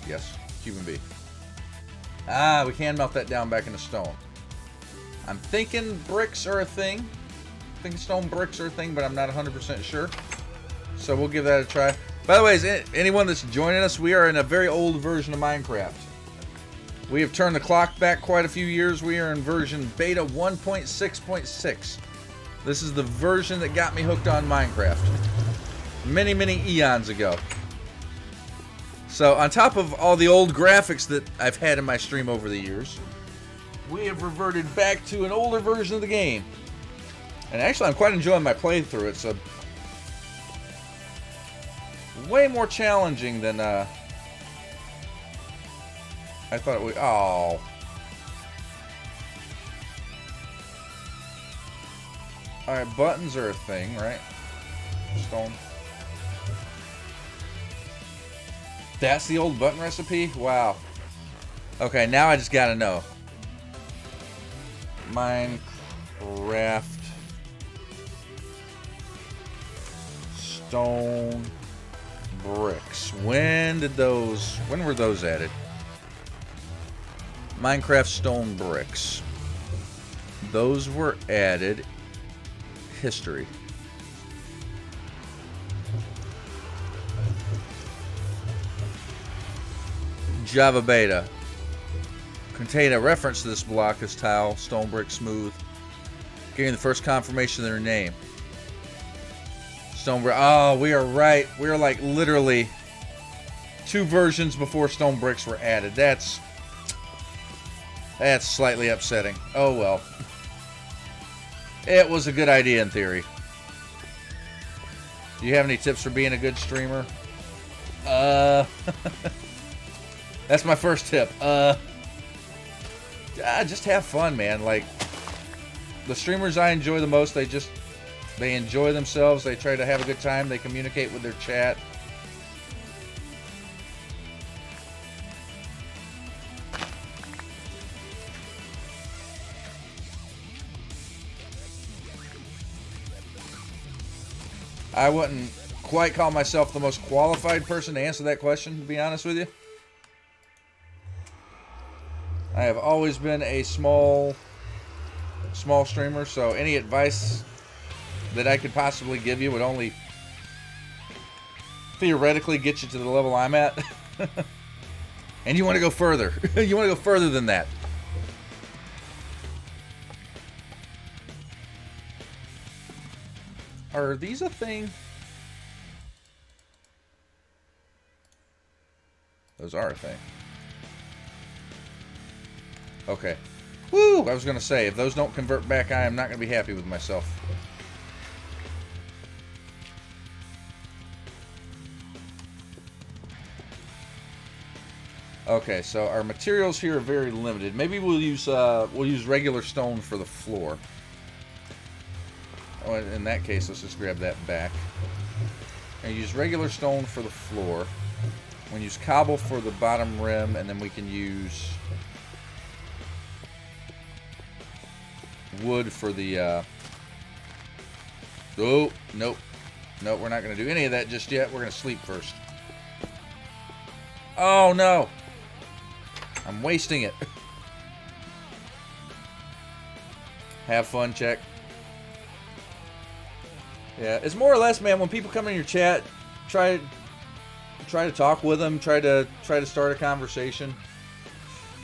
Yes, Cuban B. Ah, we can melt that down back into stone. I'm thinking bricks are a thing. I'm thinking stone bricks are a thing, but I'm not 100% sure. So we'll give that a try. By the way, anyone that's joining us, we are in a very old version of Minecraft. We have turned the clock back quite a few years. We are in version beta 1.6.6. This is the version that got me hooked on Minecraft many, many eons ago. So on top of all the old graphics that I've had in my stream over the years, we have reverted back to an older version of the game. And actually, I'm quite enjoying my playthrough. It's a way more challenging than I thought it would. Oh. Alright, buttons are a thing, right? Stone. That's the old button recipe? Wow. Okay, now I just gotta know. Minecraft stone bricks. When were those added? Minecraft stone bricks. Those were added. History. Java beta. Contain a reference to this block as tile, stone brick, smooth. Getting the first confirmation of their name. Stone brick. Oh, we are right. We are like literally 2 versions before stone bricks were added. That's slightly upsetting. Oh well. It was a good idea in theory. Do you have any tips for being a good streamer? That's my first tip. Just have fun, man. Like, the streamers I enjoy the most, they enjoy themselves. They try to have a good time. They communicate with their chat. I wouldn't quite call myself the most qualified person to answer that question, to be honest with you. I have always been a small streamer, so any advice that I could possibly give you would only theoretically get you to the level I'm at. And you want to go further. You want to go further than that. Are these a thing? Those are a thing. Okay. Woo! I was going to say, if those don't convert back, I am not going to be happy with myself. Okay, so our materials here are very limited. Maybe we'll use regular stone for the floor. Oh, in that case, let's just grab that back. And use regular stone for the floor. We'll use cobble for the bottom rim, and then we can use wood for the oh, nope, we're not going to do any of that just yet. We're going to sleep first. Oh no, I'm wasting it. Have fun, check. Yeah, it's more or less, man, when people come in your chat, try to talk with them, try to start a conversation.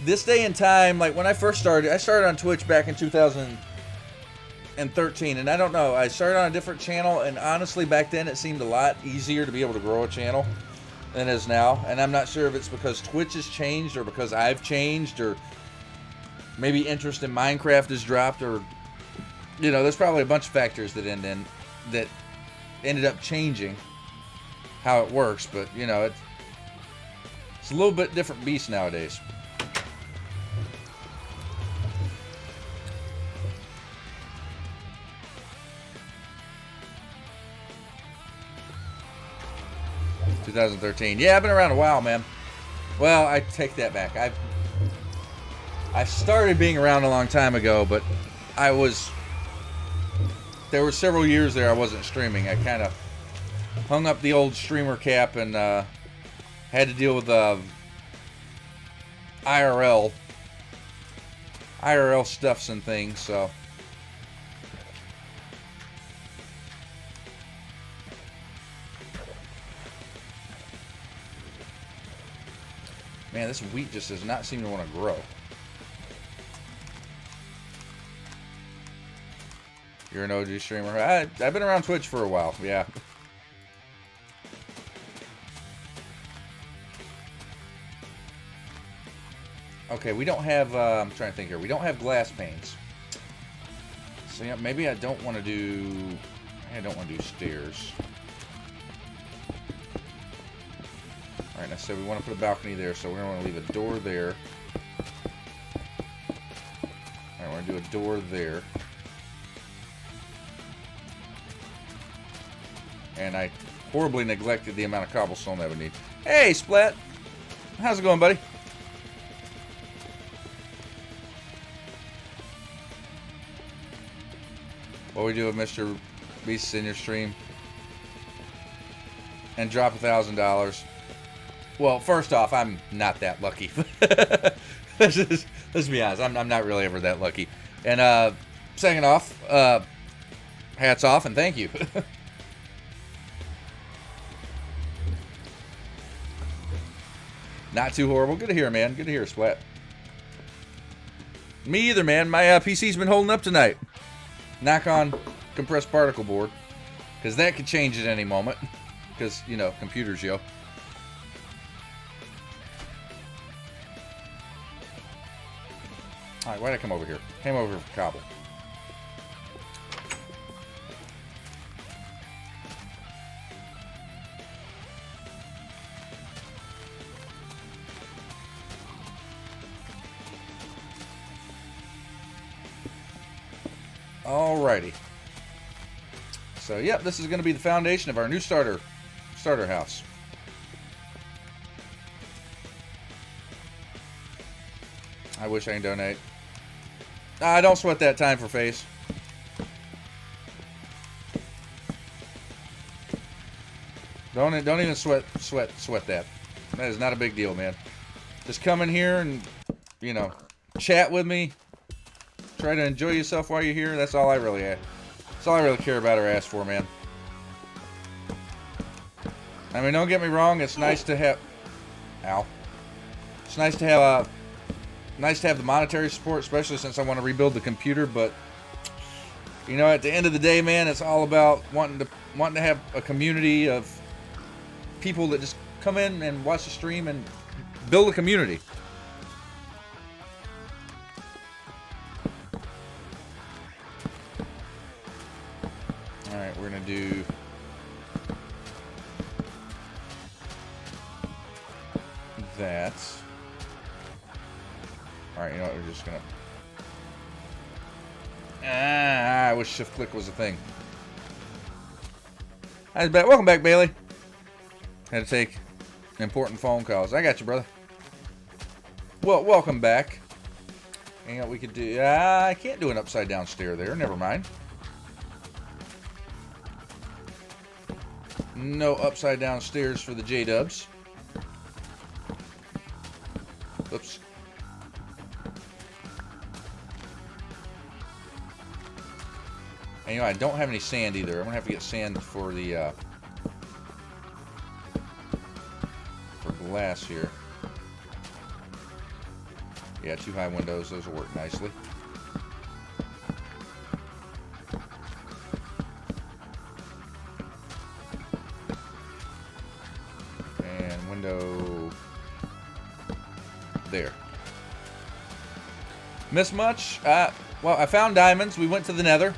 This day and time, like when I first started, I started on Twitch back in 2013, and I don't know, I started on a different channel, and honestly back then it seemed a lot easier to be able to grow a channel than it is now. And I'm not sure if it's because Twitch has changed or because I've changed, or maybe interest in Minecraft has dropped, or you know, there's probably a bunch of factors that ended up changing how it works, but you know, it's a little bit different beast nowadays. ...2013. Yeah, I've been around a while, man. Well, I take that back. I started being around a long time ago, but there were several years there I wasn't streaming. I kind of hung up the old streamer cap and had to deal with IRL IRL stuffs and things, so. Man, this wheat just does not seem to want to grow. You're an OG streamer. I've been around Twitch for a while, yeah. Okay, we don't have, I'm trying to think here. We don't have glass panes. So yeah, maybe I don't want to do, stairs. Alright, now so we want to put a balcony there, so we're going to leave a door there. Alright, we're going to do a door there. And I horribly neglected the amount of cobblestone that we need. Hey, Splat! How's it going, buddy? What we do with Mr. Beast in your stream? And drop $1,000. Well, first off, I'm not that lucky. Let's be honest, I'm not really ever that lucky. And second off, hats off and thank you. Not too horrible. Good to hear, man. Good to hear, Splat. Me either, man. My PC's been holding up tonight. Knock on compressed particle board. Because that could change at any moment. Because, you know, computers, yo. Alright, why'd I come over here? Came over here for cobble. Alrighty. So, yep, this is going to be the foundation of our new starter house. I wish I can donate. Don't sweat that time for face. Don't even sweat that. That is not a big deal, man. Just come in here and, you know, chat with me. Try to enjoy yourself while you're here. That's all I really care about or ask for, man. I mean, don't get me wrong. It's nice to have. Ow. It's nice to have. Nice to have the monetary support, especially since I want to rebuild the computer. But you know, at the end of the day, man, it's all about wanting to have a community of people that just come in and watch the stream and build a community. All right, we're gonna do. That. Alright, you know what, we're just gonna... I wish shift click was a thing. Welcome back, Bailey. Had to take important phone calls. I got you, brother. Well, welcome back. And you know what we could do? I can't do an upside down stair there. Never mind. No upside down stairs for the J-dubs. Oops. And, you know, I don't have any sand either. I'm gonna have to get sand for the for glass here. Yeah, 2 high windows. Those will work nicely. And window there. Miss much? Well, I found diamonds. We went to the Nether.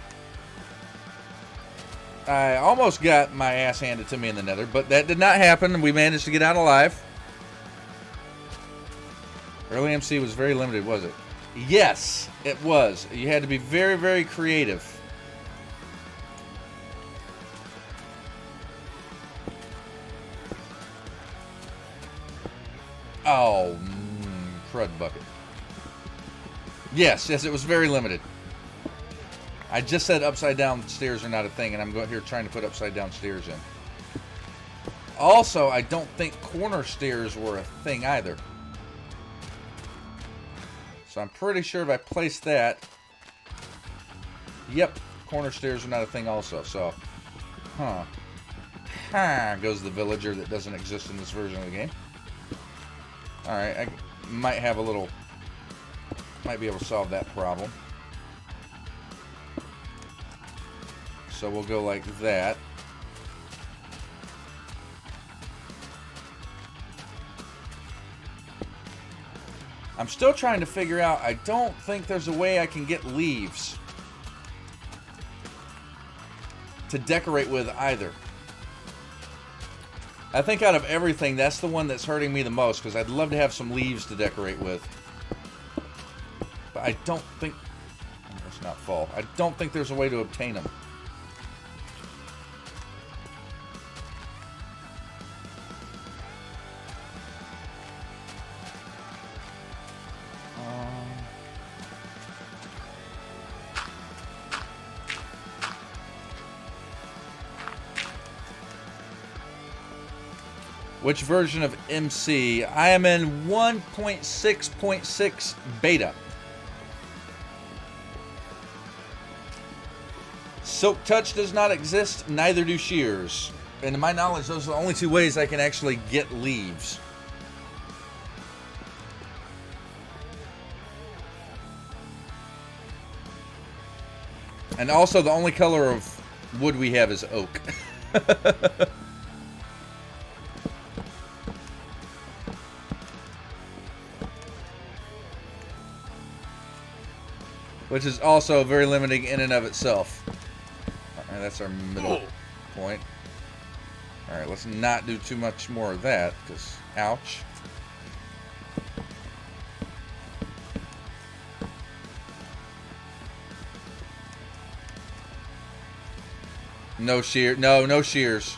I almost got my ass handed to me in the Nether, but that did not happen. We managed to get out alive. Early MC was very limited, was it? Yes, it was. You had to be very, very creative. Oh, crud bucket. Yes, it was very limited. I just said upside down stairs are not a thing, and I'm going here trying to put upside down stairs in. Also, I don't think corner stairs were a thing either. So I'm pretty sure if I place that... Yep, corner stairs are not a thing also, so... Huh. Goes the villager that doesn't exist in this version of the game. Alright, I might have a little... Might be able to solve that problem. So we'll go like that. I'm still trying to figure out, I don't think there's a way I can get leaves to decorate with either. I think out of everything, that's the one that's hurting me the most, because I'd love to have some leaves to decorate with. But I don't think... It's not fall. I don't think there's a way to obtain them. Which version of MC? I am in 1.6.6 beta. Silk Touch does not exist, neither do shears. And to my knowledge, those are the only two ways I can actually get leaves. And also, the only color of wood we have is oak. Which is also very limiting in and of itself. Alright, that's our middle point. Alright, let's not do too much more of that, because, ouch. No shear, no shears.